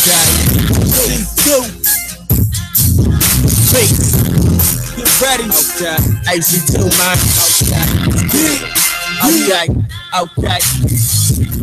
Beats. Get ready. Okay. AC2, man. Okay.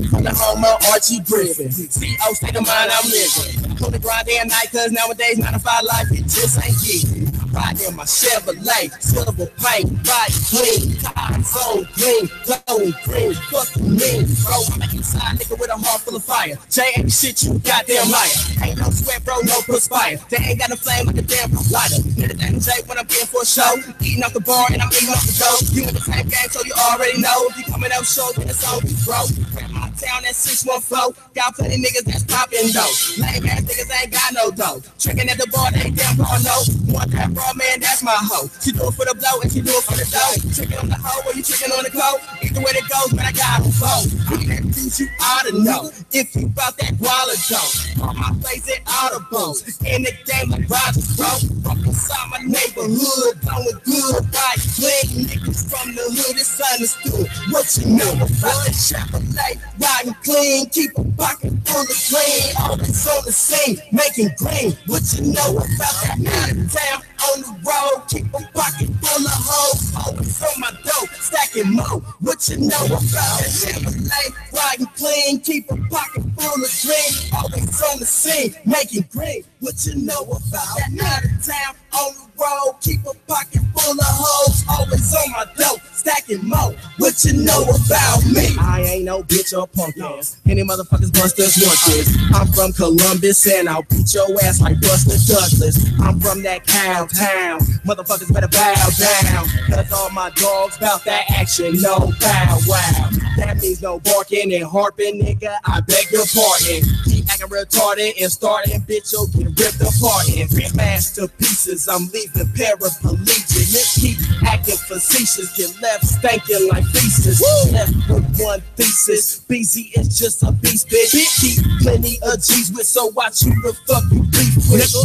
From the home of Archie Griffin. CO state of mind I'm living. On the grind day and night, cause nowadays 9 to 5 life, it just ain't easy. Riding my Chevrolet, silver paint, body clean, car so clean, gold green, fucking mean, bro. I'm an inside nigga with a heart full of fire. Jay ain't shit, you goddamn liar. Ain't no sweat, bro, no perspire. They ain't got no flame like a damn lighter. Nigga that Jay when I'm being for a show, eating off the bar and I'm eating off the dough. You in the same game, so you already know. If you coming up short, then it's over, bro. My town at 614, got plenty niggas that's popping though. Lame ass niggas ain't got no dough. Tricking at the bar, they ain't damn bar no. Want that raw man, that's my hoe. She do it for the blow and she do it for the dough. Tricking on the hoe or you tricking on the coat. Either way it goes, man, I got them both. I'm that dude you ought to know. If you bout that guala dough, on my face it audibles. In the game like Rogers, bro. From inside my neighborhood, going good, right? Clean niggas from the hood, it's understood. What you know about that Chevrolet? Riding clean, keep a pocket full of green. Always on the scene, making green. What you know about that out of town? On the road, keep a pocket full of hoes. Always on my dope, stacking mo. What you know about that Chevrolet? Riding clean, keep a pocket full of green. Always on the scene, making green. What you know about that out of town? On the road, keep a pocket full of hoes. Always on my dope, stacking mo. What you know about me? I ain't no bitch or punk ass. Any motherfuckers busters want this. I'm from Columbus and I'll beat your ass like Buster Douglas. I'm from that cow town. Motherfuckers better bow down. Cause all my dogs bout that action, no bow wow. That means no barking and harping, nigga. I beg your pardon. Keep acting retarded and starting, bitch, you'll get ripped apart and smashed to pieces. I'm leaving paraplegic. Keep acting facetious, get left stanking like feces. Left with one thesis. BEEZE is just a beast, bitch. Keep plenty of G's with, so watch you the fuck you beef with, nigga.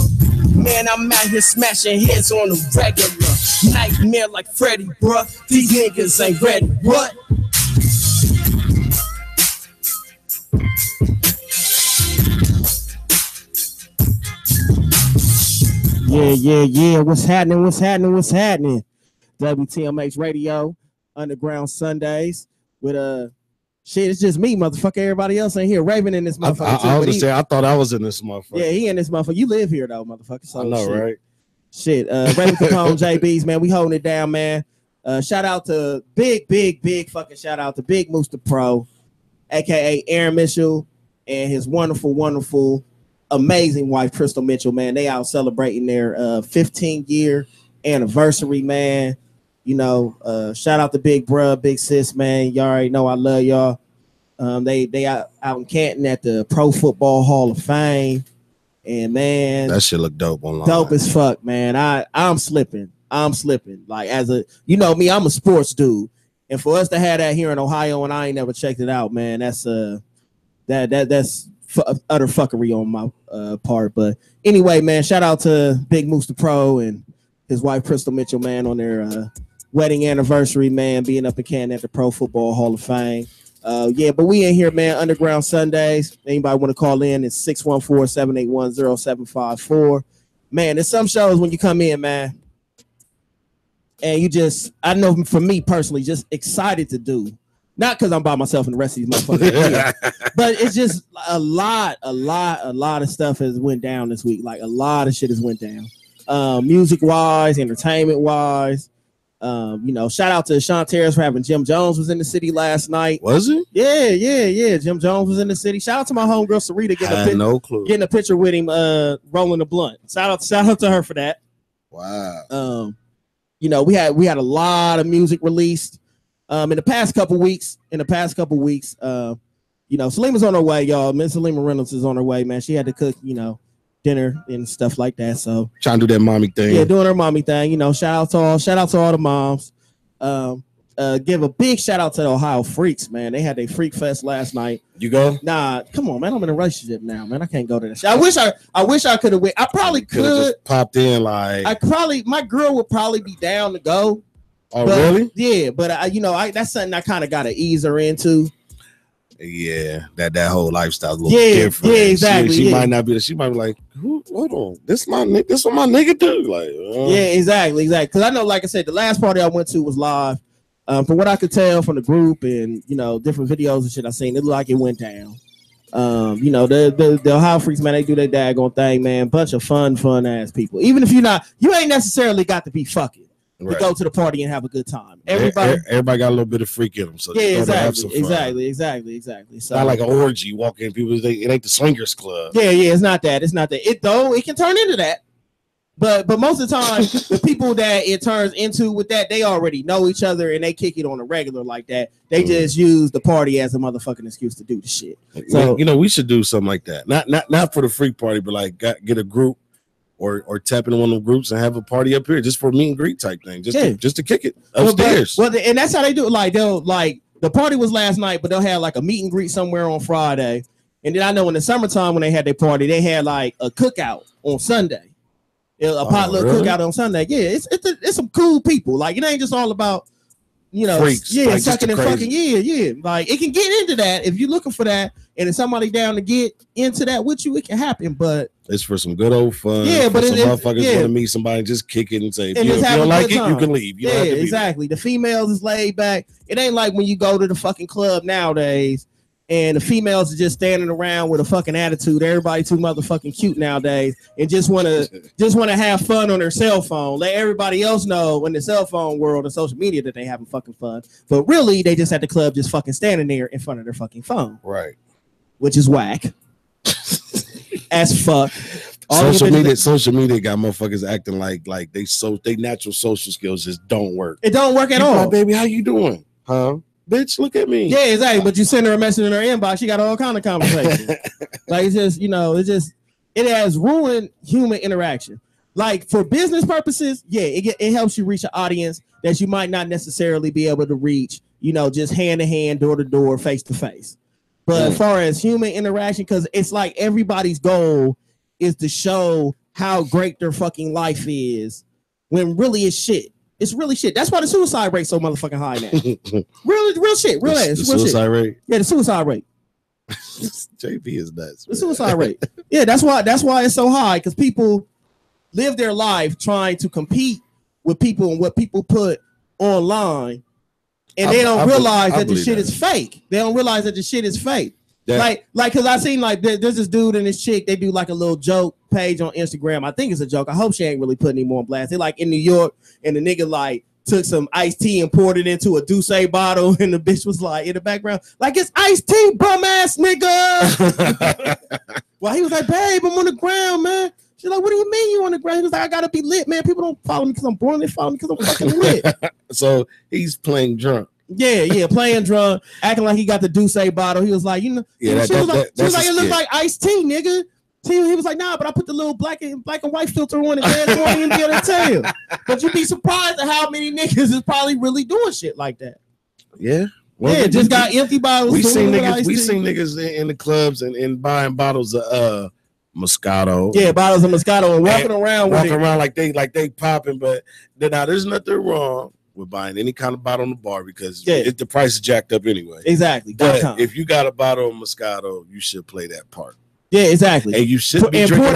Man, I'm out here smashing heads on the regular. Nightmare like Freddy, bruh. These niggas ain't ready. What? Yeah. What's happening? WTMH Radio, Underground Sundays with shit. It's just me, motherfucker. Everybody else ain't here. Raven in this motherfucker. I thought I was in this motherfucker. Yeah, he in this motherfucker. You live here though, motherfucker. So I know, shit. right? Shit. Raven Capone, JB's, man. We holding it down, man. Shout out to big fucking shout out to Big Moose the Pro, aka Aaron Mitchell, and his wonderful, amazing wife Crystal Mitchell, man. They out celebrating their 15-year anniversary, man. You know, shout out to Big Bruh, Big Sis, man. Y'all already know I love y'all. They out in Canton at the Pro Football Hall of Fame, and man, that shit look dope online. Dope as fuck, man. I'm slipping. Like, as a, you know me, I'm a sports dude, and for us to have that here in Ohio and I ain't never checked it out, man. That's that's utter fuckery on my part. But anyway, man, shout out to Big Moose the Pro and his wife Crystal Mitchell, man, on their wedding anniversary, man, being up in Canton at the Pro Football Hall of Fame. Yeah, but we in here, man. Underground Sundays. Anybody want to call in? It's 614-781-0754. Man, there's some shows when you come in, man, and you just, I know for me personally, just excited to do. Not because I'm by myself and the rest of these motherfuckers, but it's just a lot of stuff has went down this week. Like, a lot of shit has went down. Music wise, entertainment wise. You know, shout out to Shantaris for having Jim Jones was in the city last night. Was he? Yeah. Jim Jones was in the city. Shout out to my homegirl Sarita getting a picture with him, rolling a blunt. Shout out to her for that. Wow. You know, we had a lot of music released in the past couple weeks. You know, SALIYMA's on her way, y'all. Miss SALIYMA Reynolds is on her way, man. She had to cook, you know, dinner and stuff like that. So trying to do that mommy thing. Yeah, doing her mommy thing. You know, shout out to all the moms. Give a big shout out to the Ohio Freaks, man. They had their Freak Fest last night. You go? Nah, come on, man. I'm in a relationship now, man. I can't go to that shit. I wish I could have went. I probably could just popped in like. My girl would probably be down to go. Oh, really? Yeah, but you know, that's something I kind of got to ease her into. Yeah, that whole lifestyle is a little different. Yeah, exactly. She might not be. She might be like, hold on, this what my nigga do. Like, yeah, exactly. Because I know, like I said, the last party I went to was live. From what I could tell from the group and different videos and shit I seen, it looked like it went down. The Ohio Freaks, man, they do their daggone thing, man. Bunch of fun ass people. Even if you ain't necessarily got to be fucking. Right. To go to the party and have a good time. Everybody got a little bit of freak in them. So exactly. So not like an orgy. Walk in, people. It ain't the swingers club. Yeah. It's not that. It can turn into that. But most of the time, the people that it turns into with that, they already know each other and they kick it on a regular like that. They just use the party as a motherfucking excuse to do the shit. So we should do something like that. Not for the freak party, but like get a group. Or tap into one of them groups and have a party up here just for meet and greet type thing, just to kick it upstairs. And that's how they do it. Like the party was last night, but they'll have like a meet and greet somewhere on Friday, and then I know in the summertime when they had their party, they had like a cookout on Sunday, a potluck cookout on Sunday. Yeah, it's some cool people. Like it ain't just all about freaks, like sucking and fucking. Yeah. Like it can get into that if you're looking for that, and if somebody down to get into that with you, it can happen. But it's for some good old fun. Yeah, but some motherfuckers want to meet somebody, just kick it and say, if you don't like it, you can leave. You don't have to be exactly. The females is laid back. It ain't like when you go to the fucking club nowadays, and the females are just standing around with a fucking attitude. Everybody too motherfucking cute nowadays, and just wanna have fun on their cell phone. Let everybody else know in the cell phone world and social media that they having fucking fun. But really, they just at the club just fucking standing there in front of their fucking phone. Right. Which is whack. As fuck. Social media got motherfuckers acting like they natural social skills just don't work. It don't work at all. Like, baby, how you doing? Huh? Bitch, look at me. Yeah, exactly. But you send her a message in her inbox, she got all kind of conversation. Like it's just, it has ruined human interaction. Like for business purposes, it helps you reach an audience that you might not necessarily be able to reach, just hand to hand, door to door, face to face. But as far as human interaction, because it's like everybody's goal is to show how great their fucking life is when really it's shit. It's really shit. That's why the suicide rate's so motherfucking high now. Real shit. Real ass. The suicide rate? Yeah, the suicide rate. JP is nuts. The suicide rate. Yeah, that's why it's so high, because people live their life trying to compete with people and what people put online. And they don't realize that the shit is fake. They don't realize that the shit is fake. Yeah. Like, cause I seen like there's this dude and this chick. They do like a little joke page on Instagram. I think it's a joke. I hope she ain't really putting any more on blast. They like in New York, and the nigga like took some iced tea and poured it into a Douce bottle, and the bitch was like in the background, like it's iced tea, bum ass nigga. Well, he was like, babe, I'm on the ground, man. She's like, what do you mean you on the ground? He was like, I gotta be lit, man. People don't follow me because I'm born. They follow me because I'm fucking lit. So he's playing drunk. Yeah, playing drunk, acting like he got the Douce bottle. He was like, she was like, it looked like iced tea, nigga. He was like, nah, but I put the little black and white filter on it, man. So I didn't be able to tell. But you'd be surprised at how many niggas is probably really doing shit like that. Yeah. Well, just got empty bottles. We seen niggas in the clubs and buying bottles of Moscato. Yeah, bottles of Moscato and walking around like they popping, but now there's nothing wrong with buying any kind of bottle on the bar because the price is jacked up anyway. Exactly. But if you got a bottle of Moscato, you should play that part. Yeah, exactly. And you should be drinking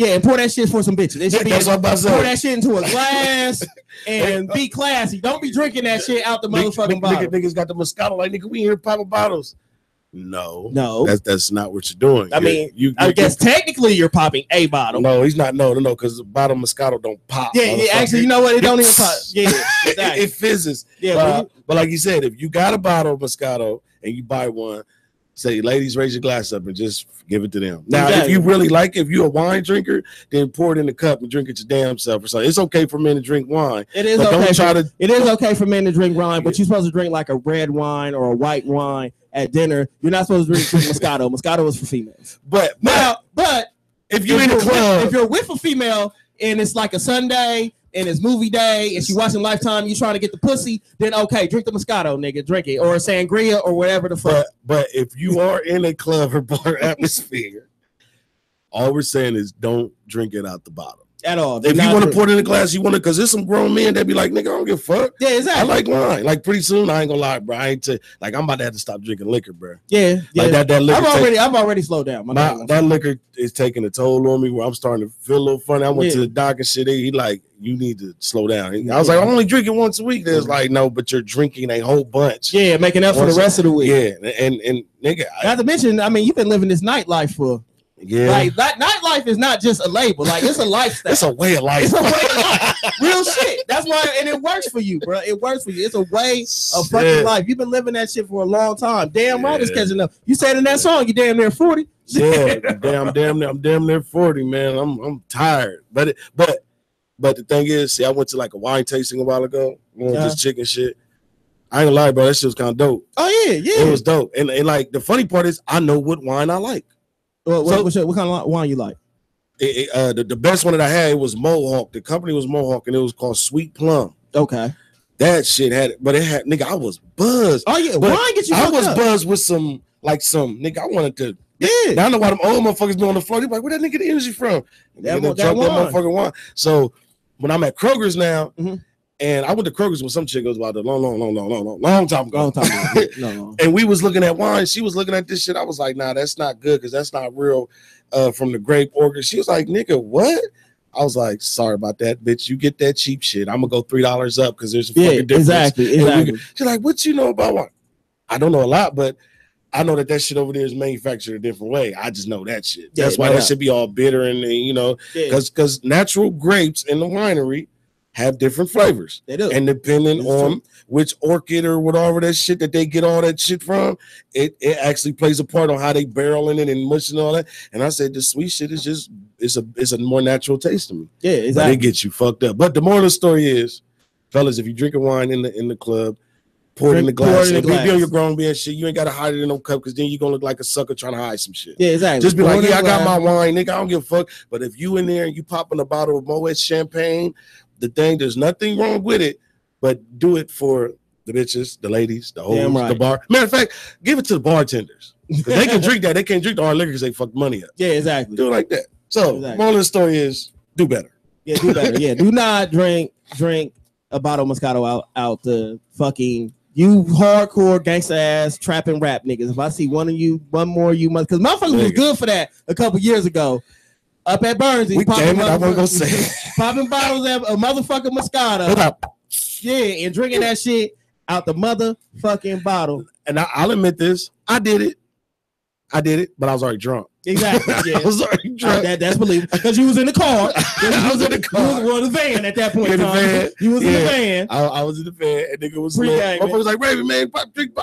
and pour that shit for some bitches. It should be pour that shit into a glass and be classy. Don't be drinking that shit out the motherfucking bottle. Niggas got the Moscato like, nigga, we here popping bottles. No, that's not what you're doing. I mean, I guess technically you're popping a bottle. No, he's not. No, because the bottle of Moscato don't pop. Yeah, actually, you know what? It don't even pop. Yeah, exactly. It fizzes. Yeah, but like you said, if you got a bottle of Moscato and you buy one, say, ladies, raise your glass up and just give it to them. Now, if you really like it, if you're a wine drinker, then pour it in the cup and drink it your damn self or something. It's okay for men to drink wine. It is okay. It is okay for men to drink wine, but you're supposed to drink like a red wine or a white wine at dinner. You're not supposed to drink Moscato. Moscato is for females. But if you're in a club, if you're with a female and it's like a Sunday and it's movie day and she's watching Lifetime, you trying to get the pussy, then okay, drink the Moscato, nigga, drink it, or a sangria or whatever the fuck. But if you are in a club or bar atmosphere, all we're saying is don't drink it out the bottle. at all. If you want to pour it in a glass, you want to, because there's some grown men that be like, nigga, I don't give a fuck. Yeah, exactly. I like wine. Like pretty soon, I ain't gonna lie, bro. I'm about to have to stop drinking liquor, bro. Yeah, like that liquor. I've already slowed down. That liquor is taking a toll on me where I'm starting to feel a little funny. I went to the doc and shit. He like, you need to slow down. I was like, I only drink it once a week. There's like, no, but you're drinking a whole bunch. Yeah, making up for the rest of the week. Yeah, and nigga, not to mention, I mean, you've been living this nightlife for. Yeah, like that nightlife is not just a label, like it's a lifestyle. It's a way of life. It's a way of life. Real shit. That's why, and it works for you, bro. It works for you. It's a way of fucking life. You've been living that shit for a long time. Damn right, it's catching up. You said in that song, you damn near 40. Yeah, I'm damn near 40, man. I'm tired, but the thing is, see, I went to like a wine tasting a while ago. Just chicken shit. I ain't gonna lie, bro. That shit was kind of dope. Oh yeah, it was dope. And like the funny part is, I know what wine I like. What kind of wine you like? The best one that I had was Mohawk. The company was Mohawk, and it was called Sweet Plum. Okay. That shit had it, but it had, nigga, I was buzzed. Oh yeah, wine get you fucked up. I was buzzed with some nigga, I wanted to. Yeah. Now I know why them old motherfuckers be on the floor. They be like, where that nigga the energy from? That motherfucking wine. So when I'm at Kroger's now, and I went to Kroger's with some chick, it was about a long time ago. No. And we was looking at wine. She was looking at this shit. I was like, nah, that's not good because that's not real from the grape organ. She was like, nigga, what? I was like, sorry about that, bitch. You get that cheap shit. I'm gonna go $3 up because there's a fucking difference. Exactly. She's like, what you know about wine? I don't know a lot, but I know that shit over there is manufactured a different way. I just know that shit. That's why that should be all bitter and because natural grapes in the winery have different flavors. They do. And depending on which orchid or whatever that shit that they get all that shit from, it actually plays a part on how they barrel in it and mush and all that. And I said the sweet shit is just it's a more natural taste to me. Yeah, exactly. But it gets you fucked up. But the moral of the story is, fellas, if you drink a wine in the club, pour it in the glass. If you be on your grown man shit, you ain't gotta hide it in no cup because then you're gonna look like a sucker trying to hide some shit. Yeah, exactly. Just be like, yeah, I got my wine, nigga. I don't give a fuck. But if you in there and you popping a bottle of Moet champagne, there's nothing wrong with it, but do it for the bitches, the ladies, the hoes, the bar. Matter of fact, give it to the bartenders. They can drink that. They can't drink the hard liquor because they fucked money up. Yeah, exactly. Do it like that. So, moral of the story is, do better. Yeah, do better. Yeah, do not drink a bottle of Moscato out the fucking you hardcore gangster ass trap and rap niggas. If I see one more of you must, because motherfuckers was good for that a couple years ago. Up at Burns, I wasn't gonna say popping bottles of a motherfucking Moscato. Yeah, and drinking that shit out the motherfucking bottle. And I'll admit this, I did it, but I was already drunk. Exactly. Yeah. I was already drunk. That's believable because you was in the car. I was in the car. You was in the van at that point. You was in the van. I was in the van, and nigga was lit. My was like, Raven, man, drink.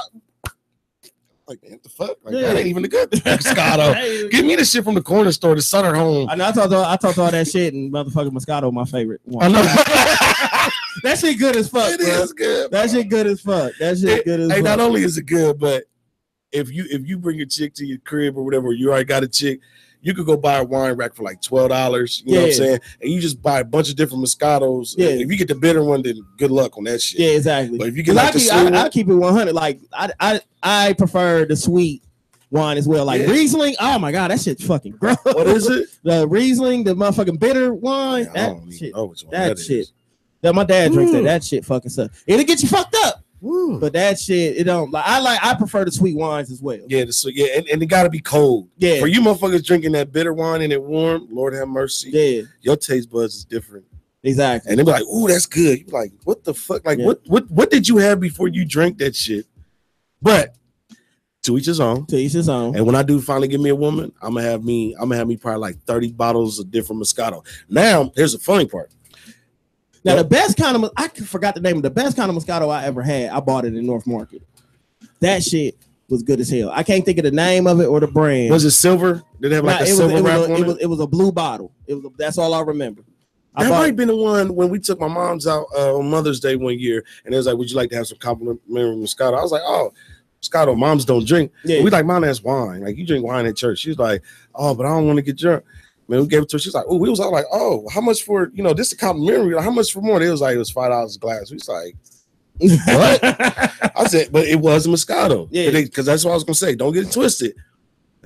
Like, what the fuck? Like, that ain't even the good Moscato. Give me the shit from the corner store, the Sutter Home. I know. I talked all that shit, and motherfucking Moscato, my favorite one. I know. That shit good as fuck. It is good. That shit good as fuck. That shit good as fuck. Not only is it good, but if you bring a chick to your crib or whatever, you already got a chick, you could go buy a wine rack for like $12. You know what I'm saying? And you just buy a bunch of different Moscatos. Yeah. If you get the bitter one, then good luck on that shit. Yeah, exactly. But if you get like I keep it 100. Like I prefer the sweet wine as well. Like Riesling. Oh my god, that shit's fucking gross. What is it? The Riesling, the motherfucking bitter wine. Yeah, I don't even know which one that shit. Yeah, my dad drinks that. That shit fucking sucks. It'll get you fucked up. But that shit, it don't like. I prefer the sweet wines as well. Yeah, and it gotta be cold. Yeah, for you motherfuckers drinking that bitter wine and it warm, Lord have mercy. Yeah, your taste buds is different. Exactly. And they be like, "Ooh, that's good." You be like, "What the fuck? Like, what did you have before you drank that shit?" But to each his own. To each his own. And when I do finally get me a woman, I'm gonna have me probably like 30 bottles of different Moscato. Now, here's the funny part. Now, the best kind of, I forgot the name of the best kind of Moscato I ever had. I bought it in North Market. That shit was good as hell. I can't think of the name of it or the brand. Was it silver? Did it have like a silver wrap on it? It was a blue bottle. That's all I remember. That might have been the one when we took my mom's out on Mother's Day one year, and it was like, would you like to have some complimentary Moscato? I was like, oh, Moscato, moms don't drink. Yeah. We like, mom has wine. Like, you drink wine at church. She was like, oh, but I don't want to get drunk. Man, we gave it to her. She's like, oh, we was all like, oh, how much for, this is a complimentary. How much for more? It was like, it was $5 a glass. We was like, what? I said, but it was Moscato. Yeah. Because that's what I was going to say. Don't get it twisted.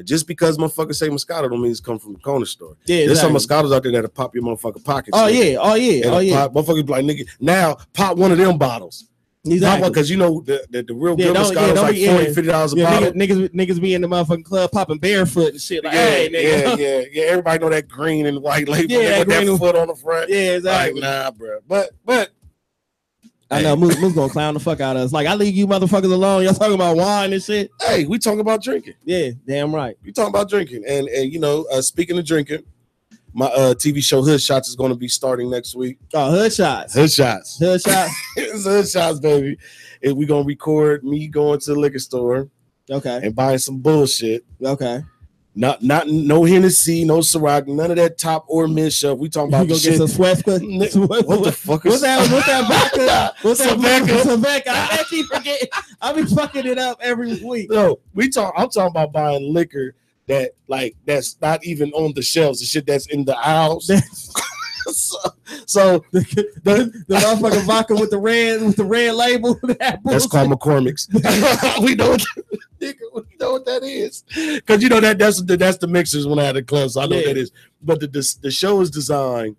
Just because motherfuckers say Moscato don't mean it's come from the corner store. Yeah, there's some Moscatos out there that'll pop your motherfucking pockets. Motherfuckers like, nigga, now pop one of them bottles. Exactly. Because you know the real good Moscatos like $40, $50 a bottle. Niggas be in the motherfucking club popping barefoot and shit. Like, hey, nigga. Yeah. Everybody know that green and white label with that foot on the front. Yeah, exactly. Like, nah, bro. But I know Moose gonna clown the fuck out of us. Like, I leave you motherfuckers alone. Y'all talking about wine and shit. Hey, we talking about drinking. Yeah, damn right. We talking about drinking. And you know, speaking of drinking, my TV show Hood Shots is going to be starting next week. Oh, Hood Shots. Hood Shots. It's Hood Shots, baby. And we're going to record me going to the liquor store. Okay. And buying some bullshit. Okay. Not no Hennessy, no Ciroc, none of that top or mid stuff. We talking about you shit. Get some Sweat. What the fuck is that? What's that vodka? What's that vodka? I keep forgetting. I be fucking it up every week. No, I'm talking about buying liquor that's not even on the shelves. The shit that's in the aisles. so the motherfucking vodka with the red label. That's called McCormick's. we know what that is. Because you know that's the mixers when I had the club, so I know what that is. But the show is designed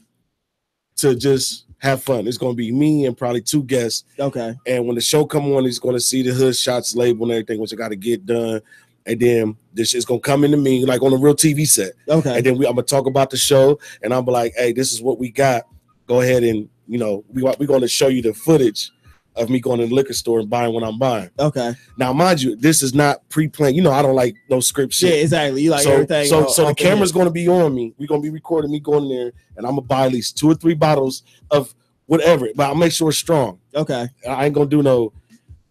to just have fun. It's gonna be me and probably 2 guests. Okay. And when the show come on, he's gonna see the Hood Shots label and everything, which I gotta get done. And then this shit's gonna come into me like on a real TV set. Okay. And then I'm gonna talk about the show, and I'm like, hey, this is what we got. Go ahead and we're gonna show you the footage of me going to the liquor store and buying what I'm buying. Okay. Now, mind you, this is not pre-planned. You know, I don't like no script shit. Yeah, exactly. You like everything. So the camera's gonna be on me. We're gonna be recording me going there, and I'm gonna buy at least 2 or 3 bottles of whatever, but I'll make sure it's strong. Okay. I ain't gonna do no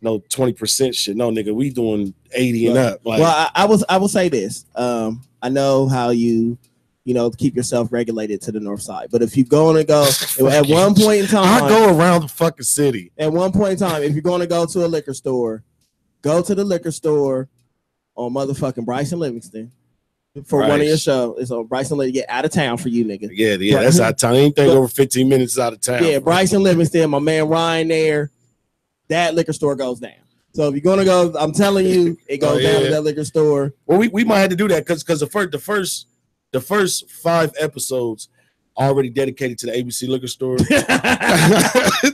20% shit. No, nigga, we doing 80 and up. Like, well, I will say this. I know how you keep yourself regulated to the north side, but if you're going to go at one point in time, I go around the fucking city. At one point in time, if you're going to go to a liquor store, go to the liquor store on motherfucking Bryson Livingston for one of your shows. It's on Bryson Livingston. Get out of town for you, nigga. Yeah, that's out of town. Anything over 15 minutes is out of town. Yeah, Bryson Livingston, my man Ryan there. That liquor store goes down. So if you're gonna go, I'm telling you, it goes down to that liquor store. Well, we might have to do that because the first 5 episodes already dedicated to the ABC liquor store. Yeah,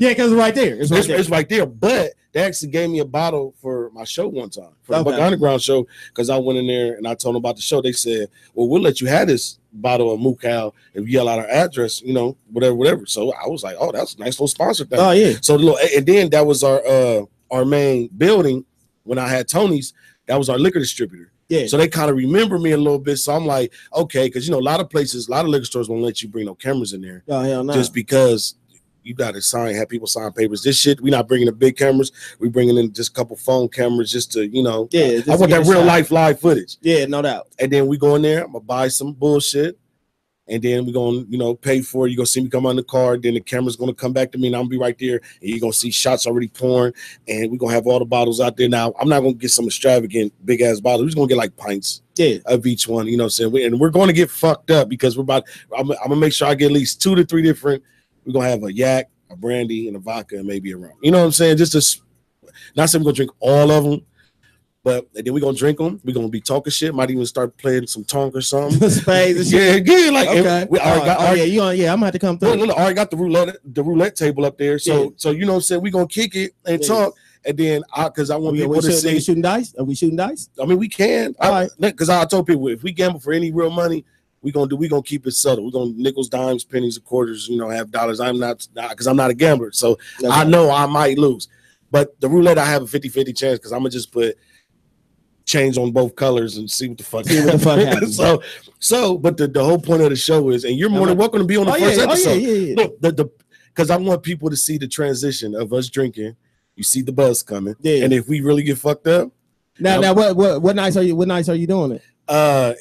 because it's right there. It's right there. But they actually gave me a bottle for my show one time for the Buck Underground show because I went in there and I told them about the show. They said, "Well, we'll let you have this bottle of Mucal if you yell out our address, whatever." So I was like, "Oh, that's a nice little sponsor thing." Oh yeah. So and then that was our main building when I had Tony's. That was our liquor distributor. Yeah. So they kind of remember me a little bit. So I'm like, okay, because a lot of liquor stores won't let you bring no cameras in there. Oh hell no. Just have people sign papers. This shit, we not bringing the big cameras. We bringing in just a couple phone cameras just to, I want that real life live footage. Yeah, no doubt. And then we go in there, I'm gonna buy some bullshit. And then we're gonna, pay for it. You're gonna see me come on the car. Then the camera's gonna come back to me, and I'm gonna be right there. And you're gonna see shots already pouring. And we're gonna have all the bottles out there. Now, I'm not gonna get some extravagant big ass bottles. We're just gonna get like pints of each one. You know what I'm saying? And we're gonna get fucked up because I'm gonna make sure I get at least 2 to 3 different. We're gonna have a yak, a brandy, and a vodka, and maybe a rum. You know what I'm saying? Not saying we're gonna drink all of them. But then we're gonna drink them. We're gonna be talking shit. Might even start playing some tonk or something. Spades and shit. Yeah, like okay. I'm gonna have to come through. No, I already got the roulette table up there. So you know what I'm saying? We're gonna kick it and talk. And then because I want people to see. Shooting dice? Are we shooting dice? I mean, we can. All right. Because I told people if we gamble for any real money, we're gonna keep it subtle. We're gonna nickels, dimes, pennies, and quarters, half dollars. I'm not because I'm not a gambler. So I know I might lose. But the roulette, I have a 50-50 chance because I'm gonna just put change on both colors and see what the fuck happens. But the whole point of the show is, and you're more than welcome to be on the first episode. Look, because I want people to see the transition of us drinking. You see the buzz coming, and if we really get fucked up. Now, what nights are you? What nights are you doing it?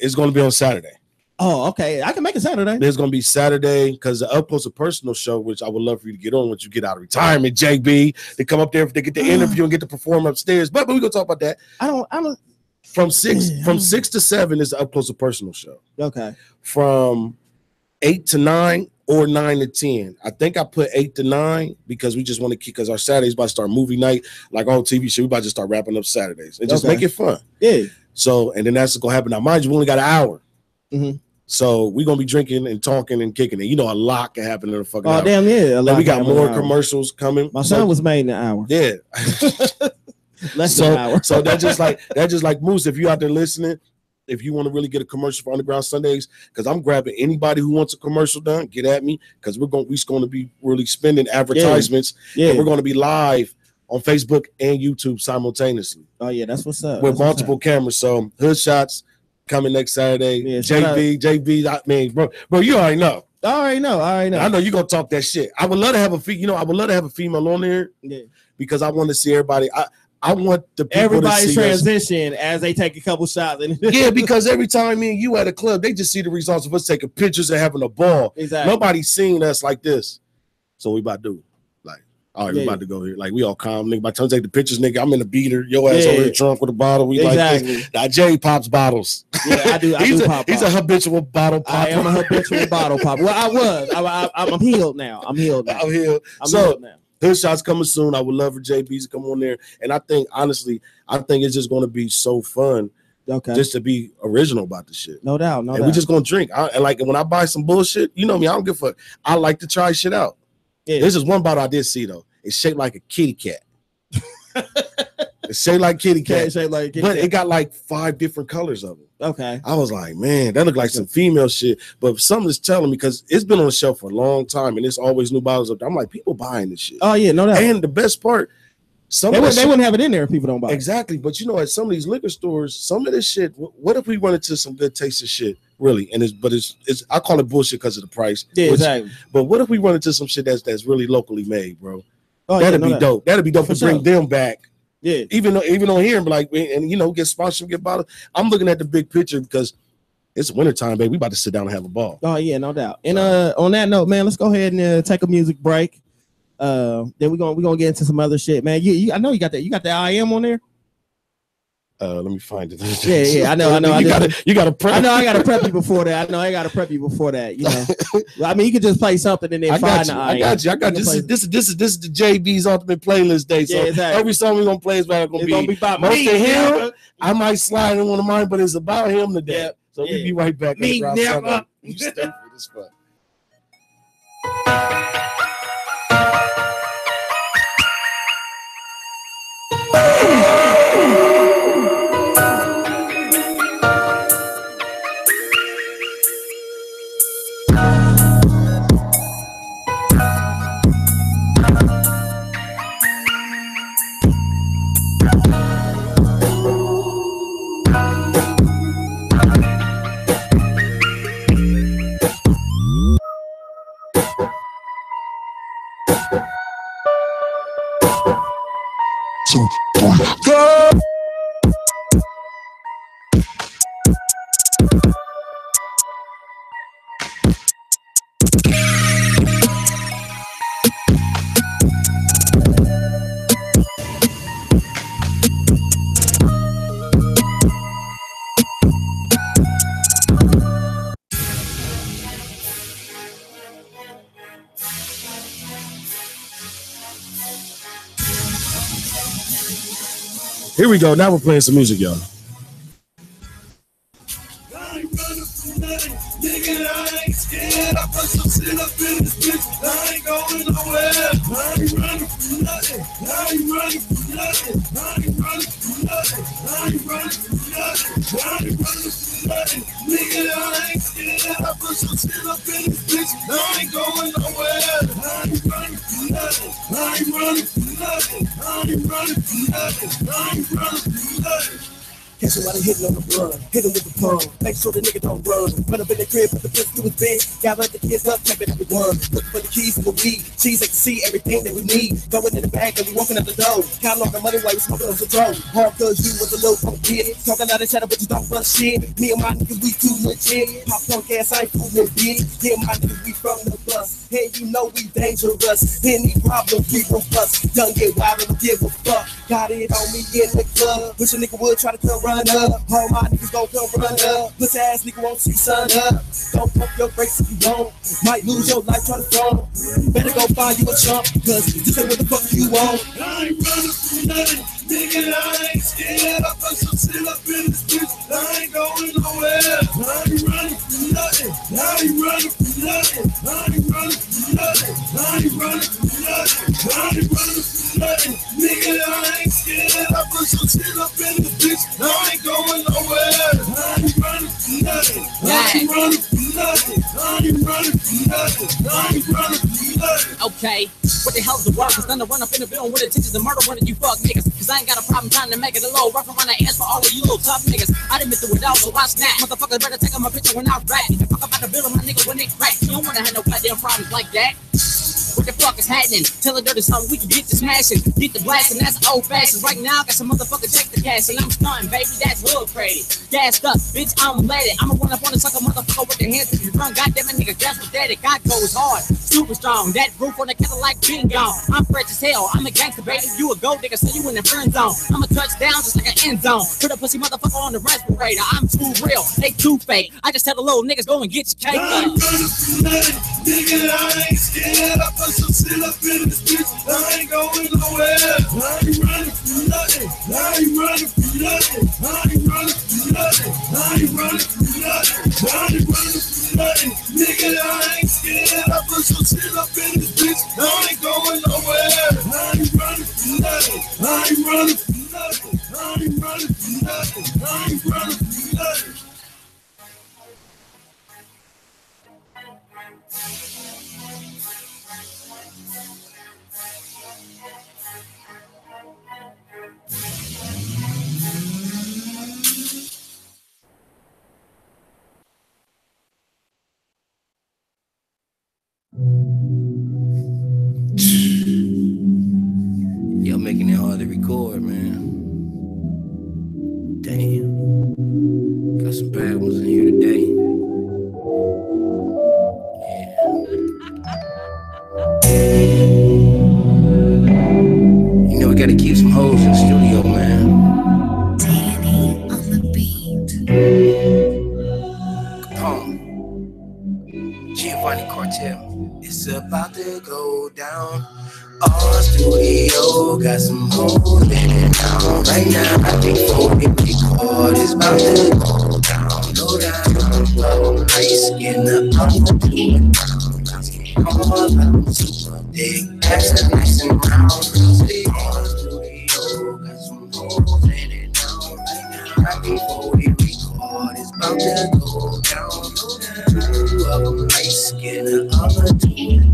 It's going to be on Saturday. Oh, okay. I can make it Saturday. There's going to be Saturday because the Up Close and Personal show, which I would love for you to get on once you get out of retirement, JB. They come up there, they get the interview and get to perform upstairs. But we're going to talk about that. I don't. From 6 to 7 is the Up Close and Personal show. Okay. From 8 to 9 or 9 to 10. I think I put 8 to 9 because we just want to keep, because our Saturday's about to start movie night, like all TV show. We about to start wrapping up Saturdays and just make it fun. Yeah. So, and then that's gonna happen. Now, mind you, we only got an hour. Mm-hmm. So we're gonna be drinking and talking and kicking it. You know, a lot can happen in a fucking hour. Damn, yeah. We got more commercials coming. My son was made in an hour. Yeah. Less than an hour. So that's just like Moose. If you out there listening, if you want to really get a commercial for Underground Sundays, because I'm grabbing anybody who wants a commercial done, get at me, because we're going to be really spending advertisements. Yeah. And we're going to be live on Facebook and YouTube simultaneously. Oh yeah, that's what's up. With multiple cameras. So Hood Shots coming next Saturday. Yeah, JB, I mean, bro, you already know. I already know. I know you're gonna talk that shit. I would love to have a female on there. Yeah. Because I want to see everybody. I want the people everybody to see transition as they take a couple shots. Yeah, because every time me and you at a club, they just see the results of us taking pictures and having a ball. Exactly. Nobody's seen us like this. So we about to do. All right, we about to go here. Like, we all calm, nigga. By the time I take the pictures, nigga, I'm in a beater. Your ass over here drunk with a bottle. We like this. Now, Jay pops bottles. Yeah, I do. He's a habitual bottle popper. I am a habitual bottle popper. Well, I was. I'm healed now. I'm healed now. Healed now. Hood Shots coming soon. I would love for JB's to come on there. And I think, honestly, it's just going to be so fun. Okay. Just to be original about the shit. No doubt. And we just going to drink. And like, when I buy some bullshit, you know me, I don't give a fuck. I like to try shit out. Yeah. This is one bottle I did see, though. It's shaped like a kitty cat. It's shaped like kitty cat. But it got like 5 different colors of it. Okay. I was like, man, that looked like some female shit. But something is telling me, because it's been on the shelf for a long time and it's always new bottles up there. I'm like, people buying this shit. Oh, yeah, no doubt. And the best part, they wouldn't have it in there if people don't buy it. Exactly. But you know, at some of these liquor stores, some of this shit, what if we run into some good tasting shit? Really, and it's I call it bullshit because of the price. Yeah, exactly. But what if we run into some shit that's really locally made, bro? Oh, that'd be dope. That'd be dope to bring them back. Yeah, even on here, like, and you know, get sponsored, get bottles. I'm looking at the big picture because it's wintertime, baby. We about to sit down and have a ball. Oh yeah, no doubt. And on that note, man, let's go ahead and take a music break. Then we're gonna get into some other shit, man. I know you got that. You got the IM on there. Let me find it. Yeah, I know. You gotta prep. I know I gotta prep you before that. You know, well, I mean, you could just play something and then find the I got you. This is the JB's Ultimate Playlist Day. So exactly. Every song we're gonna play is gonna be about most of him. I might slide in one of mine, but it's about him today. Yeah. So we'll be right back. Me never. You stupid as fuck. Go! Here we go. Now we're playing some music, y'all. Catch somebody hitting on the blood, hit him with the palm, make sure the nigga don't run. Run up in the crib, put the pistol to his bed, gather the kids up, type it everyone. Looking for the keys and the weed, cheese, they can see everything that we need. Throw it in the bag and we walking out the door. Count off the money while we smoking on the drone. Hard cause you was a little punk kid, talking out of chatter but you don't bust shit. Me and my niggas, we too legit. Pop punk ass, I ain't fooling big. Yeah, my niggas, we from the bus. Hey, you know we dangerous. Any problem, we gon' bust. Done get wild and don't give a fuck. Got it on me in the club. Wish a nigga would try to come run up. All my niggas gon' come run up. Pussy ass nigga won't see sun up. Don't pump your brakes if you don't. Might lose your life trying to fall. Better go find you a chump. Cause this ain't what the fuck you want. I ain't running from nothing. Nigga, I ain't scared. I put some shit up in this bitch. I ain't going nowhere. I ain't running from nothing. I ain't running from nothing. I ain't running from nothing. I ain't running from nothing. I ain't running from nothing. Nigga, I ain't scared. I put some shit up in this bitch. I ain't going nowhere. I ain't running from nothing. I ain't running from nothing. I ain't running from nothing. I ain't running from nothing. Okay, what the hell's the word? Cause then I run up in the building with intentions to murder one of you fuck niggas. Cause I ain't got a problem trying to make it a little rough around the ass for all of you little tough niggas. I done been through it all, so I snap. Motherfuckers better take on my picture when I rap. Fuck about the building, my nigga, when they crack. You don't wanna have no goddamn problems like that. What the fuck is happening? Tell her dirty something, we can get to smashing, get the blasting, that's old fashioned. Right now, I got some motherfucker check the cash, and I'm stunting, baby, that's hood crazy. Gassed up, bitch, I'm let it. I'ma run up on the sucker motherfucker with the hands if you run. Goddamn it, nigga, that's what that it. God goes hard, super strong. That roof on the kettle like being gone. I'm fresh as hell, I'm a gangster, baby. You a gold nigga, so you in the friend zone. I'm a touchdown just like an end zone. Put a pussy motherfucker on the respirator. I'm too real, they too fake. I just tell the little niggas go and get your cake. I ain't running from nothing, nigga, I ain't scared. I put some shit up in this bitch, I ain't going nowhere. I ain't running from nothing, I ain't running from nothing, I ain't running from nothing, I ain't running from nothing, I ain't running from nothing. Nigga, I ain't scared. I put some shit up in this bitch, I ain't going nowhere. I ain't running from nothing, I ain't running from nothing, I ain't running from nothing, I ain't running from nothing. Y'all making it hard to record, man. Damn. Got some bad ones in here today. Yeah. You know, we gotta keep some hoes in the studio, man. Danny on the beat. Capone. Giovanni Cartel. It's about to go down. Our studio got some hoes in it now. Right now, I think for the record is about to go down. Go down, low, nice skin up on the team. All up, super big, ass nice and round. Our studio got some hoes in it now. Right now, I think for the record is about to go down. Two of them, nice skin up on the team.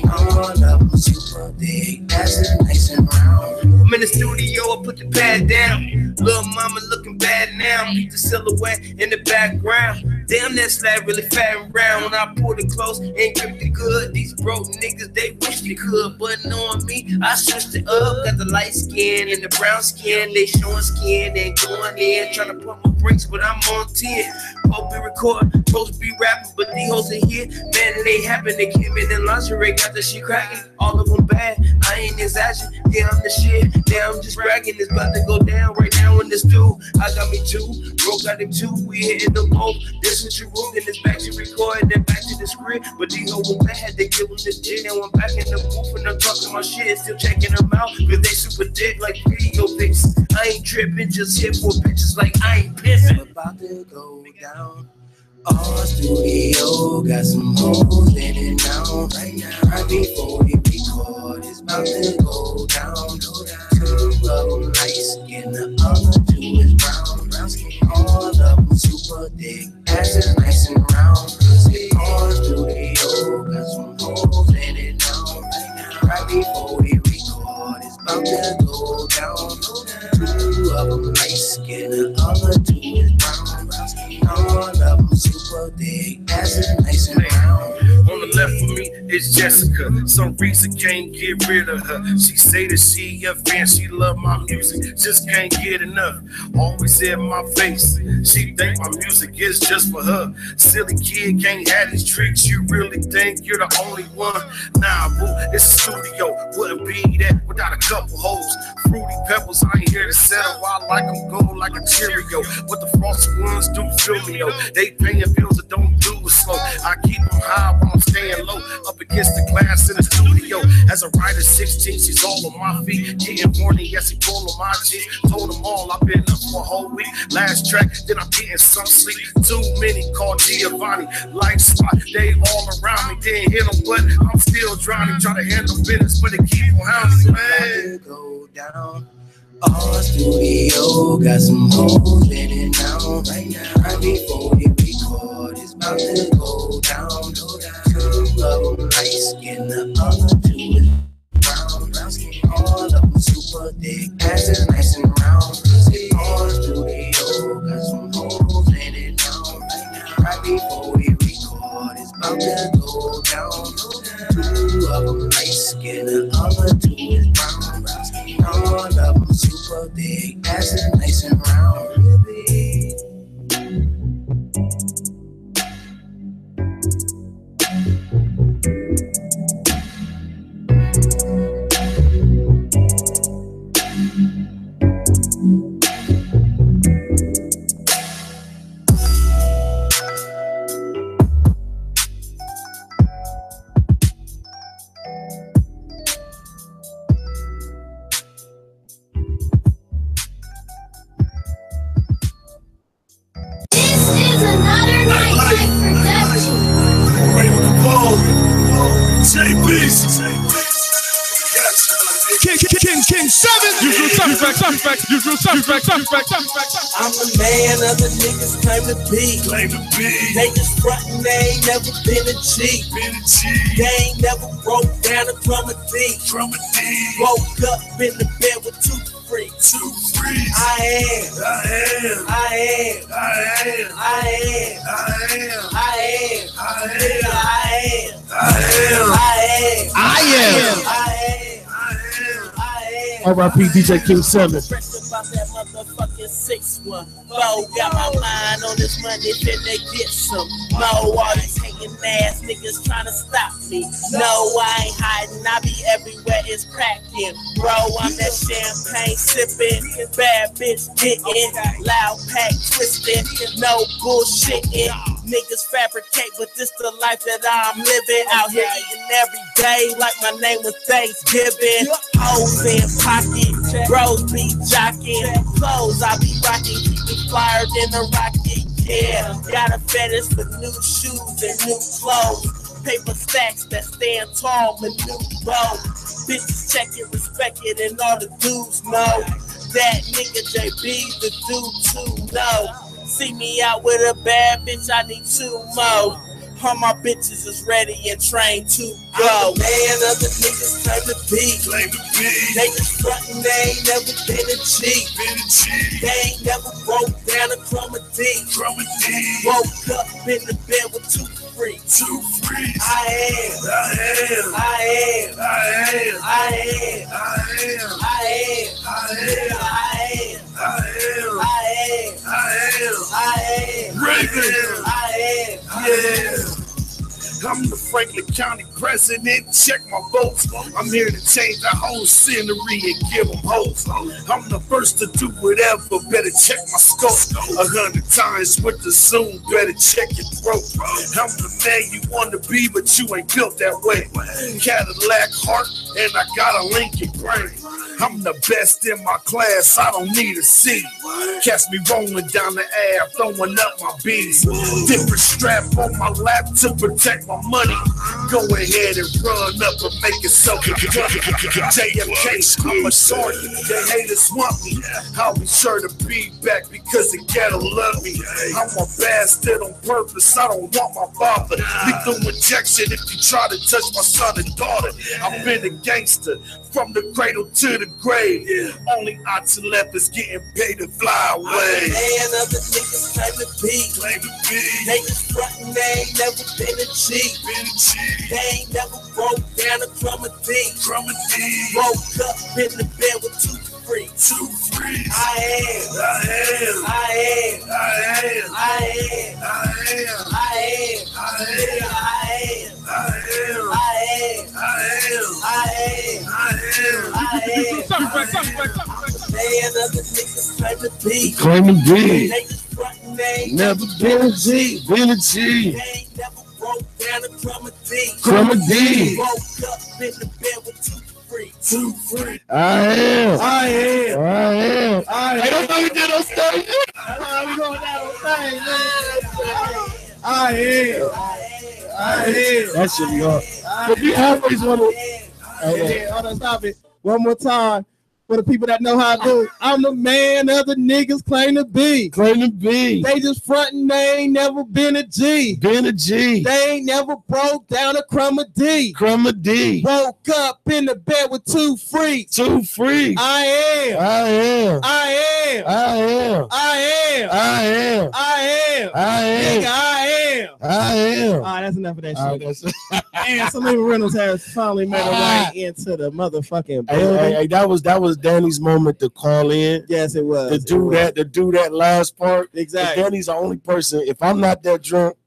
All up, super big, ass nice and round. I'm in the studio, I put the pad down. Little mama looking bad now. Keep the silhouette in the background. Damn, that slab really fat and round. When I pulled it close, ain't gripped it good. These broke niggas, they wish they could. But knowing me, I switched it up. Got the light skin and the brown skin. They showing skin, they ain't going in. Trying to put my brakes, but I'm on 10. Supposed to be recording, supposed to be rapping, but these hoes in here, man, it ain't happen. They came in lingerie, got the shit cracking. All of them bad, I ain't exaggerating. Yeah, I'm the shit, yeah, I'm just bragging. It's about to go down right now in the stew. I got me two, bro got him too. We hitting them both. This is your room, then it's back to record, then back to the script. But these hoes were bad, they give them the dick. Now I'm back in the booth and I'm talking my shit, still checking them out, cause they super dick like video pics. I ain't tripping, just hit for bitches like I ain't pissing. About to go down. Our studio got some hoes in it now. Right now, right before we record, it's about to go down. Two of them light skin, the other two is brown. Brown skin, all of them super thick, ass is nice and round. Our studio got some hoes in it now. Right now, right before we record, it's about to go down. Two of them light skin, the other two is brown. Brown skin, all of them super thick, ass is nice and round. On the left of me is Jessica. Some reason can't get rid of her. She say that she a fan, she love my music, just can't get enough. Always in my face. She think my music is just for her. Silly kid can't have these tricks. You really think you're the only one? Nah, boo, it's a studio. Wouldn't be that without a couple hoes. Fruity pebbles, I ain't here to settle. I like them go like a Cheerio. But the frosty ones do feel me though. They paying bills that don't do it slow. I keep them high while I'm staying low. Up against the glass in the studio. As As a writer, 16, she's all on my feet. Getting horny, yes, he pull on my cheek. Told them all I've been up for a whole week. Last track, then I'm getting some sleep. Too many called Giovanni. Life spot, they all around me. Didn't hit them, but I'm still drowning. Try to handle business, but it keep on hounding, man. Go down. Our studio got some hoes in it now. Right now, right before we record, it's about to go down. Two of them light skin, the other two is brown. Brown skin, all of them super thick, ass is nice and round. Our studio got some hoes in it now. Right now, right before we record, it's about to go down. Two of them light skin, the other two is brown. Brown skin, all of them super big, ass is nice and round, real big. I'm the man of the niggas claim to be. They just frontin', they ain't never been a G. They ain't never broke down a crumb of D. Woke up in the bed with two freaks. I am. R.I.P. DJ King 7. About that motherfucking 6-1. Bo got my mind on this money, finna get some more. All these hating ass niggas tryna stop me. No, I ain't hiding, I be everywhere, it's cracking. Bro, I'm that champagne sipping, bad bitch getting, loud pack twisting, no bullshitting. Niggas fabricate, but this the life that I'm living. Out here eating every day like my name was Thanksgiving. Hoes in pocket, bros be jocking. Clothes I be rocking, keep me flyer than a rocket. Yeah, got a fetish for new shoes and new clothes. Paper stacks that stand tall with new bows. Bitches check it, respect it, and all the dudes know that nigga JB the dude too. No. See me out with a bad bitch, I need 2 more. All my bitches is ready and trained to go. I'm the man of the niggas claim to be. They just frontin', they ain't never been a G. They ain't never broke down a crumb of D. Woke up in the bed with 2 freaks. I am. I'm the Franklin County president, check my votes. I'm here to change the whole scenery and give them hope. I'm the first to do whatever, better check my scope. 100 times with the Zoom, better check your throat. I'm the man you want to be, but you ain't built that way. Cadillac heart, and I got a Lincoln brain. I'm the best in my class, I don't need a seat. Catch me rolling down the air, throwing up my beats. Different strap on my lap to protect my money. Go ahead and run up and make it so. JFK, I'm a sergeant, the haters want me. I'll be sure to be back because they gotta love me. I'm a bastard on purpose, I don't want my father. Lethal injection if you try to touch my son and daughter. I've been a gangster from the cradle to the grave. Only option left is getting paid to fly away. Man of the niggas claim to be. They just frontin', they ain't never been a G. They ain't never broke down a crumb of D. Woke up in the bed with 2 freaks. I Man of the niggas claim to be. They just frontin', they ain't never been a G. They ain't never broke down a crumb of D. Woke up in the bed with 2 I am. I am. I am. I don't know we did on stage. We going down on stage, man. I am. I am. That should be hard. But you always want to. Hold on, stop it. One more time. For the people that know how to do it, I'm the man other niggas claim to be. Claim to be. They just frontin', they ain't never been a G. Been a G. They ain't never broke down a crumb of D. Crumb of D. Woke up in the bed with 2 freaks. 2 freaks. I am. I am. I am. I am. I am. I am. I am. I am. Nigga, I am. I am. All right, that's enough of that shit. That's And SALIYMA Reynolds has finally made her way into the motherfucking building. Hey, that was Danny's moment to call in. Yes, it was. To do that last part. Exactly. Danny's the only person. If I'm not that drunk,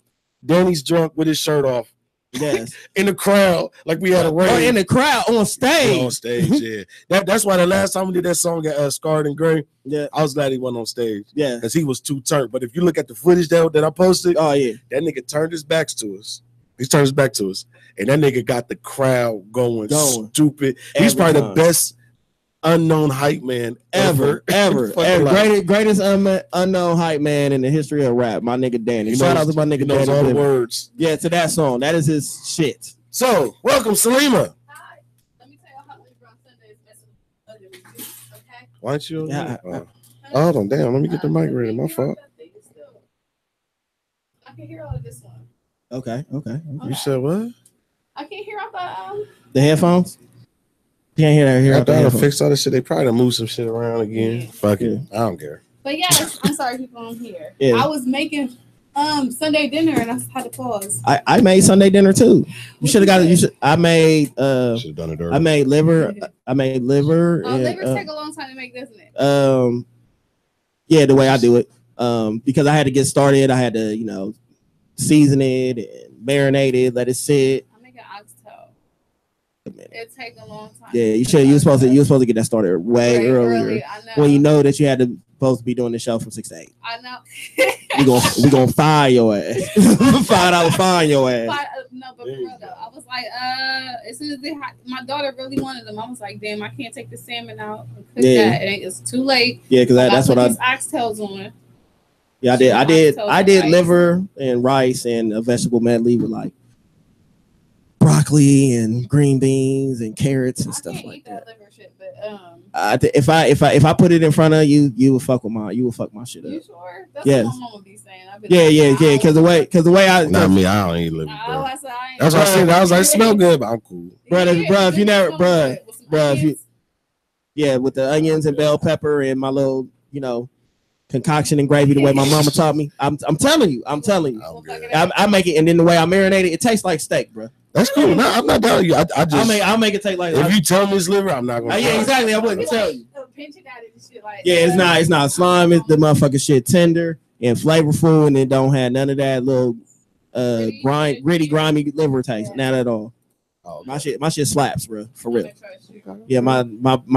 Danny's drunk with his shirt off. Yes. In the crowd, like we had a rave. Or in the crowd on stage. Yeah, on stage, yeah. That's why the last time we did that song at Scarred and Gray, yeah, I was glad he went on stage. Yeah. Because he was too turned. But if you look at the footage that I posted, oh yeah, that nigga turned his back to us. He turned his back to us. And that nigga got the crowd going stupid. He's probably the best unknown hype man ever. Greatest unknown hype man in the history of rap. My nigga Danny. Shout out to my nigga Danny. All the words. Yeah, to that song. That is his shit. So, welcome, SALIYMA. Hi. Let me tell you how LeBron Sunday is messing with other reviews, okay? Why don't you? Yeah, hold on, damn. Let me get the mic ready. My fault. I can hear all of this one. Okay. You said what? I can't hear out the headphones. You can't hear that here. After I fixed all this shit, they probably done move some shit around again. Fuck it. I don't care. But yes, I'm sorry people don't hear. Yeah. I was making Sunday dinner and I had to pause. I made Sunday dinner too. You should have got it. You should. I made should have done it earlier. I made liver. Liver take a long time to make, doesn't it? Yeah, the way I do it. Because I had to get started. I had to, season it and marinate it, let it sit. I make an oxtail. It take a long time. Yeah, you should. You were supposed to get that started way earlier. I know. When you know that you had to supposed to be doing the show from 6 to 8. I know. we gonna fire your ass. $5 fine your ass. No, but for real though, I was like, as soon as my daughter really wanted them, I was like, damn, I can't take the salmon out and cook that. It's too late. Yeah, because that's what these oxtails on. Yeah, I did liver and rice and a vegetable medley with like broccoli and green beans and carrots and stuff like that. Liver shit, but if I put it in front of you, you will fuck my shit up. You sure? That's yes. what my mama be saying. Yeah. Because the way I not me, I don't eat liver. That's what I said. I was like, it smell good, but I'm cool. If you never, with the onions and bell pepper and my little, concoction and gravy the way my mama taught me. I'm telling you. I make it, and then the way I marinate it tastes like steak, bro. That's cool. No, I'm not telling you. I'll make it taste like. If you tell me it's liver, I'm not gonna. Yeah, exactly. I wouldn't tell you. Yeah, it's not slime. It's the motherfucking shit tender and flavorful, and it don't have none of that little gritty, grimy liver taste. Not at all. Oh, my shit slaps, bro. For real. Yeah, my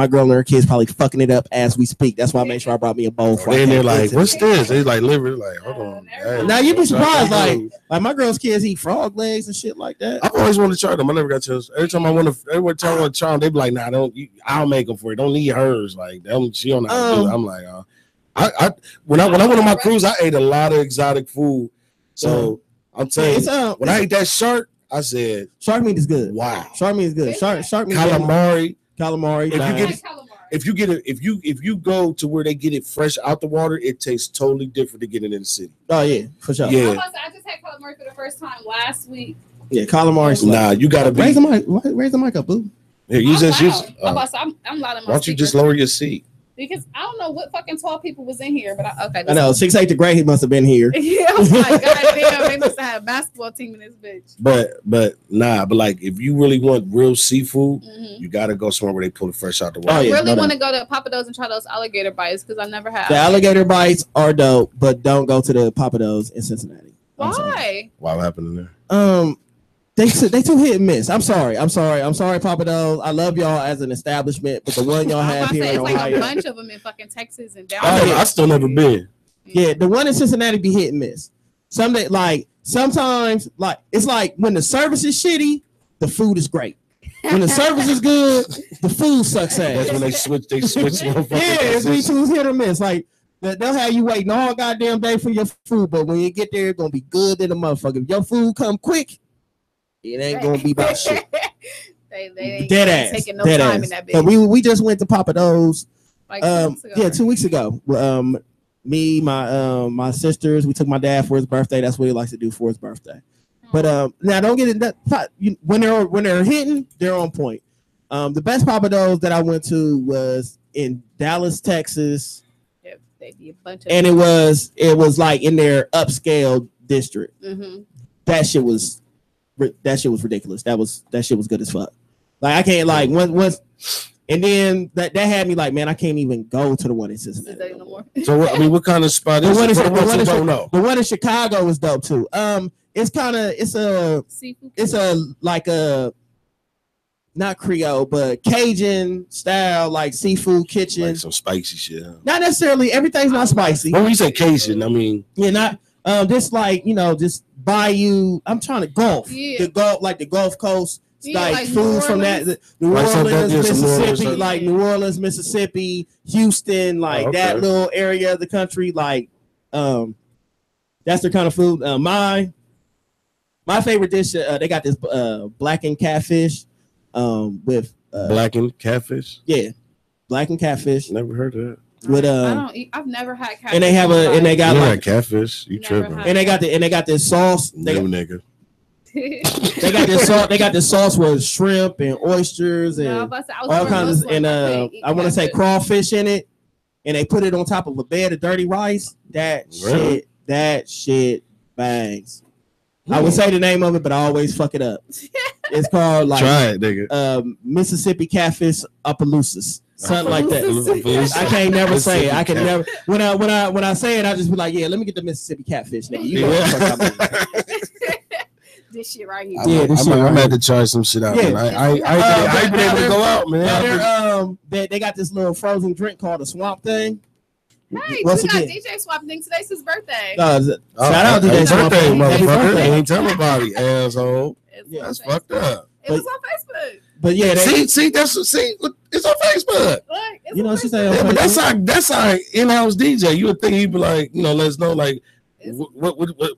girl and her kids probably fucking it up as we speak. That's why I made sure I brought me a bowl. And they're like, "What's this?" They like liver. Like, hold on. Hey, now you'd be surprised. Like my girl's kids eat frog legs and shit like that. I always want to try them. I never got a chance. Every time I want to try them, they be like, "Nah, I'll make them for you. Don't need hers." Like, she don't know how to do it. I'm like, when I went on my cruise, I ate a lot of exotic food. So I'm telling you, when I ate that shark. I said, shark meat is good. Wow, shark meat is good. Shark meat. Calamari. If you go to where they get it fresh out the water, it tastes totally different to get it in the city. Oh yeah, for sure. Yeah. I just had calamari for the first time last week. Yeah, calamari. Nah, you gotta raise the mic. Raise the mic up, boo. Here, I'm loud in my. Why don't you just lower your seat? Because I don't know what fucking tall people was in here, but okay. I know 6'8" to Gray, he must have been here. Yeah, I was like, goddamn, they must have had a basketball team in this bitch. But like if you really want real seafood, you gotta go somewhere where they pull it fresh out the water. I really want to go to Papados and try those alligator bites because I never have. The alligator bites are dope, but don't go to the Papados in Cincinnati. Why? What happened in there? They too hit and miss. I'm sorry, Papados. I love y'all as an establishment, but the one y'all have here in Ohio, like a bunch of them in fucking Texas and down. I still never been. Yeah, the one in Cincinnati be hit and miss. Sometimes, like it's like when the service is shitty, the food is great. When the service is good, the food sucks ass. That's when they switch. They switch. Yeah, it's we choose hit or miss. Like they'll have you waiting all goddamn day for your food, but when you get there, it's gonna be good in the motherfucker. If your food come quick, it ain't gonna be about shit. they ain't Dead ass. taking no Dead time ass. in that But bitch. we just went to Papa Do's. Like 2 weeks ago. Yeah, 2 weeks ago. Me, my sisters, we took my dad for his birthday. That's what he likes to do for his birthday. But now don't get it that when they're hitting, they're on point. The best Papa Do's that I went to was in Dallas, Texas. Yep, they'd be a bunch of And it was like in their upscale district. Mm-hmm. That shit was ridiculous. That shit was good as fuck. Like I can't like once and then that had me like, man, I can't even go to the one in Cincinnati no more. So I mean, what kind of spot is it? The one in Chicago is dope too. It's a seafood. It's like a not Creole but Cajun style like seafood kitchen. Like some spicy shit. Huh? Not necessarily everything's not spicy. When you say Cajun, I mean not just like just bayou. I'm trying to golf. Yeah. The Gulf Coast. Yeah, like food from that New Orleans, Mississippi, like New Orleans, Mississippi, Houston, like that little area of the country, like that's their kind of food. My favorite dish, they got this blackened catfish with blackened catfish. Yeah, blackened catfish. Never heard of that. With I don't eat. I've never had catfish. And they have they got like catfish. You tripping? And they got this sauce. Nigga. They got this sauce with shrimp and oysters and all kinds of, and I want to say crawfish in it, and they put it on top of a bed of dirty rice. That shit bangs. I would say the name of it, but I always fuck it up. It's called like try it, nigga. Mississippi catfish Appaloosas. Something like that. I can't never say it. I can never when I say it, I just be like, yeah, let me get the Mississippi catfish, nigga. You know what the fuck I mean. This shit right here. I'm had to try some shit out. Yeah. I been able to go out, man. They got this little frozen drink called a Swamp Thing. Hey, we got DJ Swamp Thing. Today's his birthday. Shout out to DJ Swamp Thing, motherfucker. Ain't tell nobody, asshole. That's fucked up. It was on Facebook. But yeah, see, it's on Facebook. You know, she said, yeah, but that's our in-house DJ. You would think he'd be like, let us know, like,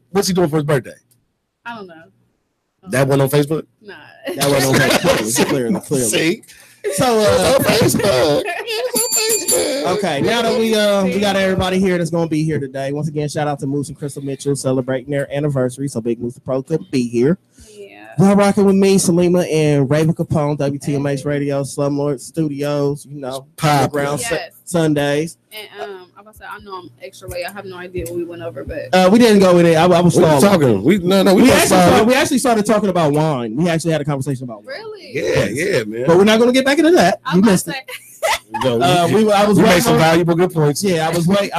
what's he doing for his birthday? I don't know. That one on Facebook? Nah. That one on Facebook. Clearly. See? So on Facebook. Okay, now that we got everybody here that's gonna be here today. Once again, shout out to Moose and Crystal Mitchell celebrating their anniversary. So Big Moose Pro couldn't be here. Yeah. Y'all rocking with me, SALIYMA and Raven Capone, WTMH Radio, Slumlord Studios, Background Sundays. And I'm gonna say I know I'm extra late. I have no idea what we went over, but we didn't go in it. I was talking. We actually started talking about wine. We actually had a conversation about wine. Really? Yeah, man. But we're not gonna get back into that. I missed it. I was made some valuable good points. Yeah, I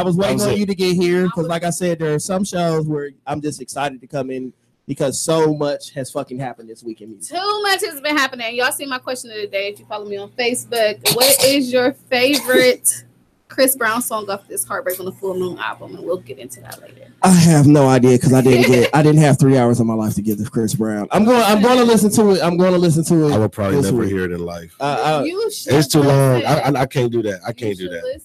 was waiting on you to get here because, like I said, there are some shows where I'm just excited to come in because so much has fucking happened this week in music. Too much has been happening. Y'all see my question of the day. If you follow me on Facebook, what is your favorite Chris Brown song off this Heartbreak on the Full Moon album? And we'll get into that later. I have no idea because I didn't have 3 hours of my life to give to Chris Brown. I'm going to listen to it. I will probably never hear it in life. It's too long. I can't do that. I can't do that.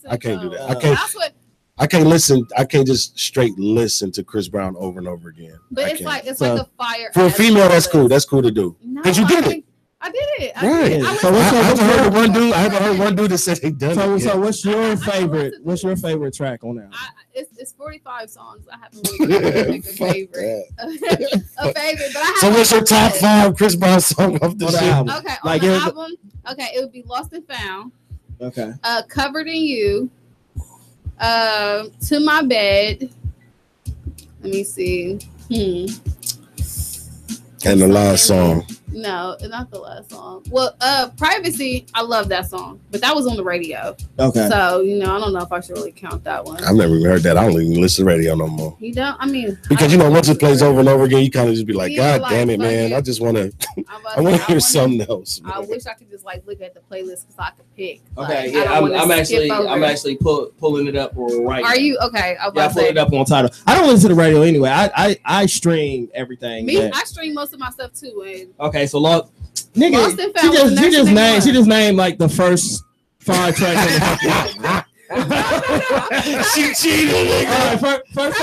I can't listen. I can't just straight listen to Chris Brown over and over again. But it's like a fire. For a female, that's cool. That's cool to do. Because you did it. I did it. Right. I haven't heard one dude that said they done it. So what's your favorite? What's your favorite track on that? It's 45 songs. I haven't really picked a favorite. A favorite, but I have. So what's your top 5 Chris Brown song off the album? Okay, on the album. Okay, it would be Lost and Found. Okay. Covered in You. To My Bed. Let me see. And the last song. No, not the last song. Well, Privacy, I love that song, but that was on the radio. Okay. So, I don't know if I should really count that one. I've never even heard that. I don't even listen to radio no more. You don't? I mean, because once it plays over and over again, you kind of just be like, God damn it, man. I just want to hear something else. Man. I wish I could just look at the playlist because I could pick. Okay, I'm actually pulling it up right now. Are you? Okay. I pulled it up on Tidal. I don't listen to the radio anyway. I stream everything. I stream most of my stuff too. Okay, so Nigga, she just named like the first 5 tracks on the She cheated, nigga. First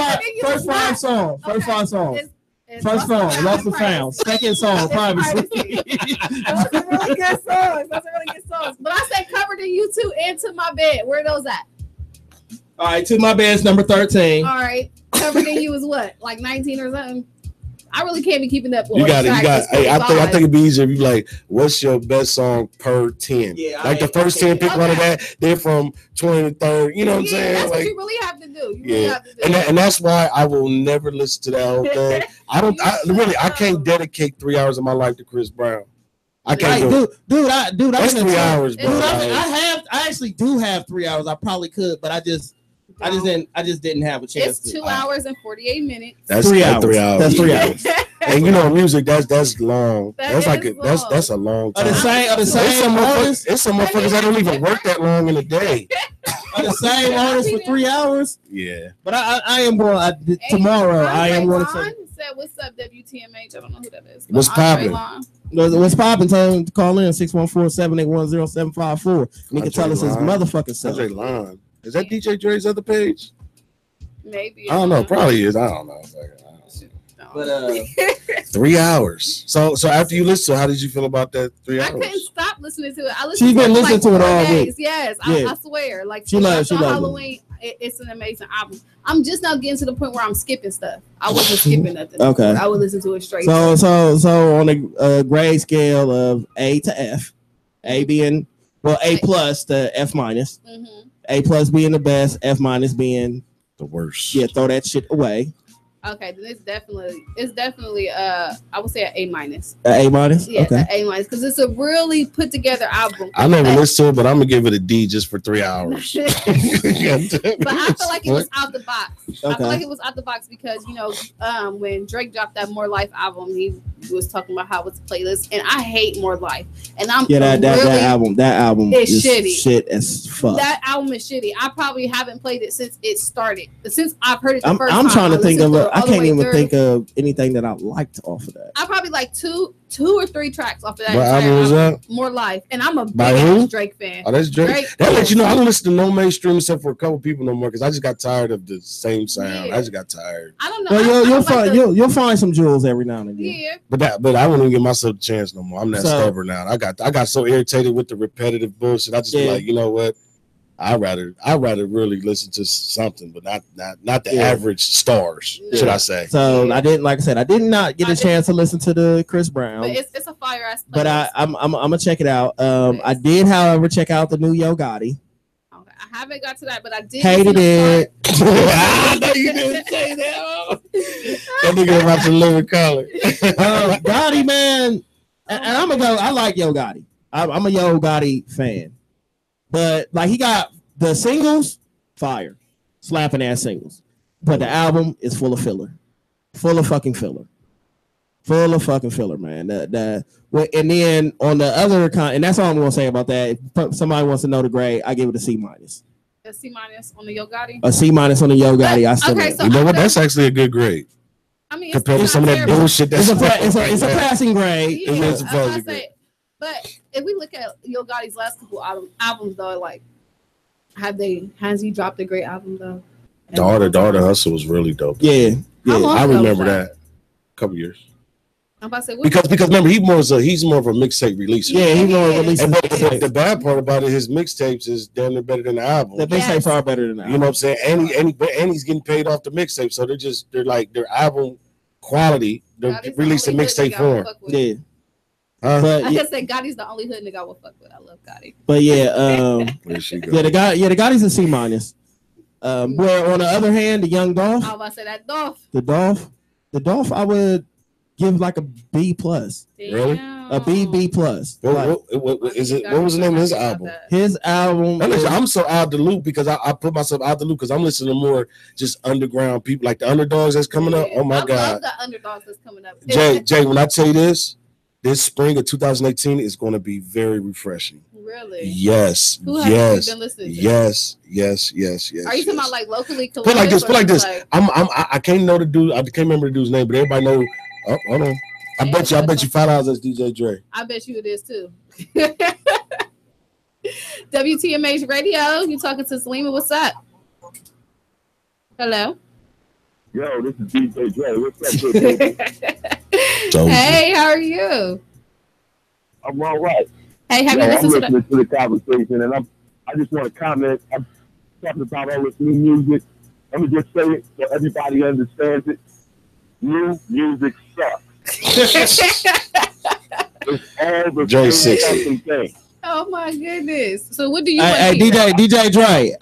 five songs. First song, Lost and Found. Second song, Privacy. Those are really good songs. But I said Covered in You Too and To My Bed. Where are those at? All right, To My Bed's number 13. All right. Covered in You is what? Like 19 or something? I really can't be keeping up with you got it. Hey, I think it'd be easier if you like, what's your best song per 10? Yeah, like the first 10, pick one of that. Then from 20 to 30, you know what I'm saying? That's like, what you really have to do. You really have to do. And that's why I will never listen to that whole thing. I can't dedicate 3 hours of my life to Chris Brown. I can't do it. Dude, that's 3 hours, bro. Dude, I actually do have 3 hours. I probably could, but I just didn't have a chance. It's 2 hours and 48 minutes. That's 3 hours. 3 hours. That's 3 hours. And you know, music that's long. That's a long time. It's some motherfuckers that don't even work that long in a day. Are the same artist for 3 hours? Yeah. But I am going tomorrow. I am going to say. Said, "What's up, WTMH?" I don't know who that is. What's popping? What's popping? Tell him to call in 614-781-0754. He can tell us his motherfucking self. DJ Lon. Is that DJ Dre's other page? Maybe. I don't know. Probably is. I don't know. But 3 hours. So after you listen, how did you feel about that 3 hours? I couldn't stop listening to it. She's been listening to it all week. Yes, I swear. Like she loves Halloween. It's an amazing album. I'm just now getting to the point where I'm skipping stuff. I wasn't skipping nothing. Okay. I would listen to it straight. So on a grade scale of A to F, A being A plus to F minus, A plus being the best, F minus being the worst. Yeah, throw that shit away. Okay, then it's definitely I would say an A minus. A minus? Yeah, okay. An A minus because it's a really put together album. I never listened to it, but I'm gonna give it a D just for 3 hours. But I feel like it was out the box. Okay. I feel like it was out the box because when Drake dropped that More Life album, he was talking about how it's a playlist, and I hate More Life. And that album is shitty. Shit as fuck. That album is shitty. I probably haven't played it since it started. Since I've heard it the first time. I'm trying to think of it. I can't even think of anything that I liked off of that. I probably like two or three tracks off of that. What album was that? More Life, and I'm a big Drake fan. Oh, that's Drake. That lets you know I don't listen to no mainstream except for a couple people no more because I just got tired of the same sound. I just got tired. I don't know. Well, you'll find some jewels every now and again. Yeah. But I won't even give myself a chance no more. I'm that stubborn now. I got so irritated with the repetitive bullshit. I just be like, you know what? I'd rather really listen to something, but not the average stars, should I say? So I did not get a chance to listen to the Chris Brown. But it's a fire ass. But I'm gonna check it out. I did, however, check out the new Yo Gotti. Okay, I haven't got to that, but I did. Hated it. I know you didn't say that. That nigga about to live in college. Gotti, man, and I'm gonna go. I like Yo Gotti. I'm a Yo Gotti fan. But like he got the singles, fire, slapping ass singles. But the album is full of filler, full of fucking filler, man. And then on the other and that's all I'm gonna say about that. If somebody wants to know the grade, I give it a C minus. A C minus on the Yo Gotti. A C minus on the Yo Gotti. You know what? That's actually a good grade. I mean, compared to some of that bullshit. It's a passing grade. Yeah, it's a passing grade. But if we look at Yo Gotti's last couple albums, though, like has he dropped a great album though? Daughter Hustle was really dope. Yeah. I remember that. A couple years. I'm about to say because remember he's more of a mixtape releaser. Yeah, he's more of a releaser. But the bad part about it, his mixtapes is damn near better than the album. The mixtapes are better than the album. You know what I'm saying? And he's getting paid off the mixtape, so they're like their album quality. They're releasing mixtape form. Yeah. I just say Gotti's the only hood nigga I will fuck with. I love Gotti. But where she go? The Gotti's a C minus. Where on the other hand, the Young Dolph. I was about to say that Dolph. The Dolph, I would give like a B plus. Really? A B plus. What was the name of his album? His album. I'm so out the loop because I put myself out the loop because I'm listening to more just underground people like the Underdogs that's coming up. Oh my God. I love the Underdogs that's coming up. Jay, when I tell you this spring of 2018 is going to be very refreshing. Really? Yes. Who have you been listening to? Yes. Are you talking about like locally? Put like this. I can't know the dude. I can't remember the dude's name, but everybody know. Oh, hold on. I bet you $5 that's DJ Dre. I bet you it is too. WTMH Radio, you talking to SALIYMA? What's up? Hello. Yo, this is DJ Dre. What's up, Hey, how are you? I'm all right. Hey, have you listened to the conversation, and I just want to comment. I'm talking about all this new music. Let me just say it so everybody understands it. New music sucks. It's all the same fucking thing. Oh my goodness! So what do you? Hey, DJ Dre,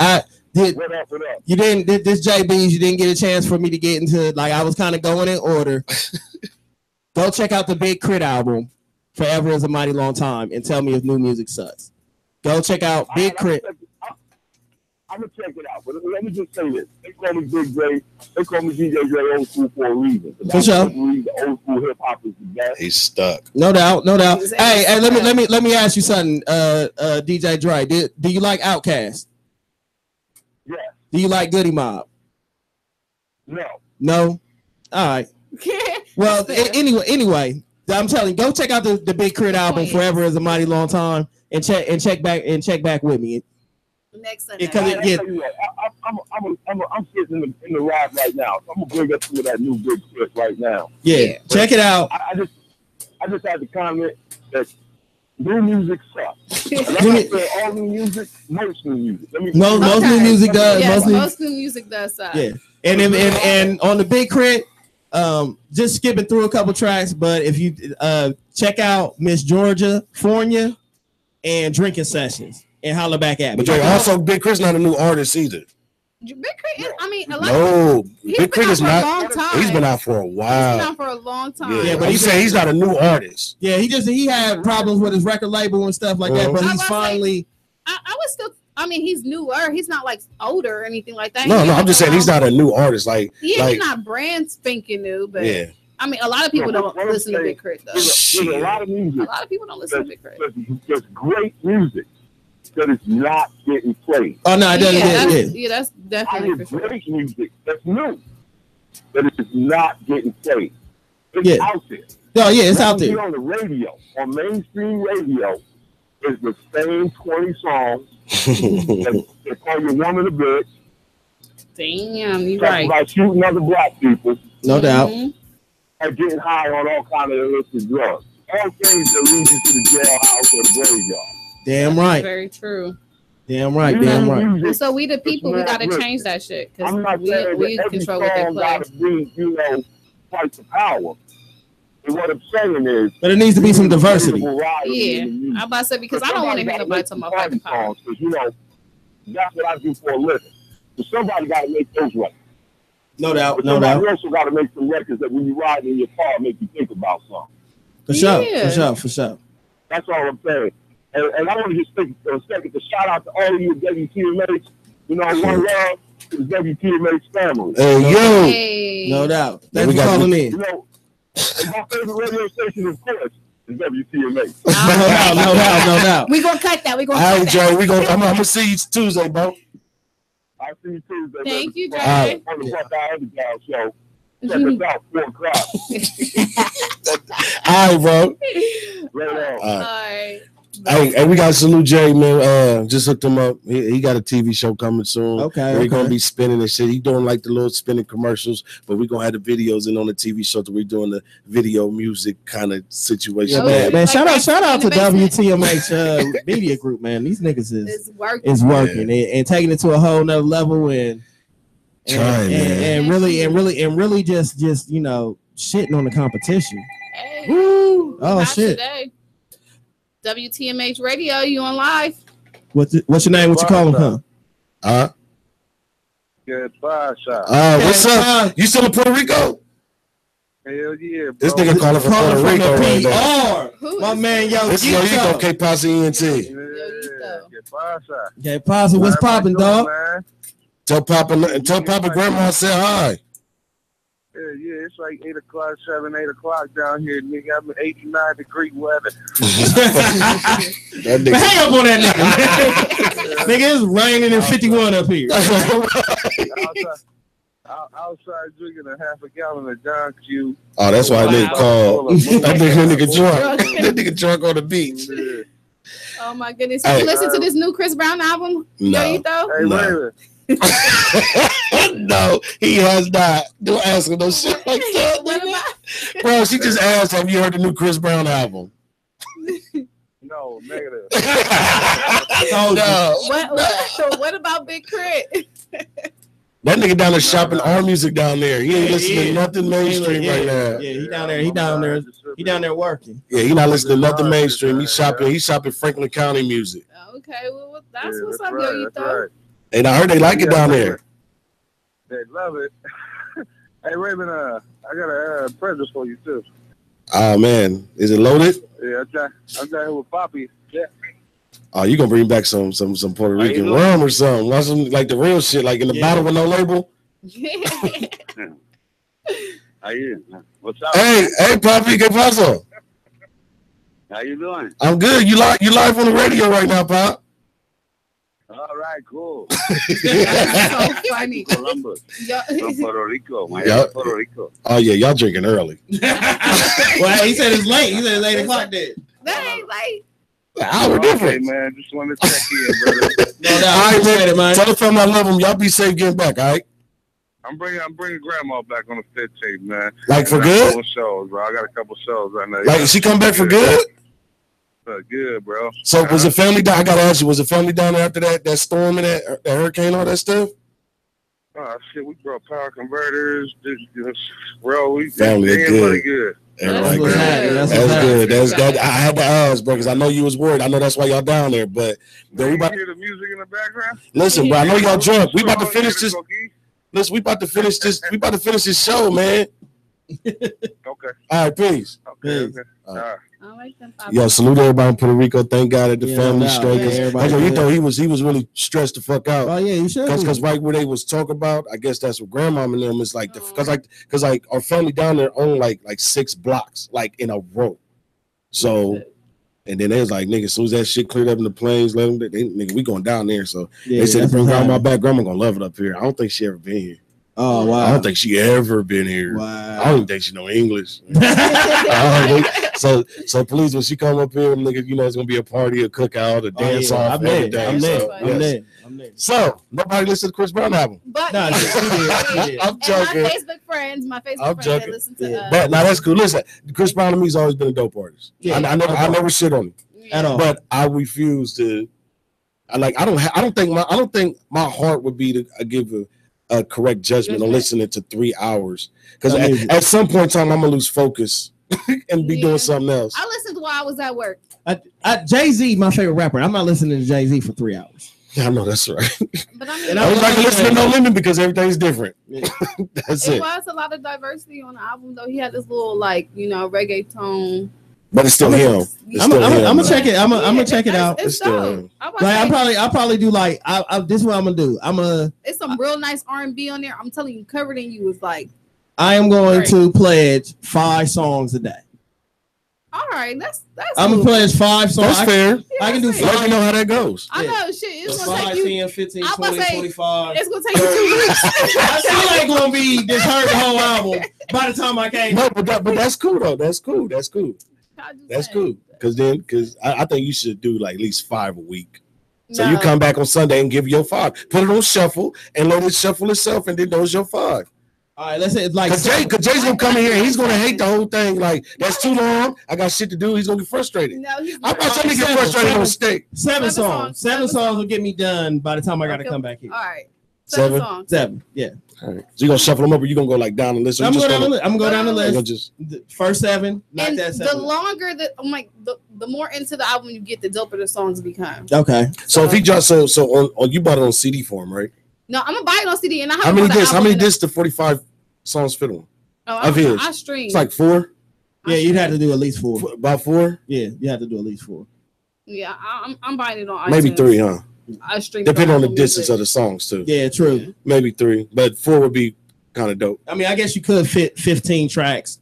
What up? You didn't this JB's. You didn't get a chance for me to get into like I was kind of going in order. Go check out the Big Crit album, Forever Is a Mighty Long Time, and tell me if new music sucks. Go check out Big Crit. I'm gonna check it out, but let me just say this: they call me Big Dre, they call me DJ Dre Old School for a reason. For sure. The old school hip hop is the best. He's stuck. No doubt. Hey, let me ask you something, DJ Dre. Do you like Outkast? Yeah. Do you like Goody Mob? No. All right. Well, anyway, I'm telling you, go check out the Big Crit album, Forever Is a Mighty Long Time, and check back with me. Next Sunday. I'm sitting in the ride right now, so I'm gonna bring up some of that new Big Crit right now. Yeah, check it out. I just had to comment that new music sucks. All new music, most new music. Most new music does. Yes, most new music does suck. Yeah, and on the Big Crit, just skipping through a couple tracks, but if you check out Miss Georgia Fornia and Drinking Sessions. And holler back at me. But also, Big Crit's not a new artist either. Big Crit is, I mean, a lot. No, Big Crit is not. A long time. He's been out for a while. He's been out for a long time. Yeah, but he's saying he's not a new artist. Yeah, he had problems with his record label and stuff like that. But he's finally. I was still. I mean, he's newer. He's not like older or anything like that. No, I'm just saying he's not a new artist. Like, he's not brand spanking new, but yeah. I mean, a lot of people don't listen to Big Crit though. There's a lot of music. A lot of people don't listen to Big Crit. There's great music that is not getting played. Oh no, it doesn't. Yeah, that's definitely for sure. Great music that's new that is not getting played. It's out there. Oh yeah, it's out there. On the radio, on mainstream radio, is the same 20 songs. They call your woman a bitch. Damn, you're right. About shooting other black people. No doubt. And getting high on all kinds of illicit drugs. All things that lead you to the jailhouse or the graveyard. Damn right. Very true. Damn right. Damn right. And so we the people, we got to change that shit because we control what they play. Gotta be, fight the power. And what I'm saying is, but it needs to be some diversity. Yeah, I'm about to say because I don't want to hear nobody talking about fighting power. Because that's what I do for a living. So somebody got to make those records. No doubt. But somebody also got to make some records that when you ride in your car make you think about something. For sure. That's all I'm saying. And I want to just take a second to shout out to all of you WTMH. One love to the WTMH family. Hey, yo. No doubt. Thanks for calling in. My favorite radio station, of course, is WTMH. No doubt. We're going to cut that. All right, Joe. I'm going to see you Tuesday, bro. I'll see you Tuesday. Thank you, Joe. On the Buckeye Underground show. Check us out, 4 o'clock. All right, bro. Right on. All right. Hey, we got to salute Jay, man. Just hooked him up. He got a TV show coming soon. Okay. We're going to be spinning and shit. He doing like the little spinning commercials, but we're going to have the videos in on the TV show that we're doing the video music kind of situation. Yeah, man. Shout out to WTMH Media Group, man. These niggas is working and taking it to a whole nother level and really just shitting on the competition. Hey, woo! Oh shit. Today. WTMH Radio, you on live? What's your name? What you calling, huh? Good bye, shot. What's up? You still in Puerto Rico? Hell yeah, bro. This nigga calling from Puerto Rico right now. My man, yo, this is Yo, K Pasa ENT. K Pasa, what's popping, dog? Tell Papa Grandma said hi. Yeah, it's like 8 o'clock down here, nigga. I'm in 89-degree weather. Hang up on that nigga. Nigga, it's raining and 51 up here. outside drinking a half a gallon of John Q. Oh, that's why they called that nigga drunk. That nigga drunk on the beach. Oh my goodness! Did you listen to this new Chris Brown album? No. Hey, No. No, he has not. Don't ask him no shit like that. Bro, she just asked, have you heard the new Chris Brown album? No, negative. No. What about Big Crit? That nigga down there shopping our music down there. He ain't listening to nothing mainstream right now. Yeah, he down there. He down there working. Yeah, he not listening to nothing mainstream. He shopping Franklin County music. Okay, well that's what's up, yo. You thought? Right. And I heard they like it down there. They love it. Hey Raven, I got a present for you too. Oh man, is it loaded? Yeah, I'm down here with Poppy. Yeah. Oh, you gonna bring back some Puerto Rican rum or something? Want some like the real shit, like in the bottle with no label? Yeah. How you? What's up? Hey, Poppy, ¿qué pasó? How you doing? I'm good. You live on the radio right now, Pop. All right, cool. That's so funny. Columbus. From Puerto Rico. Puerto Rico. Oh yeah, y'all drinking early. Well, he said it's late. He said it's 8 o'clock then. That ain't late. An hour different. Man, just wanted to check in, brother. No, all right, man. Tell the family I love them. Y'all be safe getting back, all right? I'm bringing Grandma back on the 15th, man. Like for good? I got shows, bro. I got a couple shows right now. Like she come back for good? Good, bro. So was the family down? I gotta ask you, was the family down there after that storm and that hurricane, all that stuff? Oh shit, we brought power converters. Bro, we family really good. That's good. That's good. I had to ask, bro, because I know you was worried. I know that's why y'all down there. But you hear the music in the background? Listen, bro, I know y'all drunk. We about to finish this. Listen, we about to finish this. We about to finish this show, man. Okay. All right, peace. Okay. All right. Yo, salute everybody in Puerto Rico. Thank God that the family straight. Yeah, you thought he was really stressed the fuck out. Oh yeah, you should. Because right where they was talking about, I guess that's what grandmom and them is like. Because our family down there own like 6 blocks like in a row. So, and then they was like, nigga, as soon as that shit cleared up in the planes, nigga, we going down there. So they said, bring grandma back. Grandma gonna love it up here. I don't think she ever been here. Oh wow! I don't think she ever been here. Wow! I don't think she know English. So please, when she come up here, nigga, you know it's gonna be a party, a cookout, a dance off. I'm there. So nobody listened to Chris Brown album. But I'm joking. My Facebook friends that listen to. But now that's cool. Listen, Chris Brown to me has always been a dope artist. Yeah, I never shit on him at all. But I refuse to. I don't think my heart would be to give a correct judgment on listening to 3 hours, because at some point in time I'm gonna lose focus and be doing something else. I listened while I was at work. Jay-Z, my favorite rapper. I'm not listening to Jay-Z for 3 hours. Yeah, I know that's right. But I was like listening to No Limit because everything's different. Yeah. That's it. It was a lot of diversity on the album, though. He had this little reggaeton. But it's still him. I'm gonna check it. I'm gonna check it out. It's still him. I'll probably do like this is what I'm gonna do. It's some real nice R&B on there. I'm telling you, Covered in You is like. I am going to pledge 5 songs a day. All right, that's. I'm gonna pledge 5 songs. That's fair. I can do 5. Let me know how that goes. I know shit. It's gonna 5, take you 10, 15, 20, 25. It's gonna take you 2 weeks. I still ain't gonna be just heard the whole album by the time I came. No, but that's cool though. That's cool. That's cool. Because I think you should do like at least 5 a week. So you come back on Sunday and give your 5. Put it on shuffle and let it shuffle itself, and then those your 5. All right, let's say it's like because Jay's gonna come in here and he's gonna hate the whole thing. Like that's too long. I got shit to do. He's gonna get frustrated. No, he's I'm about to get frustrated on steak. 7 songs. 7 songs will get me done by the time I gotta come back here. All right. 7 songs. 7. Yeah. All right. So you gonna shuffle them up, or you gonna go like down the list? I'm gonna go down the list. Just first 7. And the longer that the more into the album you get, the doper the songs become. Okay. So if he just so on you bought it on CD form, right? No, I'm gonna buy it on CD. And I how many discs? How many discs the 45 songs fit on? Oh, I stream. It's like 4. Yeah, you'd have to do at least 4. About 4? Yeah, you have to do at least 4. Yeah, I'm buying it on iTunes. Maybe 3, huh? I stream. Depending on the distance of the songs too. Yeah, true. Maybe 3, but 4 would be kind of dope. I mean, I guess you could fit 15 tracks.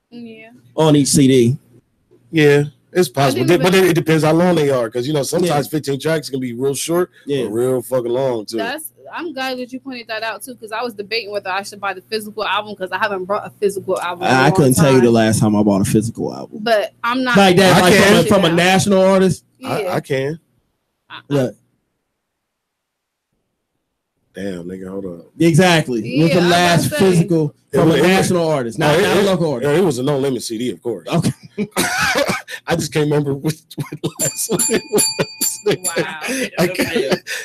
Yeah. On each CD. Yeah, it's possible, but it depends how long they are, because sometimes 15 tracks can be real short or real fucking long too. I'm glad that you pointed that out too, because I was debating whether I should buy the physical album because I haven't brought a physical album. I couldn't tell you the last time I bought a physical album. But I'm not like that. Like from a national artist. Yeah. I can. Look. Damn, nigga, hold up. Exactly. Yeah, with the last physical from a national artist, not a local artist. It was a No Limit CD, of course. Okay. I just can't remember what last one it was. Wow.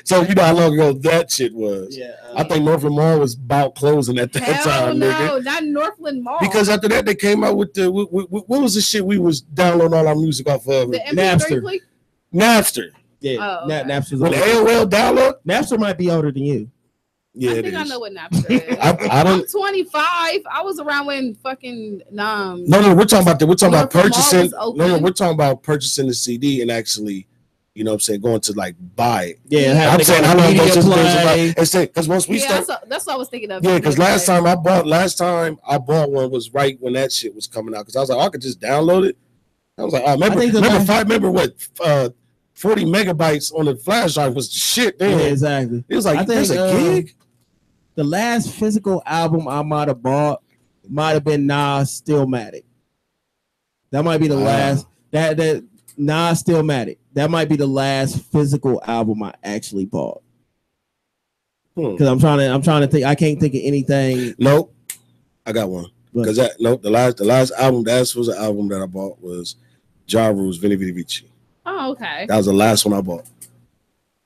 So you know how long ago that shit was. Yeah. I think Northland Mall was about closing at that time, nigga. Not Northland Mall. Because after that they came out with the what was the shit we was downloading all our music off of? The Napster. Napster. Yeah. Oh, okay. Napster's when AOL download. Napster might be older than you. Yeah, I think I know what Napster is. I don't. I'm 25. I was around when fucking No, we're talking about purchasing. No, we're talking about purchasing the CD and actually, you know what I'm saying, going to like buy it. Yeah, I'm saying how long ago because once we start, that's what I was thinking of. Yeah, because last time I bought one was right when that shit was coming out because I was like, I could just download it. I was like, oh, remember what 40 megabytes on the flash drive was the shit then. Yeah, exactly. It was like there's a gig. The last physical album I might have bought might have been Nas Stillmatic. That might be the last. That Nas Stillmatic. That might be the last physical album I actually bought. Because I'm trying to think. I can't think of anything. Nope, I got one. Because the last album that was an album that I bought was Ja Rule's Veni Vidi Vici. Oh, okay. That was the last one I bought.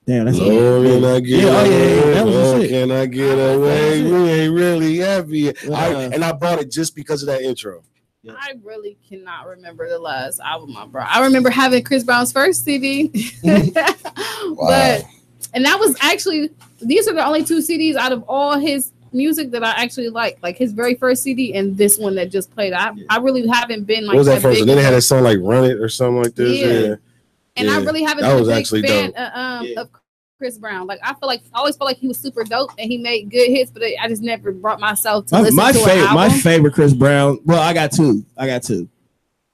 Damn, that's Can I get away? That was the shit. Can I get away? We ain't really happy. And I bought it just because of that intro. I really cannot remember the last album I brought. I remember having Chris Brown's first CD. Wow. And that was actually, these are the only 2 CDs out of all his music that I actually like his very first CD and this one that just played. I really haven't been like, what was that first one? Then they had that song like Run It or something like this. Yeah. And I really haven't been a big fan of Chris Brown. Like I always felt like he was super dope and he made good hits, but I just never brought myself to listen to an album. My favorite Chris Brown. Well, I got two.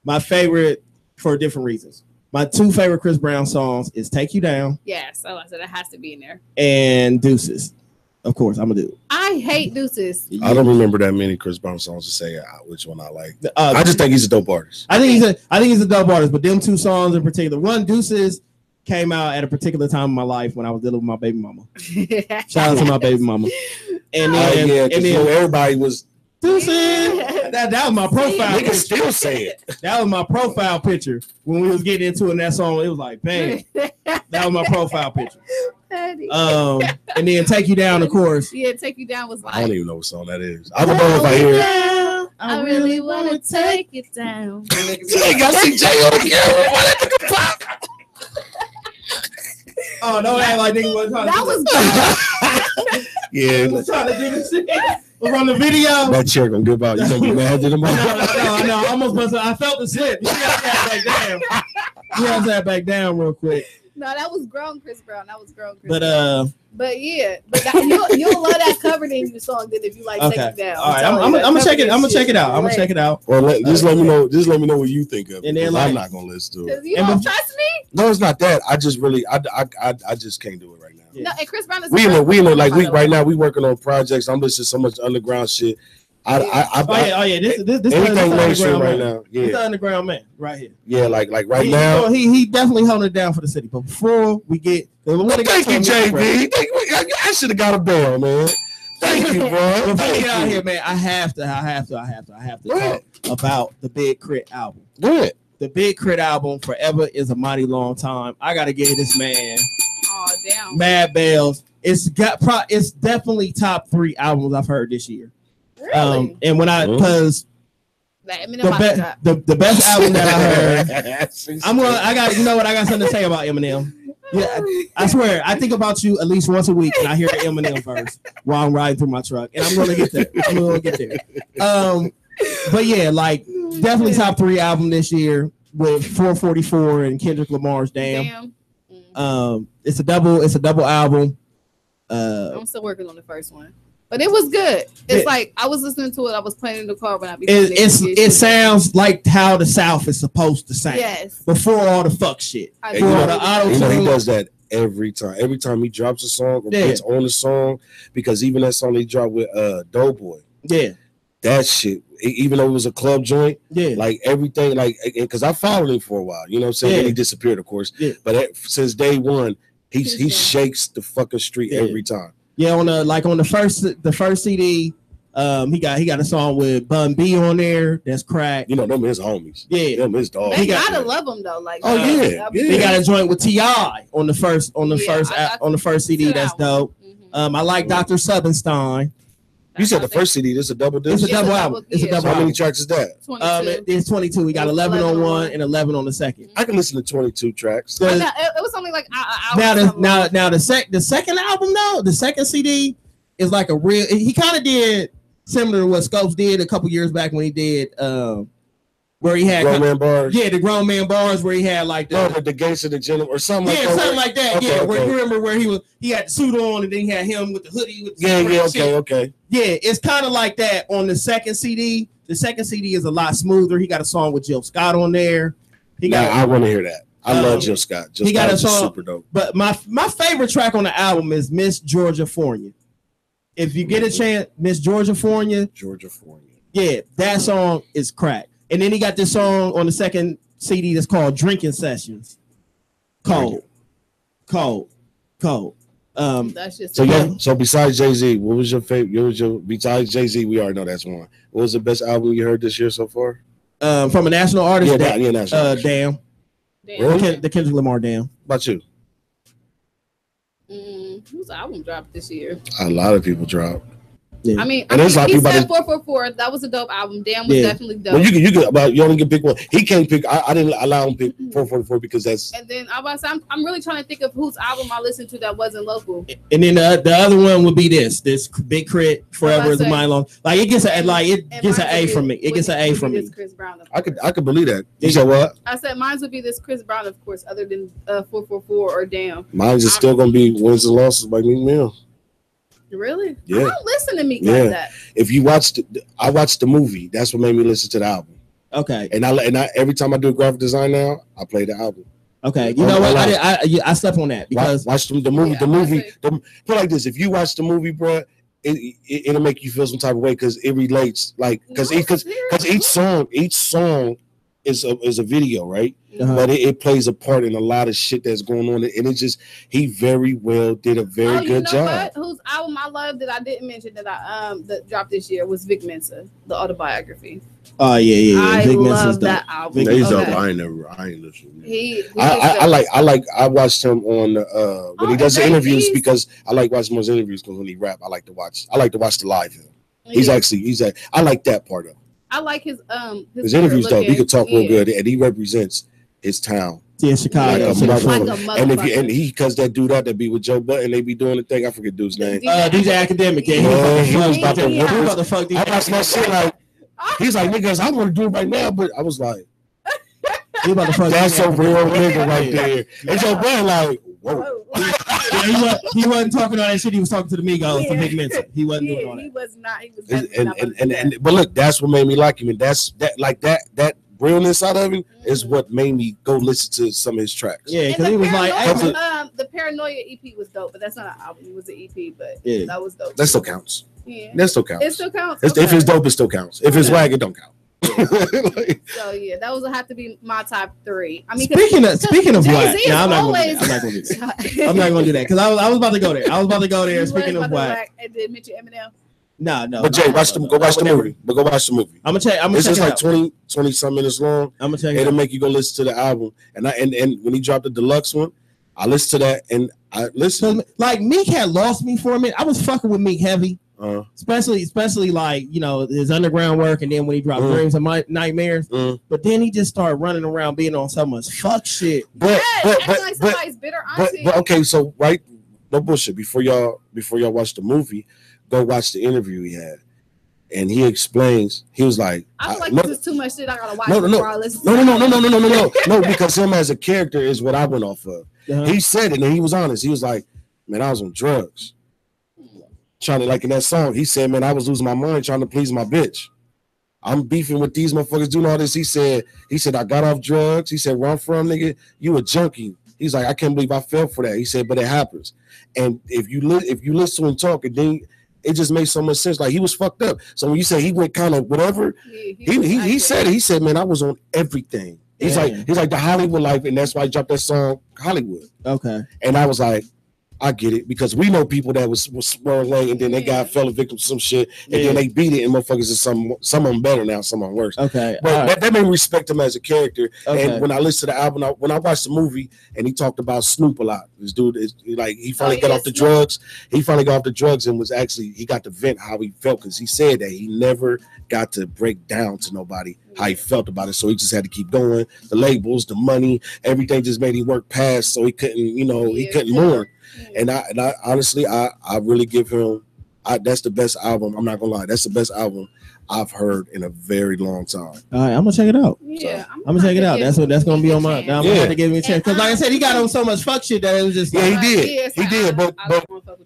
My favorite for different reasons. My 2 favorite Chris Brown songs is "Take You Down." Yeah, so I said it has to be in there. And "Deuces." Of course, I'm gonna do it. I hate Deuces. I don't remember that many Chris Brown songs to say which one I like. I just think he's a dope artist. I think he's a dope artist, but them 2 songs in particular, one Deuces came out at a particular time in my life when I was dealing with my baby mama. Shout out to my baby mama. And then, everybody was Deuces. That was my profile. Niggas still say it. That was my profile picture when we was getting into it in that song. It was like, bang. That was my profile picture. And then "Take You Down," of course. Yeah, "Take You Down" was like, I don't even know what song that is. I don't know if I hear it. I really want to take it down. I got see Jay on the camera. Oh, no, act like nigga wasn't trying to. That was good. Yeah, was trying to do this shit. Was on the video. That chair gonna give out. You gonna be mad at him? No, almost. I felt the slip. You got that back down. You got that back down real quick. No, that was grown Chris Brown. But yeah, you'll love that covered in your song. Then if you like, okay. Take It Down. All right, I'm gonna check it. I'm gonna check it out. I'm gonna check it out. Well, just let me know. Just let me know what you think of it. And then I'm not gonna listen to it. You don't trust me? No, it's not that. I just really, I just can't do it right now. Yeah. No, and Chris Brown is. We right now we working on projects. I'm listening to so much underground shit. This anything mainstream right now. Yeah, he's the underground man right here. Yeah, like right now. He definitely holding it down for the city. But before we get, thank you, JB. I should have got a bell, man. Thank you, bro. Before we get out here, man, I have to talk about the Big Crit album. Good. The Big Crit album, Forever Is a Mighty Long Time. I gotta give this man. Oh damn. Mad Bells. It's definitely top 3 albums I've heard this year. Really? And when because the best album that I heard, I got something to say about Eminem. Yeah, I swear, I think about you at least once a week, and I hear the Eminem verse while I'm riding through my truck, and I'm gonna get there. But yeah, like definitely top 3 album this year with 444 and Kendrick Lamar's Damn. It's a double album. I'm still working on the first one. But it was good. It's like I was listening to it. I was playing in the car when I. It sounds like how the South is supposed to sound. Yes. Before all the fuck shit. He does that every time. Every time he drops a song or gets on a song, because even that song he dropped with Doughboy. Yeah. That shit, even though it was a club joint, like everything, like, because I followed him for a while, you know what I'm saying? Then he disappeared, of course. Yeah. But since day one, he shakes the fucking street every time. Yeah, on the first CD, he got a song with Bun B on there. That's crack. You know, them his homies. Yeah, them his dogs. They gotta love him though. Like, He got a joint with T.I. on the first CD. That's dope. Mm-hmm. I like Dr. Subbenstein. You said the first CD. This is a double disc. It's a double album. It's a double. How many tracks is that? 22. It's 22. We got 11 on one and 11 on the second. I can listen to 22 tracks. It was only like now the second album though, the second CD is like a real. He kind of did similar to what Scopes did a couple years back when he did where he had Grown Man Bars. Yeah, the Grown Man Bars where he had like the Gangster the Gentleman or something like that. Yeah, something like that. Okay, Where you remember where he had the suit on and then he had him with the hoodie with the okay. Yeah, it's kind of like that on the second CD. The second CD is a lot smoother. He got a song with Jill Scott on there. I want to hear that. I love Jill Scott. He got a song super dope. But my favorite track on the album is Miss Georgia Fornia. If you get a chance, Miss Georgia Fornia. Yeah, that song is crack. And then he got this song on the second CD that's called Drinking Sessions. Cold. That's just so besides Jay-Z, what was your favorite? Besides Jay-Z, we already know that's one. What was the best album you heard this year so far? From a national artist? National. Damn. Really? The Kendrick Lamar Damn. What about you? Whose album dropped this year? A lot of people dropped. Yeah. I mean, he said 444. That was a dope album. Damn was definitely dope. Well, you could, but you only can pick one. He can't pick. I didn't allow him to pick 444 because that's. And then I'm really trying to think of whose album I listened to that wasn't local. And then the other one would be this Big Crit, Forever is a Mind Long. Like it gets an A from me. It gets an A from me. Chris Brown. I could believe that. You said what? I said mine would be this Chris Brown, of course, other than 444 or Damn. Mine's is still gonna be Wins and Losses by Meek Mill. Really? Yeah. I don't listen to Meek like that. If you I watched the movie. That's what made me listen to the album. Okay. And I every time I do graphic design now, I play the album. Okay. You know what? I slept on that because watch the movie. The movie. Put like this: if you watch the movie, bro, it'll make you feel some type of way because it relates. Like because each song is a video, right? Uh-huh. But it plays a part in a lot of shit that's going on, and it just he very well did a very good job. What? Whose album I love that I didn't mention that that dropped this year was Vic Mensa, the autobiography. Oh yeah. I love that album. He's dope. I ain't listened. I watched him on when he does the interviews because I like watching those interviews because when he rap, I like to watch the live him. I like that part of him. I like his interviews though. He could talk real good, and he represents his town. Yeah, Chicago. Like a motherfucker. And he cuts that dude out that be with Joe Budden, they be doing the thing. I forget dude's name. DJ Academic. He was about to fuck DJ. I watched that shit like he's like niggas. I want to do it right now, but I was like, he about to fuck. That's a real nigga right there. And Joe Budden like, whoa. He wasn't talking all that shit. He was talking to the Migos from Big Mensa. He wasn't doing all that. He was not. He was but look, that's what made me like him, and that realness out of him is what made me go listen to some of his tracks. Yeah, because he was like, the Paranoia EP was dope, but that's not an album. It was an EP, but that was dope. That still counts. Yeah, that still counts. It still counts. If it's dope, it still counts. If it's wag, it don't count. So yeah, that would have to be my top 3. I mean, speaking of whack, I'm not going to do that. I'm not going to do that because I was about to go there. Speaking of whack, and then mention Eminem. No. But Jay, go watch the movie. But go watch the movie. I'm gonna check. It's just like 20 some minutes long. I'm gonna check. It'll make you go listen to the album. And when he dropped the deluxe one, I listened to that and I listened. Like Meek had lost me for a minute. I was fucking with Meek heavy. Especially like his underground work, and then when he dropped Dreams and Nightmares, but then he just started running around being on so much fuck shit. But somebody's bitter auntie. But okay, so no bullshit. Before y'all watch the movie, go watch the interview he had, and he explains. He was like, "I feel like this is too much shit. I gotta watch before I listen." No, because him as a character is what I went off of. He said it, and he was honest. He was like, "Man, I was on drugs." Trying to, like in that song, he said, man, I was losing my mind trying to please my bitch. I'm beefing with these motherfuckers doing all this. He said, I got off drugs. He said, where I'm from, nigga, you a junkie. He's like, I can't believe I fell for that. He said, but it happens. And if you listen to him talk, and then it just made so much sense. Like he was fucked up. So when you say he went kind of whatever, he said it. He said, man, I was on everything. He's like the Hollywood life, and that's why I dropped that song Hollywood. Okay. And I was like, I get it, because we know people that was swirling away and then they fell a victim to some shit and then they beat it, and motherfuckers is some of them better now, some of them worse. Okay. But that made me respect him as a character. Okay. And when I listened to the album, when I watched the movie and he talked about Snoop a lot, this dude is like, he finally got off the drugs. He finally got off the drugs and was actually, he got to vent how he felt, because he said that he never got to break down to nobody how he felt about it. So he just had to keep going. The labels, the money, everything just made him work past, so he couldn't, he couldn't mourn. And I honestly, I really give him, that's the best album. I'm not gonna lie, that's the best album I've heard in a very long time. All right, I'm gonna check it out. Yeah, I'm gonna check it out. That's gonna be on my. I'm gonna have to give him a chance, because like I said, he got on so much fuck shit that it was just. Yeah, he did. But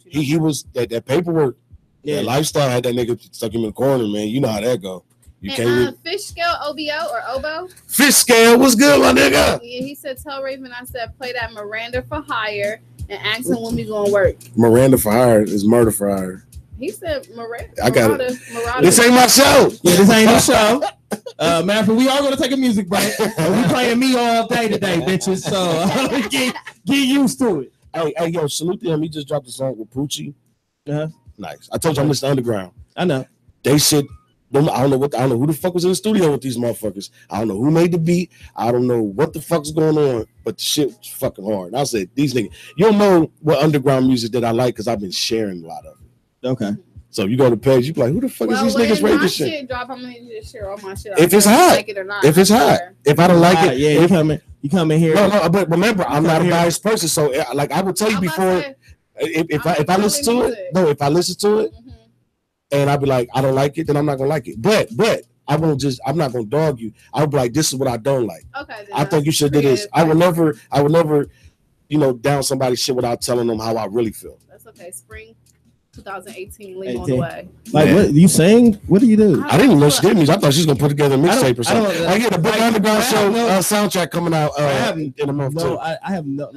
he was that paperwork. Yeah, lifestyle had that nigga stuck him in the corner, man. You know how that go. You can't. Fish Scale OBO or Obo. Fish Scale was good, my nigga. Yeah, he said, "Tell Raven I said play that Miranda for Hire." And ask him when we gonna work. Miranda for Hire is Murder for Hire. He said Miranda. I got it. This ain't my show. Yeah, this ain't the show. Man, we are gonna take a music break. We playing me all day today, bitches. So get used to it. Hey, yo, salute to him. He just dropped a song with Poochie. Nice. I told you I'm Mr. Underground. I know. They said, I don't know who the fuck was in the studio with these motherfuckers. I don't know who made the beat. I don't know what the fuck's going on, but the shit was fucking hard. And I said, these niggas, you don't know what underground music that I like, because I've been sharing a lot of it. Okay. So you go to the page, you be like, who the fuck is these niggas rating this shit? Drop, I'm gonna share all my shit. If it's hot, like it or not, if it's hot, if I don't like it, yeah, you come in here. No, but remember, I'm not a biased person, so like I would tell you before, if I listen to it, if I listen to it. And I'll be like, I don't like it, then I'm not gonna like it. But I'm not gonna dog you. I'll be like, this is what I don't like. Okay. I think you should do this. I would never, down somebody's shit without telling them how I really feel. That's okay. Spring 2018, leave on the way. Like, what you saying? What do you do? I didn't even know she did music. I thought she was gonna put together a mixtape or something. I get a Big Underground show soundtrack coming out in a month too. I have no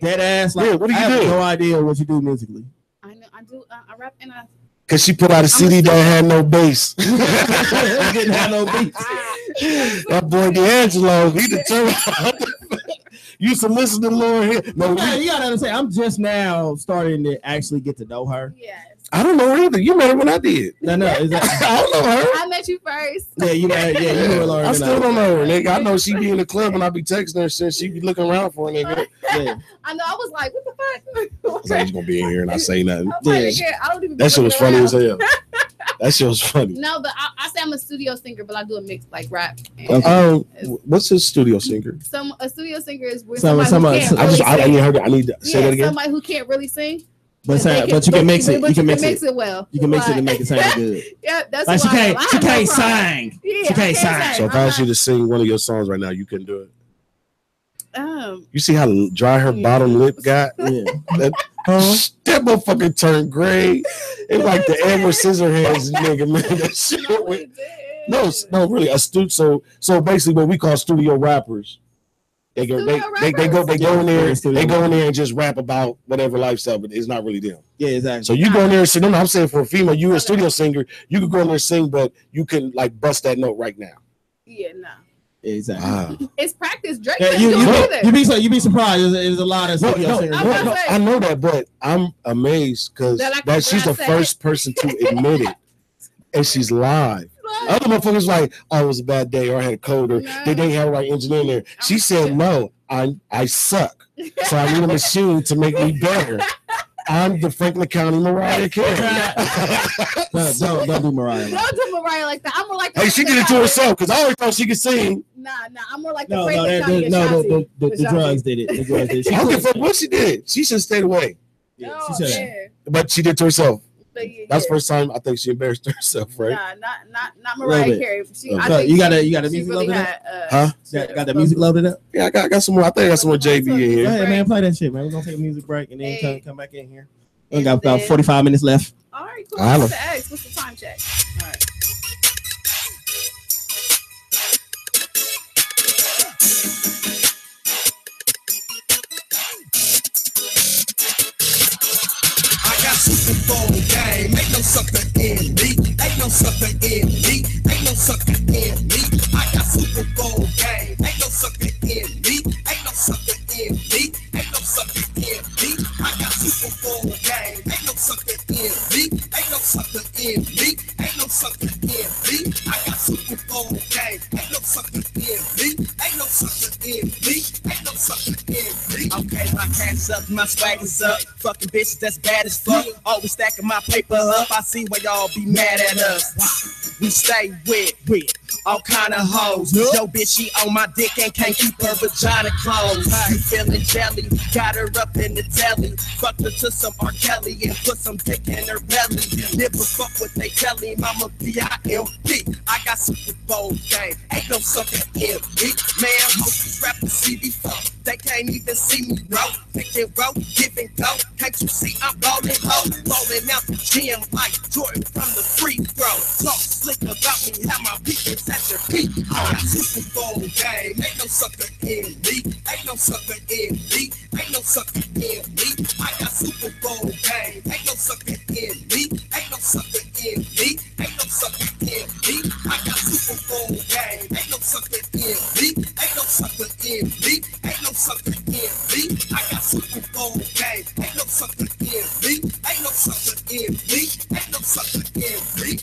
dead ass. Like, what do you do? I have no idea what you do musically. I know. I do. I rap and I. Cause she put out a CD that had no bass. Didn't have no beats. That boy D'Angelo, he determined. You should listen to Lauren here. No, you gotta understand. I'm just now starting to actually get to know her. Yes. I don't know her either. You met her when I did. No, exactly. I don't know her. I met you first. Yeah, you know Lauren. I still don't know her, nigga. I know she be in the club and I be texting her since she be looking around for a nigga. Yeah. I know. I was like, what the fuck? I was gonna be in here and I say nothing. I don't even that shit was funny as hell. That shit was funny. No, but I say I'm a studio singer, but I do a mix like rap. What's a studio singer? A studio singer is where somebody who can't really sing. I need to say that again. Somebody who can't really sing. But you can mix it. You can mix it well. You can mix it and make it sound good. Yeah, that's like why she can't sing. Yeah, she can't sing. So if I asked you to sing one of your songs right now, you couldn't do it. You see how dry her bottom lip got? Yeah. That motherfucker turned gray. It's like the Edward Scissorhands nigga, man. That shit. No, really. So basically, what we call studio rappers. They go in there and just rap about whatever lifestyle, but it's not really them. Yeah, exactly. So you go in there and sing. No, I'm saying for a female, you're a studio singer. You could go in there and sing, but you can like bust that note right now. Yeah, no. Exactly. It's practice. Drake. You be surprised. There's a lot of studio singers. I know that, but I'm amazed because that she's the first person to admit it, and she's live. Other motherfuckers like, oh, it was a bad day, or I had a cold, or they didn't have the right engineer in there. She said, no, I suck, so I need a machine to make me better. I'm the Franklin County Mariah Carey. Don't do Mariah. Don't do Mariah like that. I'm more like. Hey, she did it to herself because I always thought she could sing. Nah. I'm more like the Franklin County. The drugs did it. The drugs did it. I don't give a fuck what she did. She should have stayed away. Yeah, she said that. But she did to herself. That's the first time I think she embarrassed herself, right? Nah, not Mariah Carey. You got the music loaded up? Huh? Got the music loaded up? Yeah, I got some more. I think I got some more JB in here. Go ahead, man. Play that shit, man. We're gonna take a music break and then come back in here. We got about 45 minutes left. All right, cool. What's the time check? All right. Super Bowl game. Ain't no sucker in me. Ain't no sucker in me. Ain't no sucker in me. I got Super Bowl game. Ain't no sucker in me. Ain't no sucker in me. Ain't no sucker in me. I got Super Bowl game. Ain't no sucker in me. Ain't no sucker in me. Ain't no sucker in me. I got Super Bowl game. Ain't no sucker in me. Ain't no sucker in me. Ain't no sucker in me. Okay, my cash up, my swag is up. Fucking bitches that's bad as fuck. Always stacking my paper up. I see why y'all be mad at us. We stay with all kind of hoes. Yo, bitch, she on my dick and can't keep her vagina closed. You feeling jelly? Got her up in the telly. Fucked her to some R. Kelly and put some dick in her belly. Never fuck what they tell him. I'm a P.I.M.P. I got Super Bowl game. Ain't no sucker in me. Man, most these rappers see me fuck. They can't even see me, bro. Pick and roll, give and go. Can't you see I'm ballin', ho? Ballin' out the gym like Jordan from the free throw. Talk slick about me, have my people at your peak. I got Super Bowl game. Ain't no sucker in me. Ain't no sucker in me. Ain't no sucker in me. I got Super Bowl game. Ain't no sucker in me. Ain't no sucker in me. Ain't no sucker in me. I got Super Bowl game. Ain't no sucker in me. Ain't no sucker in me. Ain't no sucker in me. I got Super Bowl game. Ain't no sucker in me. Ain't no sucker in me. Ain't no sucker in me.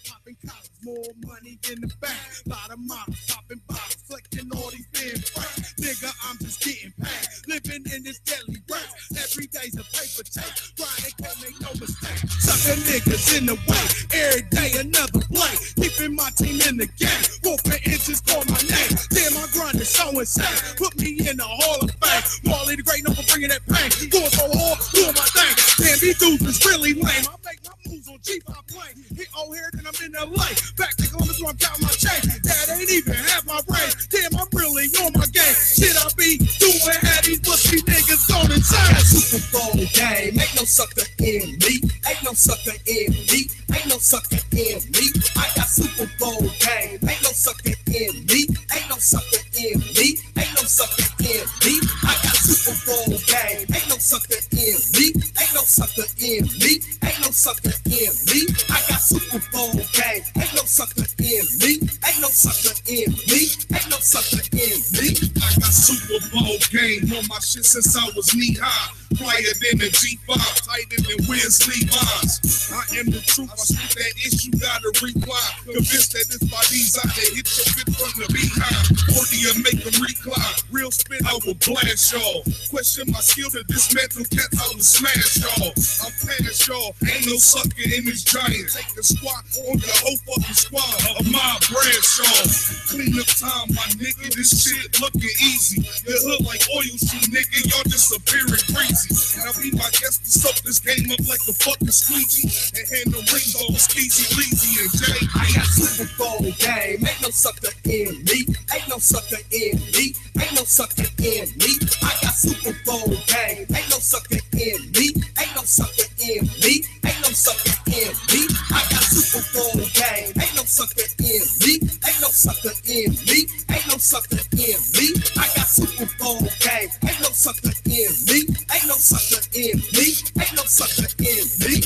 Popping collars, more money in the bank. Lot of models, popping bottles, flicking all these thin francs. Nigga, I'm just getting paid. Living in this daily race. Every day's a paper chase. Grinding, can't make no mistake. Sucker niggas in the way. Every day another play. Keeping my team in the game. Wolfing inches, call my name. Damn, my grind is so insane. Put me in the Hall of Fame. Marley the Great, no for bringing that pain. Going so hard, doing my thing. Damn, these dudes is really lame. I make my moves on G5 plane. Hit O'Hare, then I'm in LA. Back to Columbus where I'm counting my change. That ain't even half my range. Damn, I'm really on my game. Shit, I be doing how these pussy niggas going insane. Super Bowl game. Ain't no sucker in me. Ain't no sucker in me. Ain't no sucker in me. I got Super Bowl game. Ain't no sucker in me. Ain't no sucker in me. Ain't no sucker in me. I got Super Bowl game. Ain't no sucker in me. Ain't no sucker in me. Ain't no sucker in me. I got Super Bowl game. Ain't no sucker in me. Ain't no sucker in me. Ain't no sucker in me. I got Super Bowl game on my shit since I was knee high. Flyer than the G5, tighter than Wiz Levi's. I am the truth. I spit that issue, gotta reply. Convinced that this body's out there, hit your fit from the behind. 40 and make them recline. Real spit, I will blast y'all. Question my skill to dismantle cats, I will smash y'all. I'm past y'all, ain't no sucker in this giant. Take a squat on your whole fucking squad of my branch, y'all. Clean up time, my nigga, this shit looking easy. The hood like oil shoe, nigga, y'all disappearing crazy. And I be my guest to soak this game up like a fucking squeegee and hand the rings over Skeezy, Leezy, and Jay. I got Super Bowl game. Ain't no sucker in me. Ain't no sucker in me. Ain't no sucker in me. I got Super Bowl game. Ain't no sucker in me. Ain't no sucker in me. Ain't no sucker in me. I got Super Bowl game. Ain't no sucker in me. Ain't no sucker in me. Ain't no sucker in me. I got Super Bowl game. Ain't no sucker in me. Ain't no sucker in me. Ain't no sucker in me.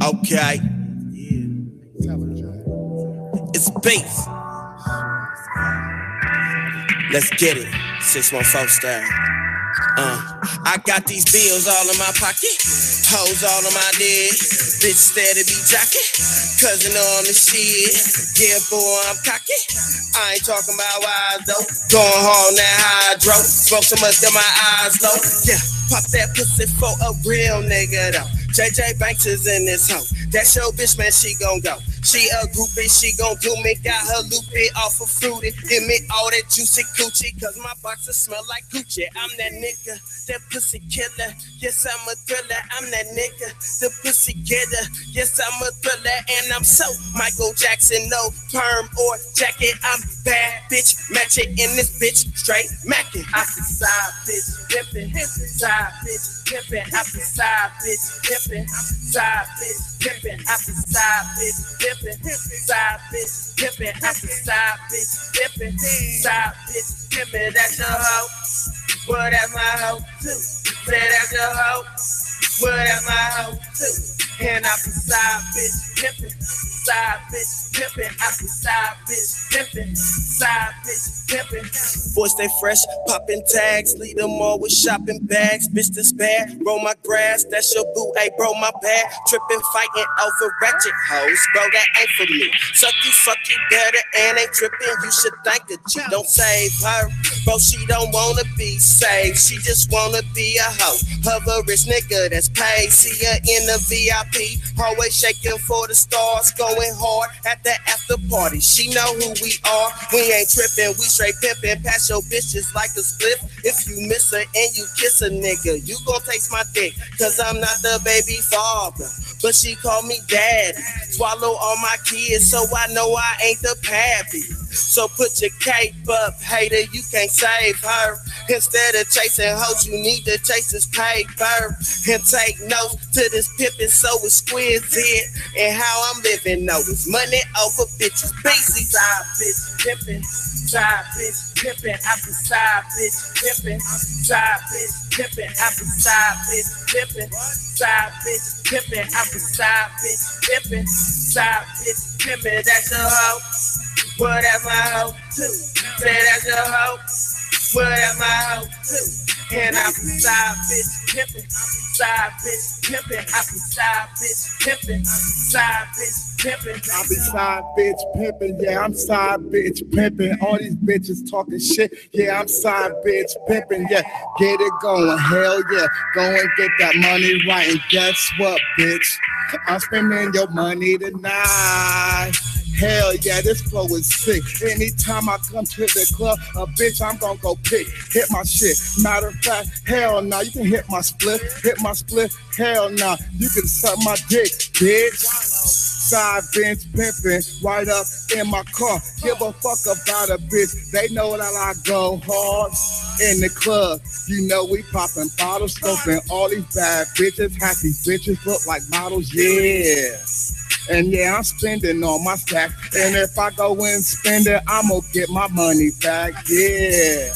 Okay. It's BEEZE. Let's get it. 614 style. I got these bills all in my pocket, hoes all on my dick, bitch steady be jocking, cousin on the shit, yeah boy I'm cocky, I ain't talking about wise though, going hard that hydro, smoke so much that my eyes low, yeah, pop that pussy for a real nigga though, JJ Banks is in this hoe, that's your bitch man she gon' go. She a groupie, she gon' do me. Got her loopy off of fruity. Give me all that juicy coochie, cause my boxes smell like Gucci. I'm that nigga, that pussy killer. Yes, I'm a thriller. I'm that nigga, the pussy getter. Yes, I'm a thriller, and I'm so Michael Jackson. No perm or jacket. I'm bad, bitch. Match it in this bitch, straight mackin'. I be side bitch, pimpin', side bitch, pimpin'. I be side bitch, pimpin', side bitch, pimpin'. I be side bitch, pimpin', side bitch, pimpin'. I be side bitch, pimpin', side bitch, pimpin'. That's your hoe. Well, that's my hoe too. Say that's your hoe. Well, that's my hoe too. And I be side bitch, pimpin', side bitch, pimpin'. I be side bitch, pimpin', side bitch, pimpin'. Boys stay fresh, poppin' tags, lead them all with shopping bags. Bitch, this bad, roll my grass, that's your boo, hey bro, my bad. Trippin', fightin' over ratchet hoes, bro, that ain't for me. Suck you better, and ain't trippin', you should thank the G. Don't save her, bro, she don't wanna be saved. She just wanna be a hoe, of a rich nigga that's paid. See her in the VIP, always shaking for the stars, going hard at the after party. She know who we are, we ain't trippin', we straight pimpin'. Pass your bitches like a split. If you miss her and you kiss a nigga, you gon' taste my dick, cause I'm not the baby father, but she call me daddy. Swallow all my kids, so I know I ain't the pappy. So put your cape up, hater, you can't save her. Instead of chasing hoes, you need to chase this paper. And take notes to this pimpin' so exquisite. And how I'm living, no, it's money over bitches. Basic side bitch pimpin', side bitch pimpin'. I be side bitch pimpin', side bitch pimpin'. I be side bitch pimpin', side bitch pimpin'. I be side bitch pimpin', side bitch pimpin'. That's your hoe. Well, that's my hoe too. Say that's your hoe. Well, that's my hoe too. And I be side bitch pimpin', side bitch pimpin'. I be side bitch pimpin', side bitch pimpin'. I be side bitch pimpin', yeah, I'm side bitch pimpin'. All these bitches talking shit, yeah, I'm side bitch pimpin', yeah. Get it going, hell yeah. Go and get that money right, and guess what, bitch? I'm spending your money tonight. Hell yeah, this flow is sick. Anytime I come to the club, a bitch, I'm gonna go pick. Hit my shit. Matter of fact, hell nah, you can hit my split. Hit my split, hell nah. You can suck my dick, bitch. Side bitch pimpin', right up in my car. Give a fuck about a bitch. They know that I go hard in the club. You know we poppin' bottles, scoping all these bad bitches. Half these bitches look like models, yeah. And yeah, I'm spending on my stack. And if I go and spend it, I'm gonna get my money back, yeah.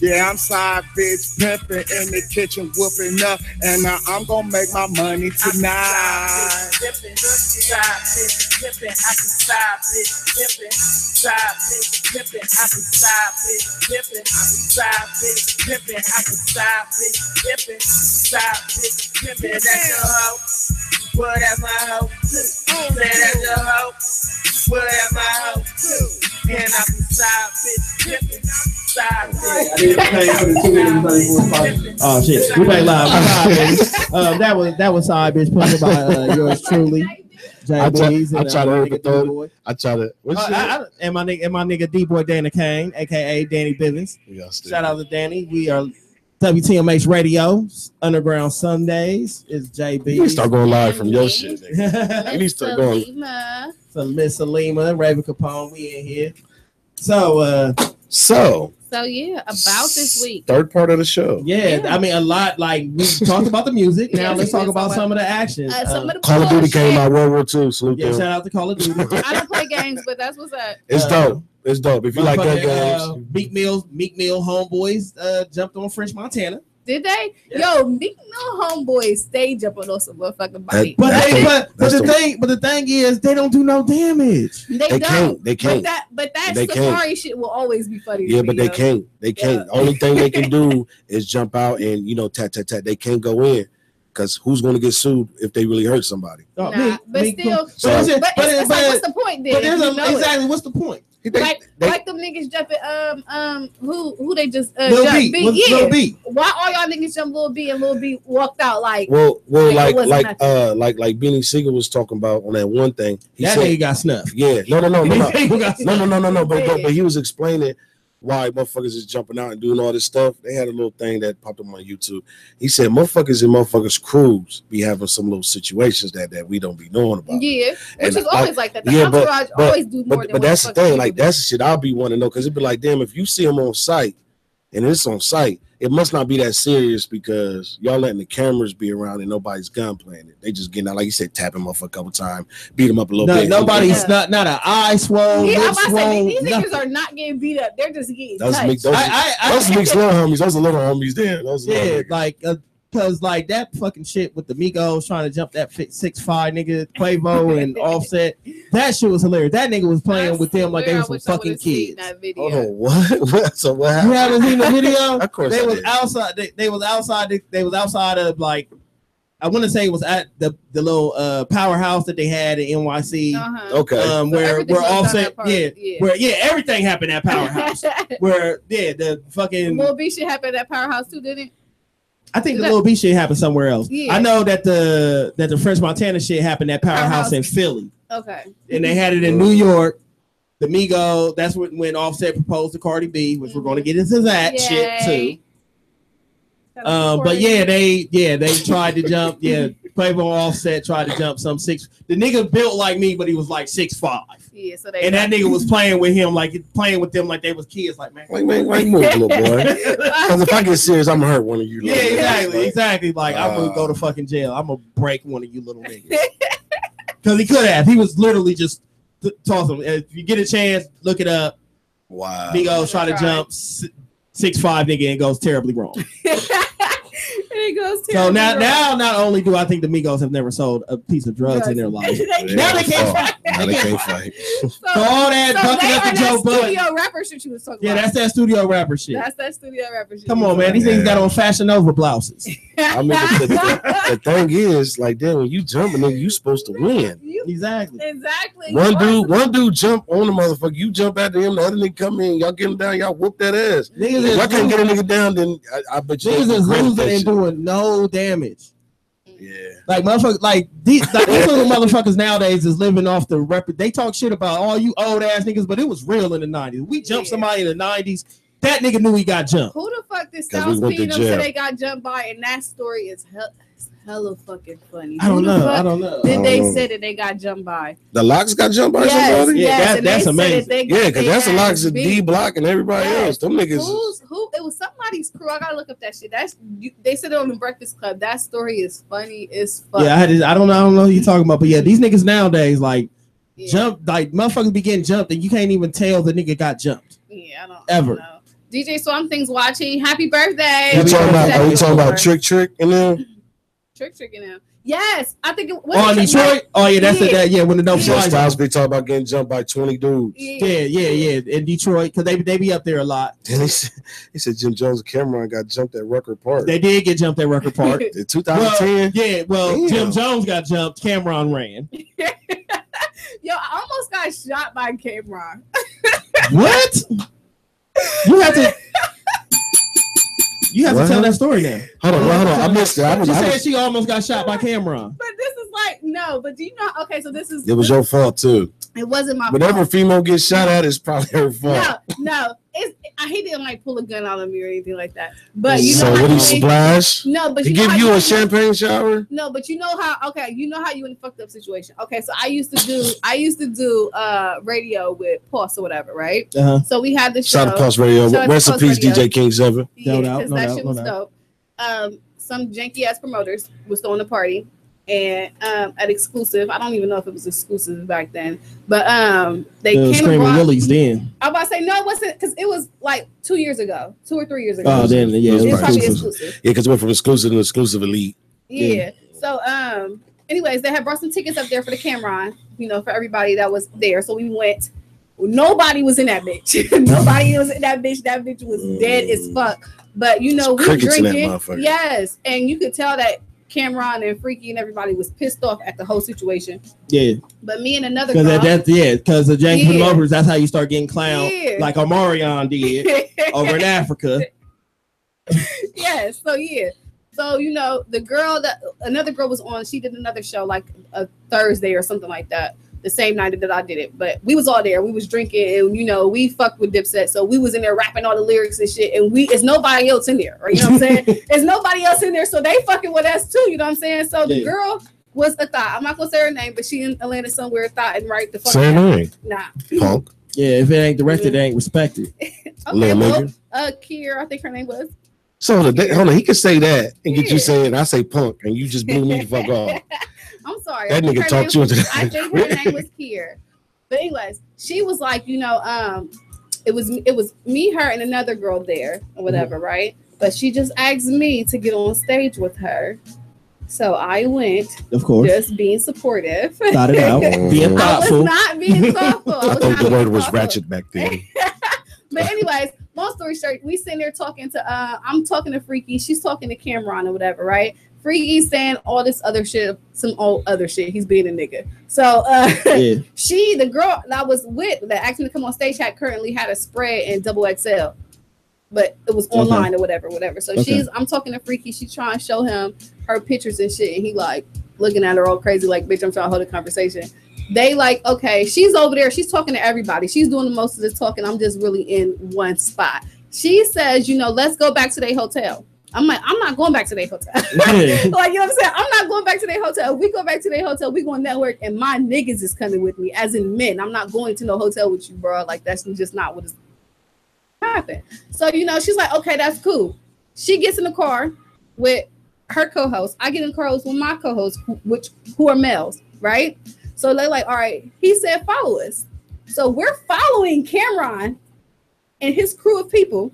Yeah, I'm side bitch pimpin' in the kitchen whooping up, and I'm gonna make my money tonight. Side bitch pimpin', I be side bitch pimpin', side bitch pimpin', I be side bitch pimpin', side bitch pimpin', I be side bitch pimpin', side bitch pimpin'. That's your hoe. Well, that's my hoe too. Say that's your hoe. Well, that's my hoe too. And I be side bitch pimpin'. Oh shit, we back live. That was side bitch pimpin' by yours truly. JAYE. I try to throw it. I try to. And my nigga D-Boy Danny Kane, aka Danny Bivens. Shout out to Danny. We are WTMH Radio, Underground Sundays. It's JB. You need to start going live from your shit. You need to start going. So Miss SALIYMA, Raven Capone, we in here. So yeah, about this week. Third part of the show. Yeah, I mean a lot. Like we talked about the music. Now let's talk about some of the action. Call of Duty came out World War II. Salute them. Shout out to Call of Duty. I don't play games, but that's what's up. It's dope. It's dope. If you like gun games. Meek Mill homeboys jumped on French Montana. Did they? Yeah. Yo, Meek Mill homeboys, they jumping on some motherfucking bike. But the thing is, they don't do no damage. They don't. They can't. But that Safari shit will always be funny. Yeah, but they can't. They can't. Yeah. Only thing they can do is jump out and tat. They can't go in. Because who's going to get sued if they really hurt somebody? But still, what's the point then? Exactly, what's the point? Like them niggas jumping who they just Lil jumped B. yeah. Lil B. Why all y'all niggas jump Lil B and Lil B walked out like like Beanie Siegel was talking about on that one thing. He that said, nigga got snuffed. Yeah, no. But he was explaining why motherfuckers is jumping out and doing all this stuff. They had a little thing that popped up on YouTube. He said motherfuckers crews be having some little situations that we don't be knowing about. Yeah, which is always like that. The entourage always do more than but that's the thing. Like that's the shit I'll be wanting to know, because it'd be like, damn, if you see them on site and it's on site, it must not be that serious because y'all letting the cameras be around and nobody's gun playing it. They just getting out, like you said, tapping motherfucker a couple times, beat him up a little bit. Nobody's not an eye swole. Yeah, I'm about to say these nothing. niggas are not getting beat up. They're just getting those touched. Those mixed little homies. Those are little homies there. Yeah, like because like that fucking shit with the Migos trying to jump that 6'5" nigga Quavo and Offset. That shit was hilarious. That nigga was playing with them like they were some fucking kids. Hold on, what? So what happened? You haven't seen the video? Of course, they was outside. They was outside of like, I want to say it was at the little powerhouse that they had in NYC. Okay. Where Offset, where everything happened at Powerhouse. Where the fucking Lil B shit happened at Powerhouse too, didn't it? I think the Lil B shit happened somewhere else. Yeah. I know that the French Montana shit happened at Powerhouse in Philly. Okay. And they had it in New York. The Migos, that's when Offset proposed to Cardi B, which we're going to get into that shit too. But they tried to jump. Yeah, Quavo Offset tried to jump some 6. The nigga built like me, but he was like 6'5". Yeah, so and that nigga was playing with them like they was kids. Like man, move, little boy. Because if I get serious, I'm gonna hurt one of you. Exactly. Like I'm gonna go to fucking jail. I'm gonna break one of you little niggas. Because he could have. He was literally just tossing. If you get a chance, look it up. Wow. Migos try to jump 6'5" nigga and goes terribly wrong. It goes so now, not only do I think the Migos have never sold a piece of drugs in their life, now they can't fight. So all that bucking up the Joe Budden. Studio rapper shit you was talking about. Yeah, that's that studio rapper shit. That's that studio rapper shit. Come on, man. These things got on Fashion Nova blouses. I mean, the thing is, like, damn, when you jumping, nigga, you supposed to win. Exactly. One dude jump on the motherfucker. You jump after him. The other nigga come in. Y'all get him down. Y'all whoop that ass. If I can't get a nigga down, then I bet you. Niggas is losing and doing no damage. Yeah. Like motherfuckers, like these little motherfuckers nowadays is living off the rep. They talk shit about all you old ass niggas, but it was real in the 90s. We jumped somebody in the 90s. That nigga knew he got jumped. Who the fuck did Styles P them say they got jumped by? And that story is hella fucking funny. I don't know. Then they said that they got jumped by. The Locks got jumped by somebody? Yeah, that's amazing. Because that's the Locks of D Block and everybody else. Them niggas. It was somebody's crew. I gotta look up that shit. They said it on the Breakfast Club. That story is funny as fuck. Yeah, I don't know who you're talking about, but yeah, these niggas nowadays like jump, like motherfuckers be getting jumped and you can't even tell the nigga got jumped. Yeah, I don't ever. know. DJ Swamp Thing's watching. Happy birthday! Are we talking about Trick in there? Trick in there. Yes, I think it was Detroit. Oh yeah, that's it. Yeah, when the no flies. Styles be talking about getting jumped by 20 dudes. Yeah. In Detroit, because they be up there a lot. He said Jim Jones and Cameron got jumped at Rucker Park. They did get jumped at Rucker Park in 2010. Damn. Jim Jones got jumped. Cameron ran. Yo, I almost got shot by Cameron. What? You have to tell that story now. Hold on. I missed it. She said she almost got shot by Cameron. But this is like, no, but do you know? Okay, so this is. It was your fault too. It wasn't my fault. Whenever a female gets shot at, it's probably her fault. No. He didn't like pull a gun out of me or anything like that. But you know, so what he splash? No, but he give you a champagne shower? No, but you know how? Okay, you know how you in a fucked up situation. Okay, so I used to do radio with Pulse or whatever, right? So we had the show. Shout out to Pulse Radio. Rest in peace, DJ King 7. Yeah, because that shit was dope. Some janky ass promoters was throwing a party. And at Exclusive, I don't even know if it was Exclusive back then, but they came Screaming Willies then. I'm about to say no, it wasn't, because it was like 2 years ago, 2 or 3 years ago. Oh, then yeah, it was probably Exclusive. Yeah, because it went from Exclusive to Exclusive Elite. Yeah. So anyways, they had brought some tickets up there for the Cameron, for everybody that was there. So we went. Nobody was in that bitch. Nobody was in that bitch. That bitch was dead as fuck. But we drinking. Yes, and you could tell that Cameron and Freaky and everybody was pissed off at the whole situation. Yeah. But me and another girl. Because the James put them over, that's how you start getting clowned, like Omarion did over in Africa. Yeah. So you know, another girl was on. She did another show like a Thursday or something like that. The same night that I did it, but we was all there. We was drinking, and you know, we fucked with Dipset, so we was in there rapping all the lyrics and shit. And it's nobody else in there, right? You know what I'm saying? There's nobody else in there, so they fucking with us too. You know what I'm saying? So the girl was a thought. I'm not gonna say her name, but she in Atlanta somewhere. Thought and right the fuck. Say her name. Nah. Punk. Yeah, if it ain't directed, it ain't respected. Okay, well, Kier, I think her name was. So hold on, he could say that and get you saying I say Punk, and you just blew me the fuck off. I'm sorry. That nigga talked you into that. I think her name was Kier. But anyways, she was like, you know, it was me, her, and another girl there or whatever, right? But she just asked me to get on stage with her. So I went, of course, just being supportive. Thought it out, being thoughtful. I was not being thoughtful. I thought the word was ratchet back then. But anyways, long story short, we sitting there talking to I'm talking to Freaky, she's talking to Cameron or whatever, right? Freaky saying all this other shit, some old other shit. He's being a nigga. So she, the girl that I was with that asked me to come on stage, currently had a spread in XXL, but it was online or whatever. So I'm talking to Freaky. She's trying to show him her pictures and shit, and he like looking at her all crazy, like, bitch, I'm trying to hold a conversation. They like, okay, she's over there. She's talking to everybody. She's doing the most of the talking. I'm just really in one spot. She says, you know, let's go back to their hotel. I'm like, I'm not going back to their hotel. Like, you know what I'm saying? I'm not going back to their hotel. If we go back to their hotel, we going to network, and my niggas is coming with me, as in men. I'm not going to no hotel with you, bro. Like, that's just not what is happening. So, you know, she's like, okay, that's cool. She gets in the car with her co-host. I get in the car with my co-hosts, who are males, right? So they're like, all right, he said, follow us. So we're following Cameron and his crew of people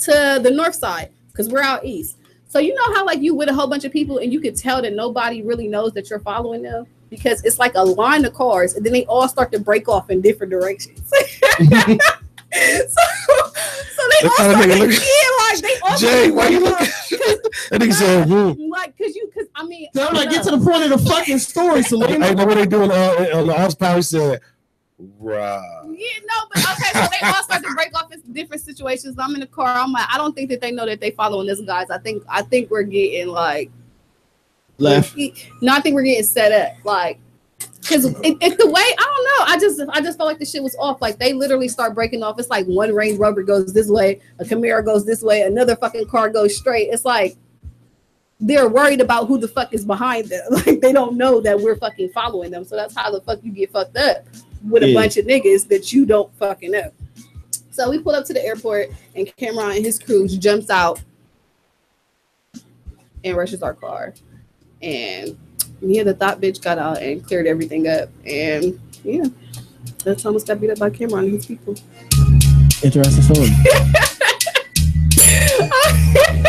to the north side, because we're out east. So you know how like you with a whole bunch of people and you could tell that nobody really knows that you're following them, because it's like a line of cars and then they all start to break off in different directions. So they all start like they all Jay, why you looking? And he said, like, cause I mean, so I'm like, get to the point of the fucking story, Salim. I know what they doing on the house power. He said, right. Yeah, no, but okay, so they all start to break off in different situations. I'm in the car. I'm like, I don't think that they know that they following this, guys. I think we're getting like left. No, I think we're getting set up, like, because it's the way, I don't know. I just felt like the shit was off. Like they literally start breaking off. It's like one Range Rover goes this way, a Camaro goes this way, another fucking car goes straight. It's like they're worried about who the fuck is behind them. Like they don't know that we're fucking following them. So that's how the fuck you get fucked up with a bunch of niggas that you don't fucking know. So we pull up to the airport and Cameron and his crew jumps out and rushes our car. And me and the thought bitch got out and cleared everything up. And yeah, that's almost got beat up by Cameron and his people. Interesting story.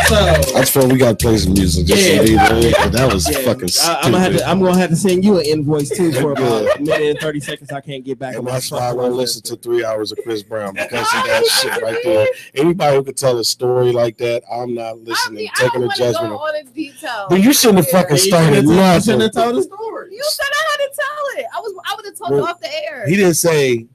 So I swear we gotta play some music. That was fucking stupid. I'm gonna have to send you an invoice too for about a minute and 30 seconds. I can't get back. And that's why I won't listen to 3 hours of Chris Brown, because of that shit right there. Anybody who could tell a story like that, I'm not listening. Taking a judgment. Go all the details. But you shouldn't have fucking started nothing. You shouldn't have told the story. You said I had to tell it. I would have told it off the air. He didn't say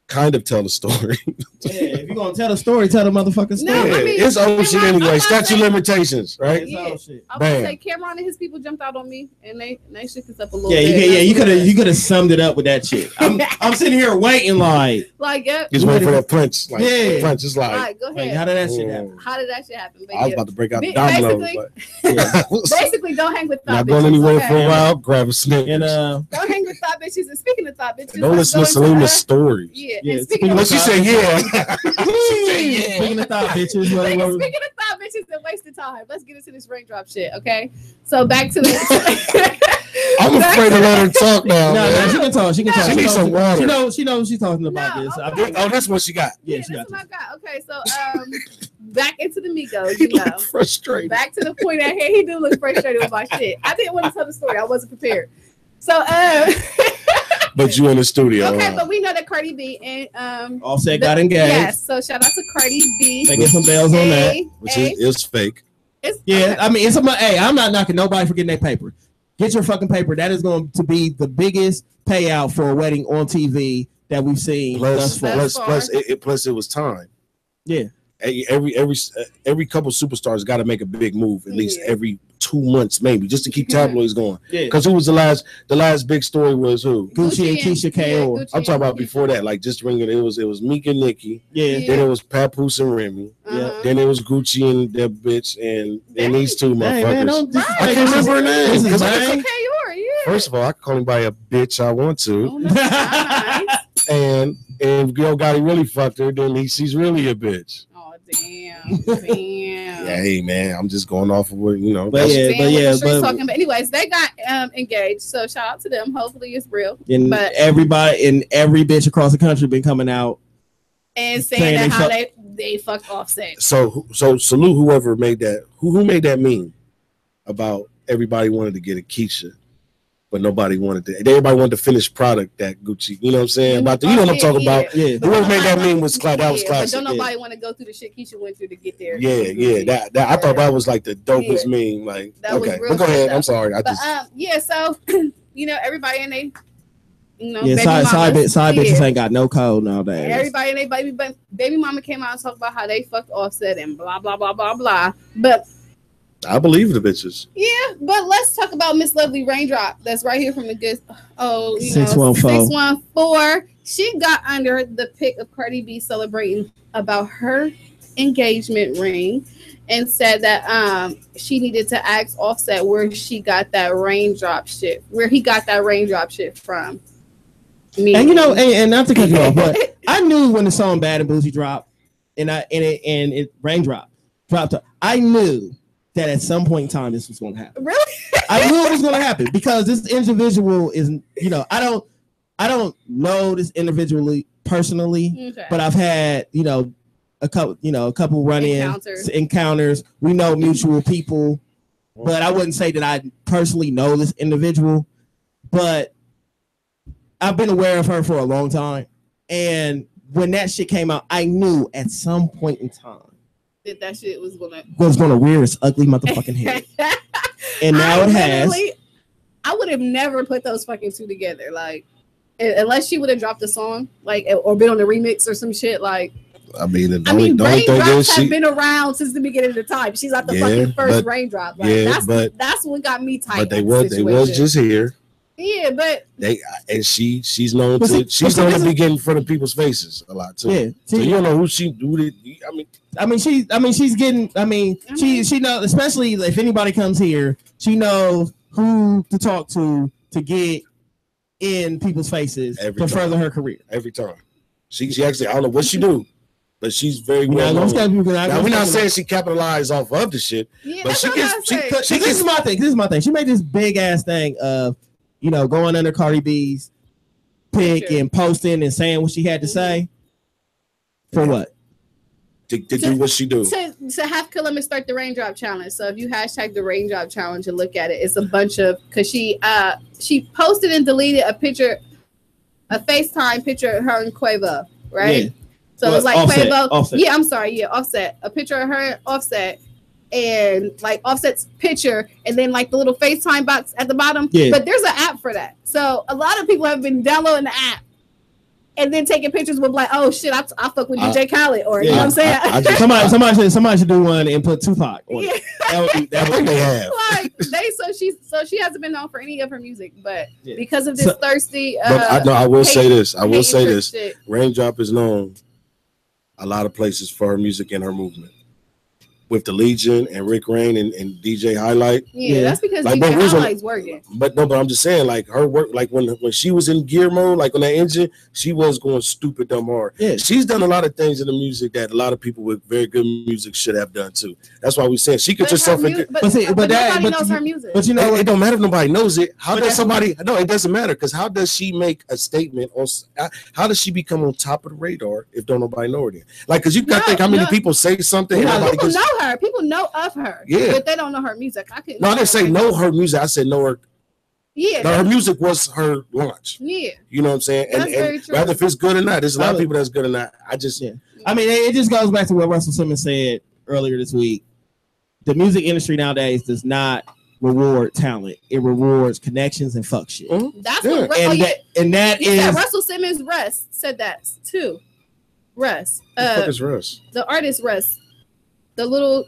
kind of tell the story. Yeah, if you're gonna tell the story, tell the motherfucking story. No, I mean, it's old shit anyway. Statute limitations, right? Yeah. Old shit. I would say Cameron and his people jumped out on me, and they shook us up a little bit. You could have summed it up with that shit. I'm sitting here waiting like yep. Just waiting for that punch. Like punch is like. All right, go ahead. How did that shit happen? How did that shit happen? I was about to break out the dominoes. Basically, don't hang with thought bitches. Not going anywhere for a while. Grab a sniff. And don't hang with thought bitches. And speaking of thought bitches, don't listen to Salima's stories. Yeah. She said, yeah. Speaking of thought bitches, speaking of thought bitches and wasting time, let's get into this raindrop shit, okay? So back to the. I'm afraid to let her talk now. No, she can talk. She can talk. She needs some water. She knows she's talking about this. Okay. Oh, that's what she got. Yeah, that's what I got. Okay, so back into the Migos, you know. Frustrated. Back to the point at hand. He do look frustrated with my shit. I didn't want to tell the story. I wasn't prepared. So but you in the studio. Okay, but we know that Cardi B and Offset got engaged. Yes, so shout out to Cardi B. They get some bells on that. Which is fake. Yeah, I mean, hey, I'm not knocking nobody for getting their paper. Get your fucking paper. That is going to be the biggest payout for a wedding on TV that we've seen thus far. Plus, it was time. Yeah. Every couple superstars got to make a big move at least every 2 months, maybe, just to keep tabloids going. Yeah. Because who was the last big story was who? Gucci and Keisha K.O. I'm talking about before that, like just ringing. It was Meek and Nicki. Yeah. Then it was Papoose and Remy. Yeah. Then it was Gucci and that bitch and these two motherfuckers. Man, I can't remember her name. First of all, I can call anybody a bitch I want to. Oh, nice. and Girl Gotti really fucked her. Then she's really a bitch. Damn. Yeah, hey man, I'm just going off of what you know. But talking about. Anyways, they got engaged, so shout out to them. Hopefully, it's real. And but everybody and every bitch across the country been coming out and saying that how they fucked Offset. So salute whoever made that. Who made that meme about everybody wanted to get a Keisha. But nobody wanted to. Everybody wanted the finished product that Gucci. You know what I'm saying? About the, you know what I'm talking about? Yeah. Whoever made that meme was classic. That was classic. But don't nobody want to go through the shit Keisha went through to get there. Yeah. That I thought that was like the dopest meme. Like, okay, but go ahead. I'm sorry. So you know, everybody in they, you know, side bitches ain't got no code nowadays. Everybody in they baby mama came out and talked about how they fucked Offset and blah blah blah blah blah. But I believe the bitches. Yeah, but let's talk about Miss Lovely Raindrop. That's right here from the good. 614. She got under the pic of Cardi B celebrating about her engagement ring, and said that she needed to ask Offset where he got that raindrop shit from. And you know, and not to cut you off, but I knew when the song Bad and Bougie dropped, and it raindrop dropped. I knew that at some point in time this was going to happen. Really? I knew it was going to happen because this individual is, you know, I don't know this individually personally, but I've had, you know, a couple run-ins, encounters. We know mutual people, but I wouldn't say that I personally know this individual, but I've been aware of her for a long time. And when that shit came out, I knew at some point in time that shit was gonna rear its ugly motherfucking head. And now it has. I would have never put those fucking two together, like, unless she would have dropped a song, like, or been on the remix or some shit, like. I mean, raindrops have been around since the beginning of the time. She's not the fucking first raindrop. Like, that's what got me tight. But they was just here. Yeah, but she's known to be getting in front of people's faces a lot too. Yeah, so you don't know who she. She's getting. She knows, especially if anybody comes here, she knows who to talk to get in people's faces to further her career. Every time, she actually, I don't know what she do, but she's very well known. Now we're not saying she capitalized off of the shit, but she gets. This is my thing. This is my thing. She made this big ass thing of, you know, going under Cardi B's pic and posting and saying what she had to say. For what? To do what she do. To have Columbus start the raindrop challenge. So if you hashtag the raindrop challenge and look at it, it's a bunch of, because she posted and deleted a FaceTime picture of her and Quavo, right? Yeah. So it's like Offset, Quavo. Offset. Yeah, I'm sorry. Yeah, Offset. A picture of her and Offset. And like Offset's picture, and then like the little FaceTime box at the bottom. Yeah. But there's an app for that. So a lot of people have been downloading the app and then taking pictures with like, oh shit, I fuck with DJ Khaled, or you know what I'm saying? Somebody should do one and put Tupac on it. That would they have. Like she hasn't been known for any of her music, but because of this thirsty. But I will say this. Raindrop is known a lot of places for her music and her movement. With the Legion and Rick Rain and DJ Highlight. Yeah, that's because like, DJ Highlight's working. But I'm just saying, like, her work, like when she was in gear mode, like on that engine, she was going stupid dumb hard. Yeah. She's done a lot of things in the music that a lot of people with very good music should have done too. That's why we saying she could just nobody knows her music. But you know, it don't matter if nobody knows it. How does somebody? No, it doesn't matter, because how does she make a statement on? How does she become on top of the radar if don't nobody know her? Then? Like, because you got to think how many people say something. People know her. People know of her. Yeah, but they don't know her music. I didn't say know her music. I said know her. Yeah, her music was her launch. Yeah, you know what I'm saying. And whether if it's good or not, there's a lot of people that's good or not. I mean, it just goes back to what Russell Simmons said earlier this week. the music industry nowadays does not reward talent. It rewards connections and fuck shit. That's what that you is said Russell Simmons. Russ said that too. Russ. What is Russ? The artist Russ. The little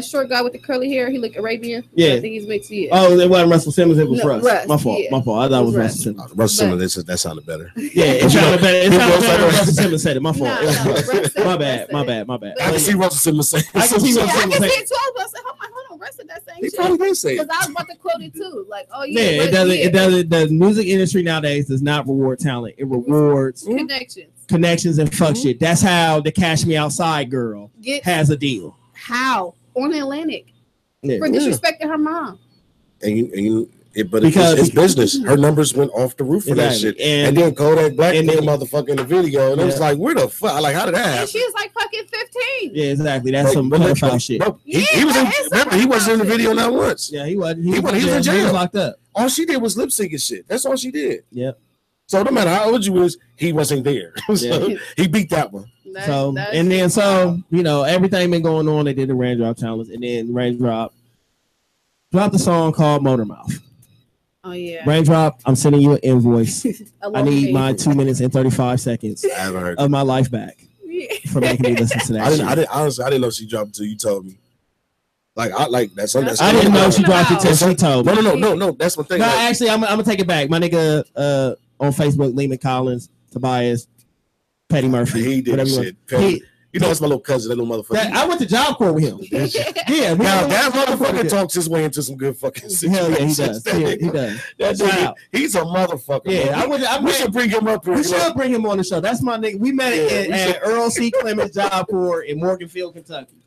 short guy with the curly hair. He looked Arabian. Yeah. I think he's mixed. Yeah. Oh, it wasn't Russell Simmons. It was No, Russ. My fault. yeah. My fault. I thought it was Russell Simmons. Russell Simmons. That sounded better. Yeah, it sounded better. It sounded better when Russell Simmons said it. My fault. No, My bad. My bad. My bad. I can see Russell Simmons saying. I can see Russell I Simmons can see saying. it too. I was like, hold on, Russ said that same He shit. probably did say it. Because I was about to quote it too. Like, oh Yeah, yeah. it doesn't. It doesn't. The music industry nowadays does not reward talent. It rewards connections and fuck shit. That's how the Cash Me Outside girl has a deal. How on Atlantic Yeah. for disrespecting her mom. But it's business. Her numbers went off the roof for that shit. And then Kodak Black did a motherfucker in the video, and it was like, where the fuck? Like, how did that happen? And she was like fucking 15. Yeah, exactly. That's some pedophile shit. He was in. Remember, he wasn't in the video not once. Yeah, he wasn't. He was in jail. He was locked up. All she did was lip syncing shit. That's all she did. Yep. So no matter how old you was, he wasn't there. So he beat that one. So everything been going on. They did the Raindrop challenge, and then Raindrop dropped a song called Motor Mouth. Oh yeah. Raindrop, I'm sending you an invoice. I need my 2 minutes and 35 seconds of my life back for making me listen to that. I didn't know she dropped it until you told me. Like that's I didn't know she dropped it until she told me. No. That's my thing. No, actually, I'm gonna take it back. My nigga on Facebook, Lehman Collins, Tobias, Petty Murphy. He did shit. You know, that's my little cousin, that little motherfucker. I went to Job Corps with him. Yeah. Now that motherfucker talks his way into some good fucking situations. Hell yeah, he does. He's a motherfucker. Yeah, we should bring him up here. We should bring him on the show. That's my nigga. We met at Earl C. Clemens Job Corps in Morganfield, Kentucky.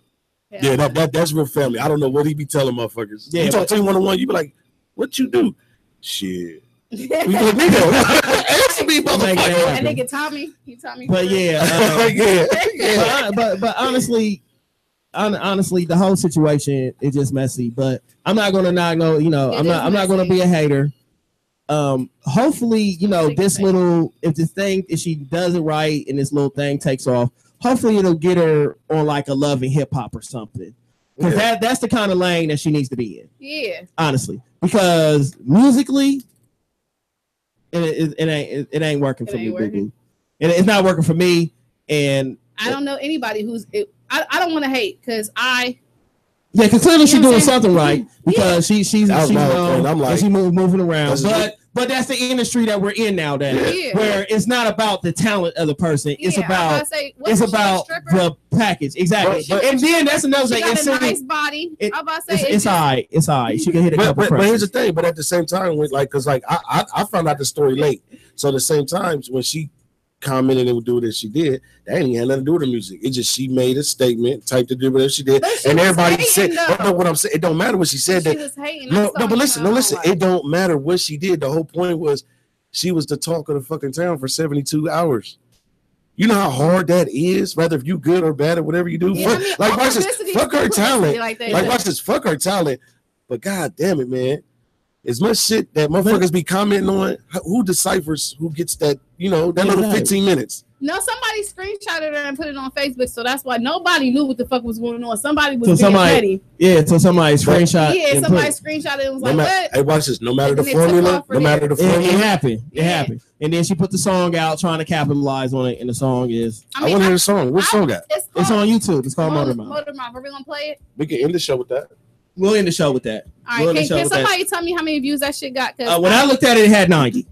Yeah, that's real family. I don't know what he be telling motherfuckers. Yeah, you talk to him one-on-one, you be like, what you do? Shit. We like, nigga, answer me, motherfucker. And nigga Tommy, he taught me. But but honestly, the whole situation is just messy. But I'm not gonna not go. I'm not gonna be a hater. Hopefully, if she does it right and this little thing takes off, hopefully it'll get her on like a Love and Hip Hop or something. Because that's the kind of lane that she needs to be in. Yeah. Honestly, because musically, it ain't working for me, boo-boo. And it's not working for me. And I don't know anybody who's. I don't want to hate because because clearly she's doing something right because she's moving around. But that's the industry that we're in nowadays, where it's not about the talent of the person. It's about the package. Exactly. And then that's another thing. It's a nice body. I'm about to say it's all right. It's all right. She can hit a couple. But here's the thing. But at the same time, I found out the story late. So at the same time, when she commented and would do what she did, that ain't had nothing to do with the music. It's just she made a statement, typed to do whatever she did, and everybody said, "No, what I'm saying, it don't matter what she said." But listen, it don't matter what she did. The whole point was she was the talk of the fucking town for 72 hours. You know how hard that is, whether if you good or bad or whatever you do. Watch this, fuck her talent. Watch this, fuck her talent. But god damn it, man. As much shit that motherfuckers be commenting on, who deciphers who gets that, that little 15 minutes? No, somebody screenshotted her and put it on Facebook, so that's why nobody knew what the fuck was going on. Somebody was being petty. Yeah, so somebody screenshot. Yeah, somebody screenshotted and was like, what? Hey, watch this. No matter the formula, it happened. It happened. And then she put the song out trying to capitalize on it, and the song is... I want to hear the song. What song got? It's on YouTube. It's called Motor Mouth. Motor Mouth. Are we going to play it? We can end the show with that. We'll end the show with that. All right, can somebody tell me how many views that shit got? When I looked at it, it had 90.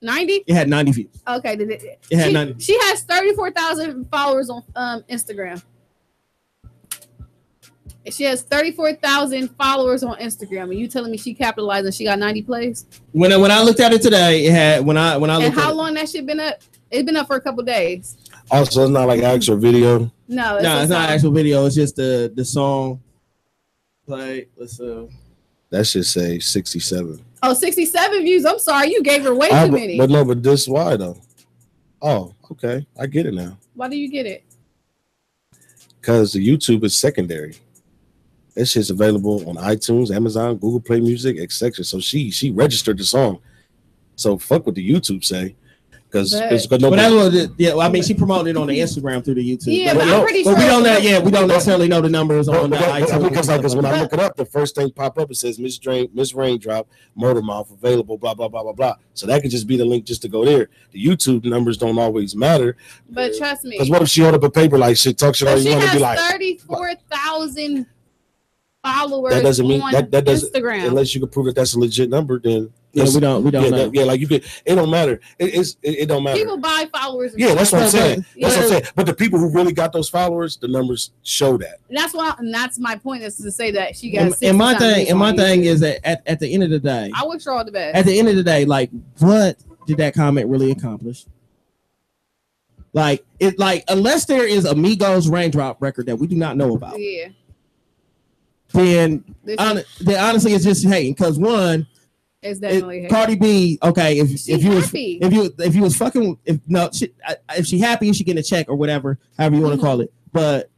90? It had 90 views. Okay. It had 90. She has 34,000 followers on Instagram. She has 34,000 followers on Instagram, and you telling me she capitalized and she got 90 plays? When I looked at it today, it had when I looked. And how long that shit been up? It's been up for a couple days. Also, it's not like actual video. No, it's not actual video. It's just the song. Play. Let's that should say 67. Oh, 67 views. I'm sorry, you gave her way too many. But this why though? Oh, okay, I get it now. Why do you get it? Because the YouTube is secondary. That shit's available on iTunes, Amazon, Google Play Music, etc. So she registered the song. So fuck what the YouTube say. Because I mean, she promoted it on the Instagram through the YouTube. Yeah, but I'm pretty sure. We don't necessarily know the numbers on the iTunes. Because when I look it up, the first thing pop up, it says Miss Raindrop, Motor Mouth available, blah blah blah blah blah. So that could just be the link just to go there. The YouTube numbers don't always matter. But trust me. Because what if she hold up a paper like shit, talk shit, all you want to be like 34,000 followers. That doesn't mean that doesn't Instagram. Unless you can prove that that's a legit number, then we don't know. Like you could, it don't matter. It don't matter. People buy followers. Yeah, that's what I'm saying. That's what I'm saying. But the people who really got those followers, the numbers show that. And that's my point, is to say that she got. And my thing is that at the end of the day, I wish her all the best. At the end of the day, like, what did that comment really accomplish? Like unless there is a Migos Raindrop record that we do not know about. Yeah. Then honestly, it's just hating. Because one, it's definitely Cardi B. Okay, if you was fucking, if she happy, she getting a check or whatever, however you want to call it. But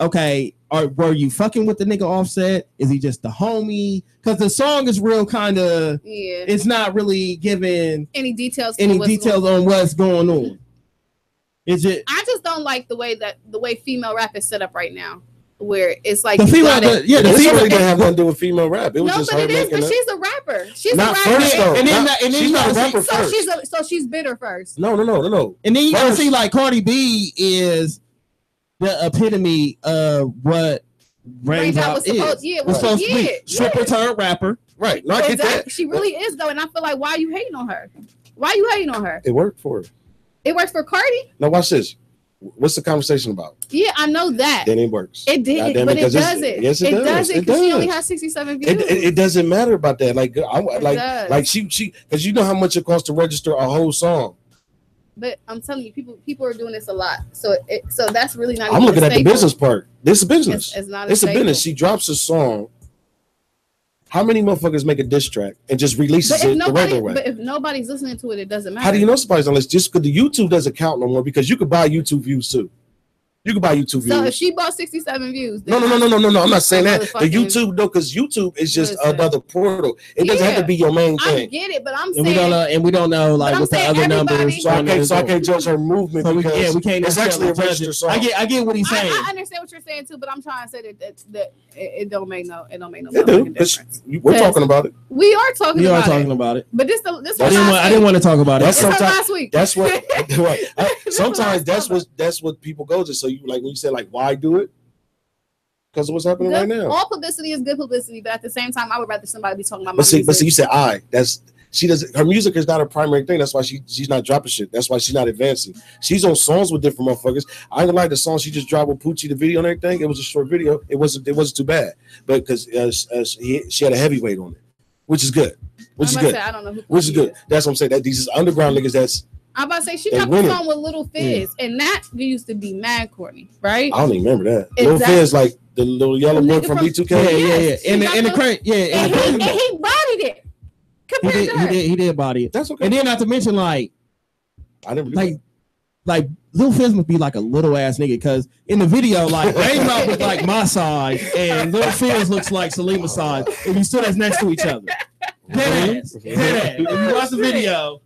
okay, were you fucking with the nigga Offset? Is he just the homie? Because the song is real kind of. Yeah. It's not really giving any details on what's going on. Is it? I just don't like the way female rap is set up right now. Where it's like the female, the female didn't have nothing to do with female rap. It was just but her it is. But up. She's a rapper. She's not a rapper. First though. And then she's not a rapper first. So she's bitter first. No. And then you gotta see like Cardi B is the epitome of what Raindrop is. Was supposed to be stripper turned rapper. Right. No, I get that. She really is though, and I feel like why are you hating on her? Why are you hating on her? It worked for her. It works for Cardi. Now watch this. What's the conversation about? Yeah, I know that. Then it works. It did, but it doesn't. Yes, it does. Because she only has 67 views. It doesn't matter about that. Like she because you know how much it costs to register a whole song. But I'm telling you, people are doing this a lot. So that's really not. I'm looking at the business part. This is business. It's not. It's a business. She drops a song. How many motherfuckers make a diss track and just releases it the regular way? But if nobody's listening to it, it doesn't matter. How do you know somebody's unless just because the YouTube doesn't count no more? Because you could buy YouTube views too. You can buy YouTube views. So if she bought 67 views, no. I'm not saying that. The YouTube, though, because YouTube is just another portal. It doesn't have to be your main thing. I get it, but I'm saying we don't know like what the other numbers. So I can't judge her movement. We can't. It's actually a registered song. I get what he's saying. I understand what you're saying too, but I'm trying to say that it don't make no difference. We're talking about it. We are talking about it. But this I didn't want to talk about it. That's last week. That's what. Sometimes that's what people go to. So you like when you say like why do it? Because of what's happening right now. All publicity is good publicity, but at the same time, I would rather somebody be talking about. But see, you said she doesn't. Her music is not a primary thing. That's why she's not dropping shit. That's why she's not advancing. She's on songs with different motherfuckers. I ain't like the song she just dropped with Poochie, the video and everything. It was a short video. It wasn't too bad, but because she had a heavyweight on it, which is good. I don't know who. Which is good. That's what I'm saying. That these is underground niggas. That's. I'm about to say she dropped a song with Little Fizz, and that used to be mad corny, right? I don't even remember that. Little Fizz, like the little yellow boy from B2K. Yeah. And the crank, and he bodied it. Compared to her. He did body it. That's okay. And then not to mention, like, I never like Lil Fizz must be like a little ass nigga because in the video, like Raindrop was like my size and Lil Fizz looks like Salima's size. If you stood us next to each other, dead ass. If you watch the video.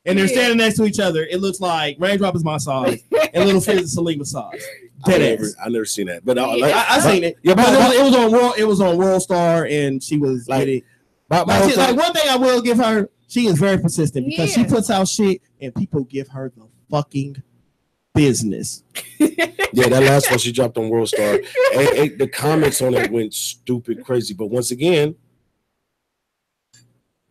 And they're standing next to each other. It looks like Raindrop is my size and Little Fizz is Salima's size. I never seen that, but I seen it. Yeah, but it was on World Star, and she was like, one thing I will give her, she is very persistent because she puts out shit and people give her the fucking business. Yeah, that last one she dropped on World Star, the comments on it went stupid crazy. But once again,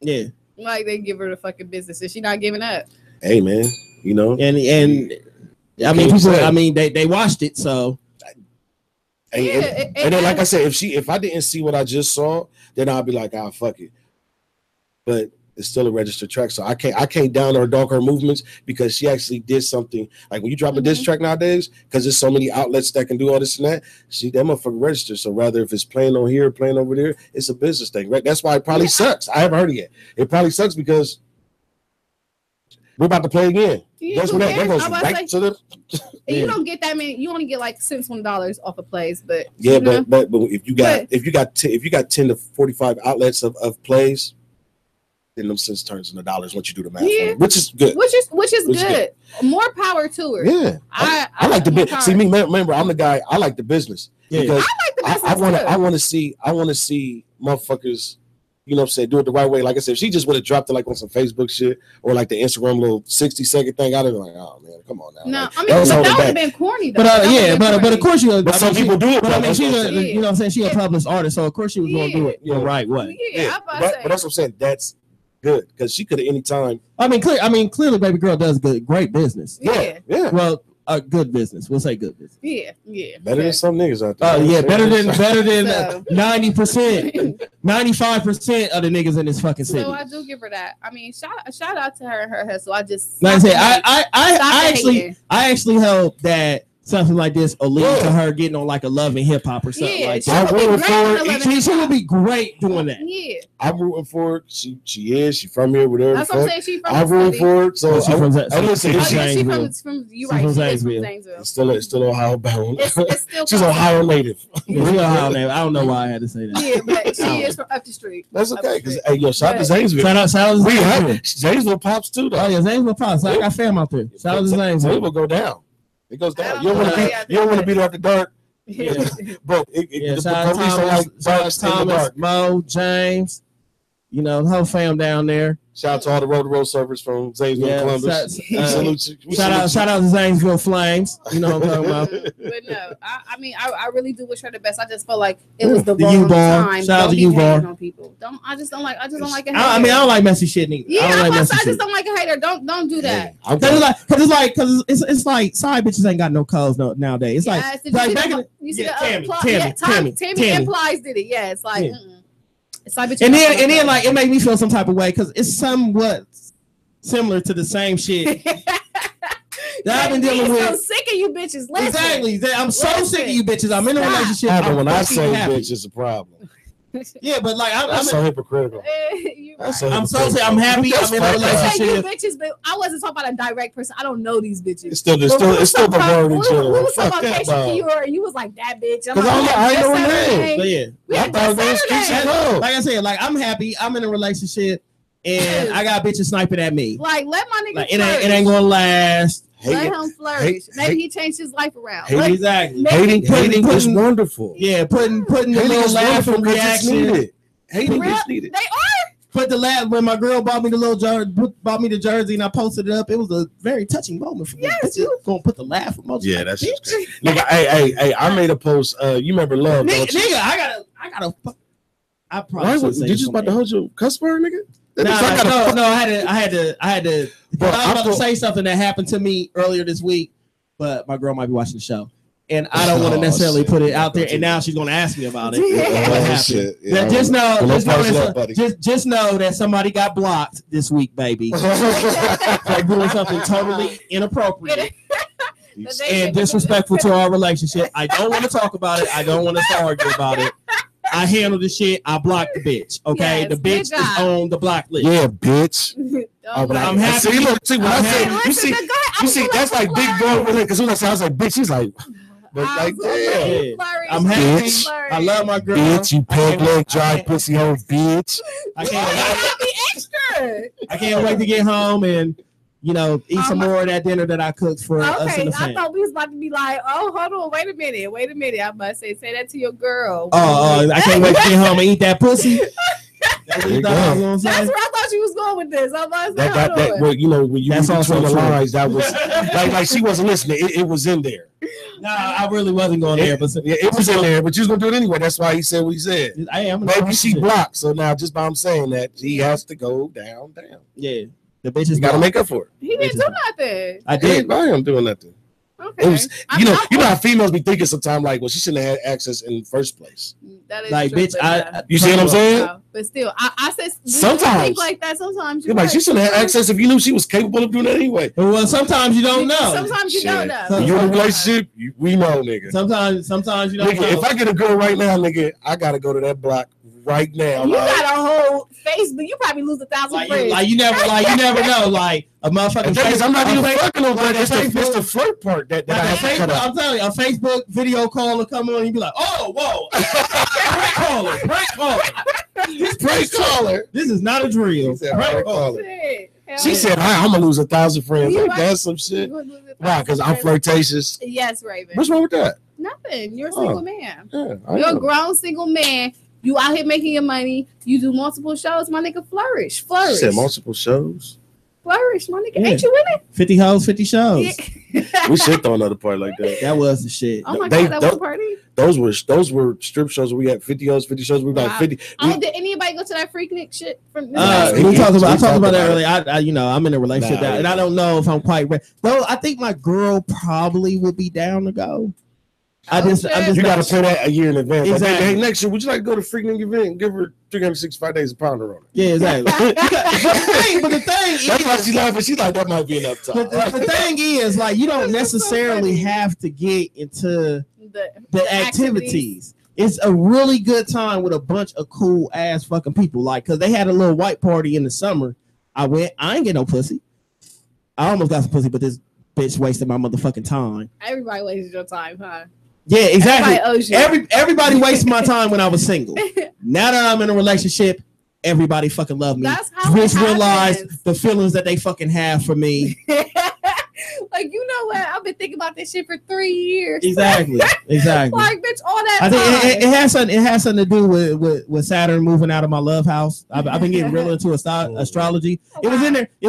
yeah. Like they give her the fucking business, and she not giving up. Hey man, you know, and I mean, people. I mean, they watched it, so. And then, like I said, if I didn't see what I just saw, then I'd be like, fuck it. But it's still a registered track, so I can't down or dog her movements because she actually did something. Like when you drop a diss track nowadays, because there's so many outlets that can do all this and that. That motherfucker registered. So rather if it's playing on here, playing over there, it's a business thing, right? That's why it probably sucks. I haven't heard it yet. It probably sucks because we're about to play again. That's what that goes right to the. You don't get that many. You only get like cents $1 off of plays, but yeah, but if you got 10 to 45 outlets of plays. then them cents turns into dollars once you do the math, which is good. Which is good. More power to her. Yeah, I like the business. See me, remember, I'm the guy. I like the business because I like the business. I want to see motherfuckers. You know what I'm saying? Do it the right way. Like I said, if she just would have dropped it like on some Facebook shit or like the Instagram little 60-second thing, I'd have been like, oh man, come on now. No, like, I mean, that would have been corny though. But of course she was. But some people do it. But I mean, she's a, you know what I'm saying? She's a published artist, so of course she was going to do it the right way. Yeah, but that's what I'm saying. That's good because she could at any time. I mean, clearly, baby girl does great business. Yeah. Well, good business. We'll say good business. Yeah. Better than some niggas out there. Oh yeah, better than 90%, 95% of the niggas in this fucking city. So I do give her that. I mean, shout out to her and her hustle. I just like I said, I actually hope that something like this will lead to her getting on like a Love and Hip Hop or something like that. I'm rooting for it. She would be great doing that. Yeah, I'm rooting for it. She from here, whatever. That's what I'm saying. She from. I'm rooting for it. So she from you right. She's from Zanesville. It's still Ohio bound. It's still she's Ohio native. She's Ohio native. I don't know why I had to say that. Yeah, but she is from up the street. That's okay. Because hey, yo, shout out to Zanesville. Shout out to Zanesville. Zanesville pops too, though. Oh yeah, Zanesville pops. I got fam out there. Shout out to Zanesville. Zanesville go down. It goes down. You don't want to be there after dark. Yeah. Bro, shout out to Thomas, Mo, James, you know, the whole fam down there. Shout out to all the road to road servers from Zanesville, Columbus. Shout out to Zanesville Flames. You know what I'm talking about. But no, I mean, I really do wish her the best. I just felt like it was the wrong time. Shout out to U-Bar. On people. I just don't like a hater. I mean, I don't like messy shit neither. Yeah, I just don't like a hater. Don't do that. Cause it's like side bitches ain't got no codes nowadays. It's like back in Tammy implies did it. Yeah, it's like. And then like it made me feel some type of way because it's somewhat similar to the same shit that I've been dealing with. I'm sick of you bitches. Listen. Exactly. I'm so sick of you bitches. I'm in a relationship. But when I say bitch, it's a problem. Yeah, but like I'm so hypocritical. I'm so sick. I'm happy. I'm in a relationship. Bitches, but I wasn't talking about a direct person. I don't know these bitches. It's still the word in general. We was talking about Keisha and you was like that bitch. Because I know her name. But yeah, I thought it was like I said, like I'm happy. I'm in a relationship and I got bitches sniping at me. Like let my nigga. Like, it ain't gonna last. Let him flourish. Maybe he changed his life around. Exactly. Hating is wonderful. Yeah, putting the little laugh and reaction. Hating is needed. They are. Put the laugh when my girl bought me the jersey and I posted it up. It was a very touching moment for me. Yes, you gonna put the laugh emoji. Yeah, that's just great. Nigga, hey, I made a post. You remember Love? Nigga, I gotta. I probably did you just about to hold your cuss word, nigga? No, I had to. Bro, I was about to say something that happened to me earlier this week, but my girl might be watching the show, and I don't want to necessarily put it out there. And now she's going to ask me about it. What happened? Yeah, just know that somebody got blocked this week, baby, for doing something totally inappropriate and disrespectful to our relationship. I don't want to talk about it. I don't want us to argue about it. I handled the shit. I blocked the bitch. Okay, yes, the bitch is on the block list. Yeah, bitch. I'm happy. See, look, when I say, you see, that's like big bro. Because when I say, I was like, bitch, she's like, but like, damn. I'm happy. Bitch. I love my girl. Bitch, you peg leg, dry pussy hole, bitch. I can't wait to get home and. You know, eat some more of that dinner that I cooked for us in the family. I thought we was about to be like, oh, hold on, wait a minute. I must say that to your girl. I can't wait to get home and eat that pussy. That's where I thought you was going with this. I must say, well, you know, when you read between the lines, that was like she wasn't listening. It was in there. No, I really wasn't going there, but it was in there. But you was gonna do it anyway. That's why he said what he said. I am. Maybe she blocked. So now, just by him saying that, he has to go down. Yeah. The bitches got to make up for it. He didn't do nothing. I did. I am doing nothing. Okay. It was, you know how females be thinking sometimes like, well, she shouldn't have had access in the first place. That is like, true, bitch, you see what I'm saying? No, but still, I said sometimes think like that. Sometimes you're like, she shouldn't have access if you knew she was capable of doing that anyway. Well, sometimes you don't know. Sometimes you don't know. You're in a relationship, we know, nigga. Sometimes you don't know. If I get a girl right now, nigga, I gotta go to that block right now. You got a whole on Facebook, you probably lose 1,000 friends. Like you never know. Like a motherfucking face. I'm not even fucking on that. It's the flirt part that I have to cut out. I'm telling you, a Facebook video call will come on and you be like, oh, whoa, prank caller. This is not a drill. Prank caller. She said, I'm gonna lose 1,000 friends. That's some shit. Why? Because I'm flirtatious. Yes, Raven. What's wrong with that? Nothing. You're a single man. Yeah, you're a grown single man. You out here making your money. You do multiple shows, my nigga. Flourish. She said multiple shows. Flourish, my nigga. Yeah. Ain't you in it? 50 hoes, 50 shows. Yeah. We should throw another party like that. That was the shit. Oh my god, that was a party. Those were strip shows where we had 50 hoes, 50 shows. We got 50. Did anybody go to that Freaknik shit? I talked about that earlier. I'm in a relationship and I don't know if I'm quite ready. Though I think my girl probably would be down to go. You gotta pay that a year in advance. Exactly. Like, hey, next year, would you like to go to Freaknik event and give her 365 days of pounder on it? Yeah, exactly. but the thing is, that's why she's laughing. She's like, that might be enough time. But the thing is, like, you don't necessarily have to get into the activities. It's a really good time with a bunch of cool ass fucking people. Like, cause they had a little white party in the summer. I ain't get no pussy. I almost got some pussy, but this bitch wasted my motherfucking time. Everybody wasted your time, huh? Yeah, exactly. Everybody wasted my time when I was single. Now that I'm in a relationship, everybody fucking love me. That's how just realize the feelings that they fucking have for me. Like, you know what? I've been thinking about this shit for 3 years. Exactly. Like, bitch, all that I think it has something to do with Saturn moving out of my love house. I've been getting real into astrology. It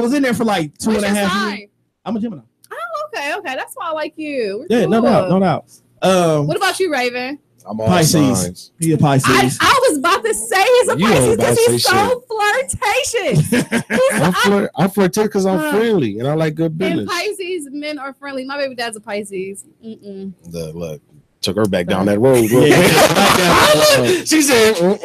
was in there for like 2.5 years. I'm a Gemini. Oh, okay. That's why I like you. Yeah, no doubt. What about you, Raven? I'm all Pisces. Signs. He's a Pisces. I was about to say he's a Pisces because he's so flirtatious. I'm flirtatious because I'm friendly and I like good business. And Pisces men are friendly. My baby dad's a Pisces. Look, took her back down that road. She said, "Fuck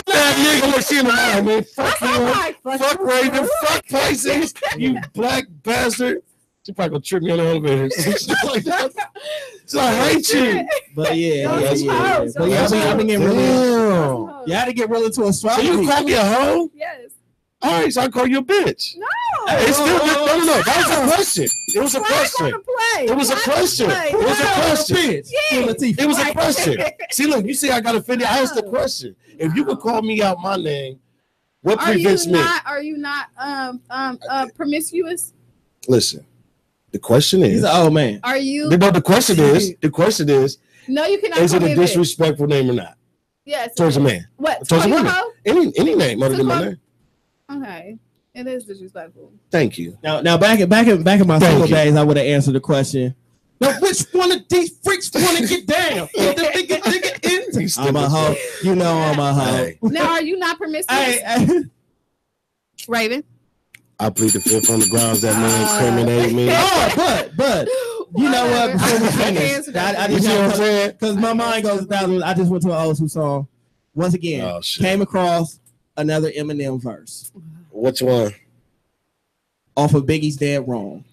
that nigga." What she in the mind, man? Fuck you, fuck Raven, fuck Pisces, you black bastard. She probably gonna trip me on the elevator. So I hate you. But yeah. But yeah, I've been getting really. You had to get really into astrology. So you call me a hoe? Yes. All right, so I call you a bitch. No. It's still no. That was a question. It was a question. It was a question. It was a question. It was a question. See, look, you see, I got offended. I asked the question. If you could call me out my name, what prevents me? Are you not promiscuous? Listen. The question is, he's an old man. Are you? The question is. No, you cannot. Is it a disrespectful name or not? Yes. Towards a man. What? Towards a woman. Any name other than my name. Okay, it is disrespectful. Thank you. Now back in my single days, I would have answered the question. Now, which one of these freaks want to get down? I'm a hoe. You know I'm a hoe. Now, are you not promiscuous? Raven. I plead the fifth on the grounds that man incriminated me. But you know what? Before we finish, I just know what I'm saying, because my mind goes 1,000. I just went to an old school song. Once again, came across another Eminem verse. Which one? Off of Biggie's Dead Wrong.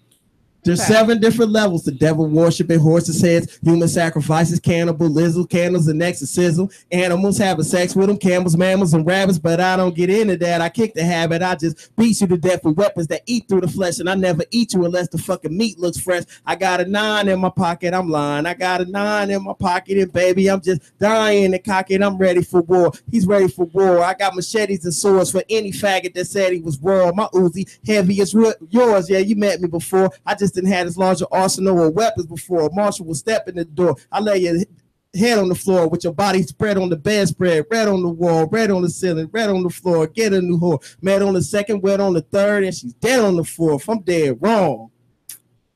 There's 7 different levels: the devil worshiping, horses' heads, human sacrifices, cannibalism, candles and exorcism. Animals having sex with them, camels, mammals, and rabbits. But I don't get into that. I kick the habit. I just beat you to death with weapons that eat through the flesh, and I never eat you unless the fucking meat looks fresh. I got a 9 in my pocket. I'm lying. I got a 9 in my pocket, and baby, I'm just dying and cocky. I'm ready for war. He's ready for war. I got machetes and swords for any faggot that said he was raw. My Uzi heavy as yours. Yeah, you met me before. I just didn't have as large an arsenal of weapons before. Marshall will step in the door. I lay your head on the floor with your body spread on the bedspread, red on the wall, red on the ceiling, red on the floor. Get a new whore. Met on the second, wet on the third, and she's dead on the fourth. I'm dead wrong.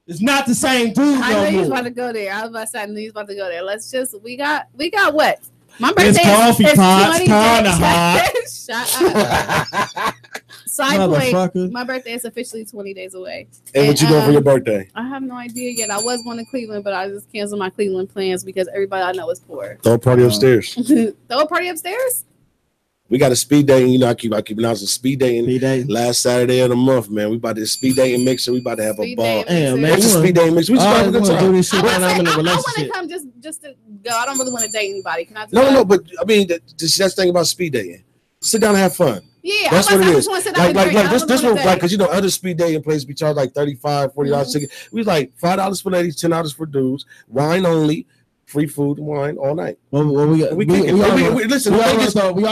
It's not the same dude. I know you was about to go there. I was about to say I knew you was about to go there. Let's just we got what? My birthday is coffee pots, kind of hot. Shut up. Side point, my birthday is officially 20 days away. And what you doing for your birthday? I have no idea yet. I was going to Cleveland, but I just canceled my Cleveland plans because everybody I know is poor. Throw a party upstairs. Throw a party upstairs? We got a speed day, and you know I keep announcing speed day. Last Saturday of the month, man. We about to speed day and mixer. We about to have a ball. Damn, man. It's a speed day and mixer. We just have a good time. Do this shit I I'm in a want relationship. to come just to go. I don't really want to date anybody. Can I? No. But I mean, that's the thing about speed dating. Sit down and have fun. Yeah, that's what it is. Like this one, like, because you know, other speed dating places be charged like $35, $40 ticket. We was like $5 for ladies, $10 for dudes, wine only, free food and wine all night. Well, we are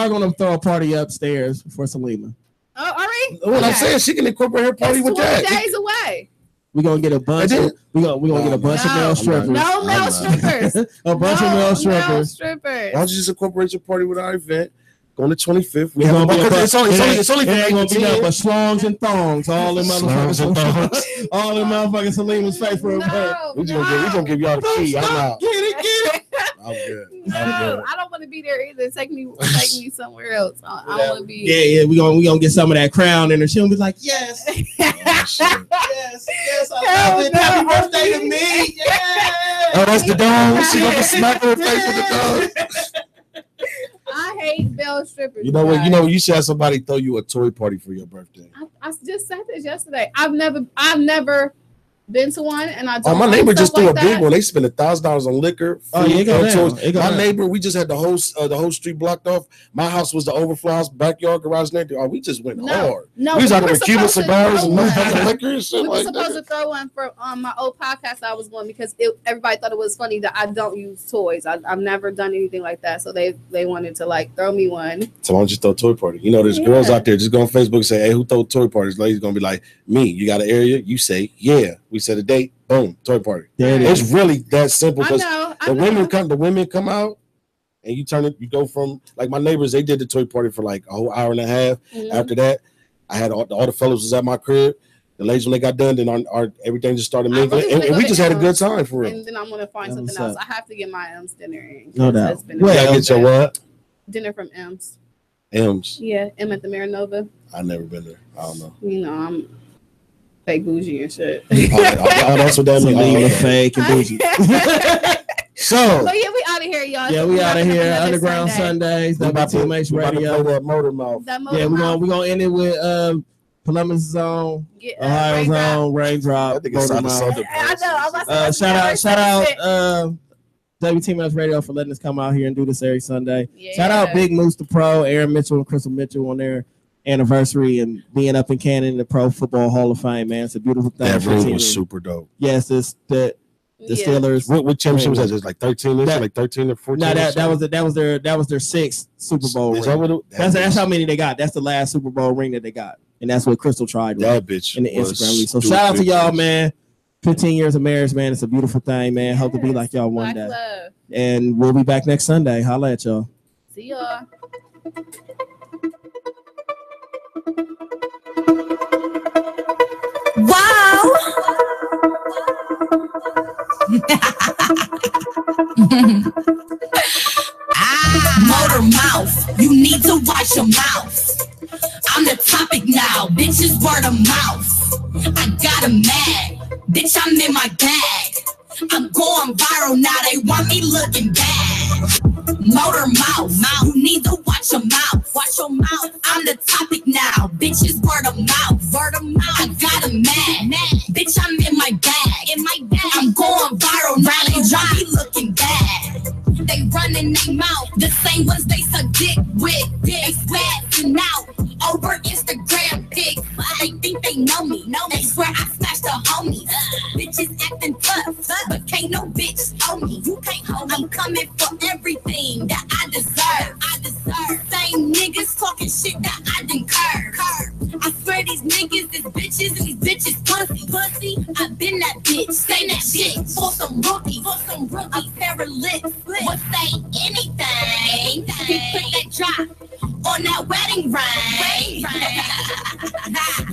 going to throw a party upstairs for Salima. Oh, are we? What I'm saying, she can incorporate her party with that. 20 days away. We're gonna get a bunch. We're gonna get a bunch of male strippers. No male strippers. A bunch of male strippers. Why don't you just incorporate your party with our event? Go on the 25th. It's only gonna be nothing but slongs and thongs all in motherfuckers. All in motherfucking Salima's face for a minute. We gonna give y'all the key. I'm out. Get it. I'm good. I don't want to be there either. Take me somewhere else. I want to be. Yeah. We gonna get some of that crown in her. She'll be like, yes, yes. I love it. Happy birthday to me. Yeah. Oh, that's the dog. She gonna be smacking her face with the dog. I hate male strippers. You know what? You know you should have somebody throw you a toy party for your birthday. I just said this yesterday. I've never been to one, and I don't. My neighbor just threw a big one. They spent $1,000 on liquor. Oh, yeah, my neighbor, we just had the whole street blocked off. My house was the overflow house, backyard garage next to. Oh, we just went hard. No, we was out there with Cuban cigars and liquor and shit. We were supposed to throw one for my old podcast I was going because everybody thought it was funny that I don't use toys. I've never done anything like that, so they wanted to like throw me one. So why don't you throw a toy party? You know, there's girls out there. Just go on Facebook and say, "Hey, who throw toy parties?" Ladies gonna be like, "Me." You got an area? You say, "Yeah." We set a date, boom, toy party. It's really that simple because the women come out and you turn it, you go from like my neighbors, they did the toy party for like a whole hour and a half. After that, I had all the fellas was at my crib. The ladies when they got done, then our everything just started mingling, and we just had a good time for real. And then I'm gonna find something else. I have to get my M's dinner in. No doubt. Well, get your what? Dinner from M's. M's. Yeah, M at the Marinova. I've never been there. I don't know. You know, I'm fake bougie and shit. That's what that means. Fake and bougie. So, but yeah, we out of here, y'all. Yeah, we out of here. Underground Sundays. WTMH Radio. That motor mouth. Yeah, we're gonna end it with Columbus Zone, Ohio Zone, Raindrop. I know. Shout out WTMS Radio for letting us come out here and do this every Sunday. Yeah. Shout out Big Moose the Pro, Aaron Mitchell and Crystal Mitchell on their anniversary and being up in Canada in the Pro Football Hall of Fame, man. It's a beautiful thing. That room was super dope. Yes, the Steelers. What championship was that? It's like 13, like 13 or 14. No, that was their sixth Super Bowl ring. That's how many they got. That's the last Super Bowl ring that they got, and that's what Crystal tried. That bitch in the Instagram league. So shout out to y'all, man. 15 years of marriage, man. It's a beautiful thing, man. Hope to be like y'all one day. Love. And we'll be back next Sunday. Holla at y'all. See y'all. Wow. Motor mouth, you need to watch your mouth. I'm the topic now, bitches word of mouth. I got a mag, bitch, I'm in my bag. I'm going viral now, they want me looking bad. Motor mouth, you need to watch your mouth. Watch your mouth. I'm the topic now, bitches word of mouth. Word of mouth. I got a mag, bitch, I'm in my bag. In my bag. I'm going viral now, they want me looking bad. They running their mouth, the same ones they suck dick with. They spazzing out over Instagram pics. They think they know me. They swear I smashed the homies. Bitches acting tough, but can't no bitch hold me. You can't hold me. I'm coming for everything that I deserve. Same niggas talking shit that I done curve. I swear these niggas is bitches and these bitches pussy. I've been that bitch, say that shit for some rookies. A pair of lips would say anything. He put that drop on that wedding ring.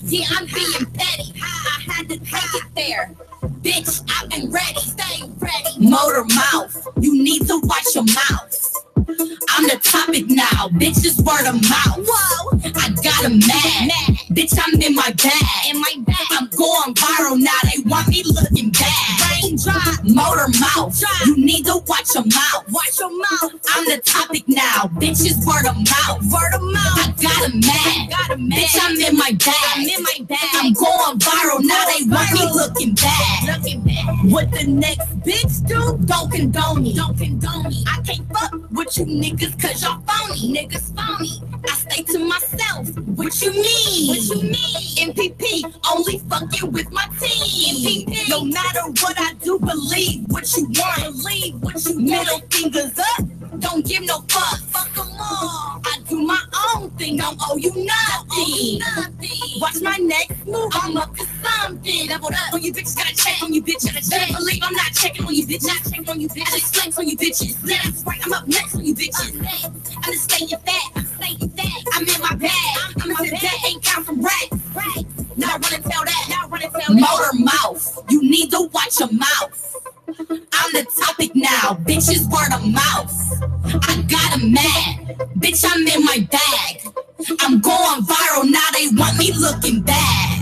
Yeah, I'm being petty. I had to take it there. Bitch, I've been ready. Stay ready. Motor mouth, you need to watch your mouth. I'm the topic now, bitches word of mouth. Whoa, I got a mag, bitch, I'm in my bag. I'm going viral now, they want me looking bad. Raindrop, motor mouth, you need to watch your mouth. Watch your mouth. I'm the topic now, bitches word of mouth. Word of mouth. I got a mag, bitch, I'm in my bag. I'm going viral now, they want me looking bad. What the next bitch do? Don't condone me. I can't fuck with you niggas cause y'all phony. I stay say to myself, what you mean? What you mean? MPP, only fucking with my team. MPP, no matter what I do, believe what you want. Believe what you want. Middle fingers up, don't give no fuck. Fuck them all. I do my own thing, don't owe you nothing. Watch my next move, I'm up to something. Doubled up on you bitches, gotta check on you bitch. Better believe I'm not checking on you bitch, not checking on you bitch. I just flex on you bitches. That's right, I'm up next on you bitches. I'm just stating that, I'm in my bag. I'm in that ain't count from racks. Now run and tell that, Motor mouth, you need to watch your mouth. I'm the topic now, bitches word of mouth. I got 'em mad, bitch I'm in my bag. I'm going viral, now they want me looking bad.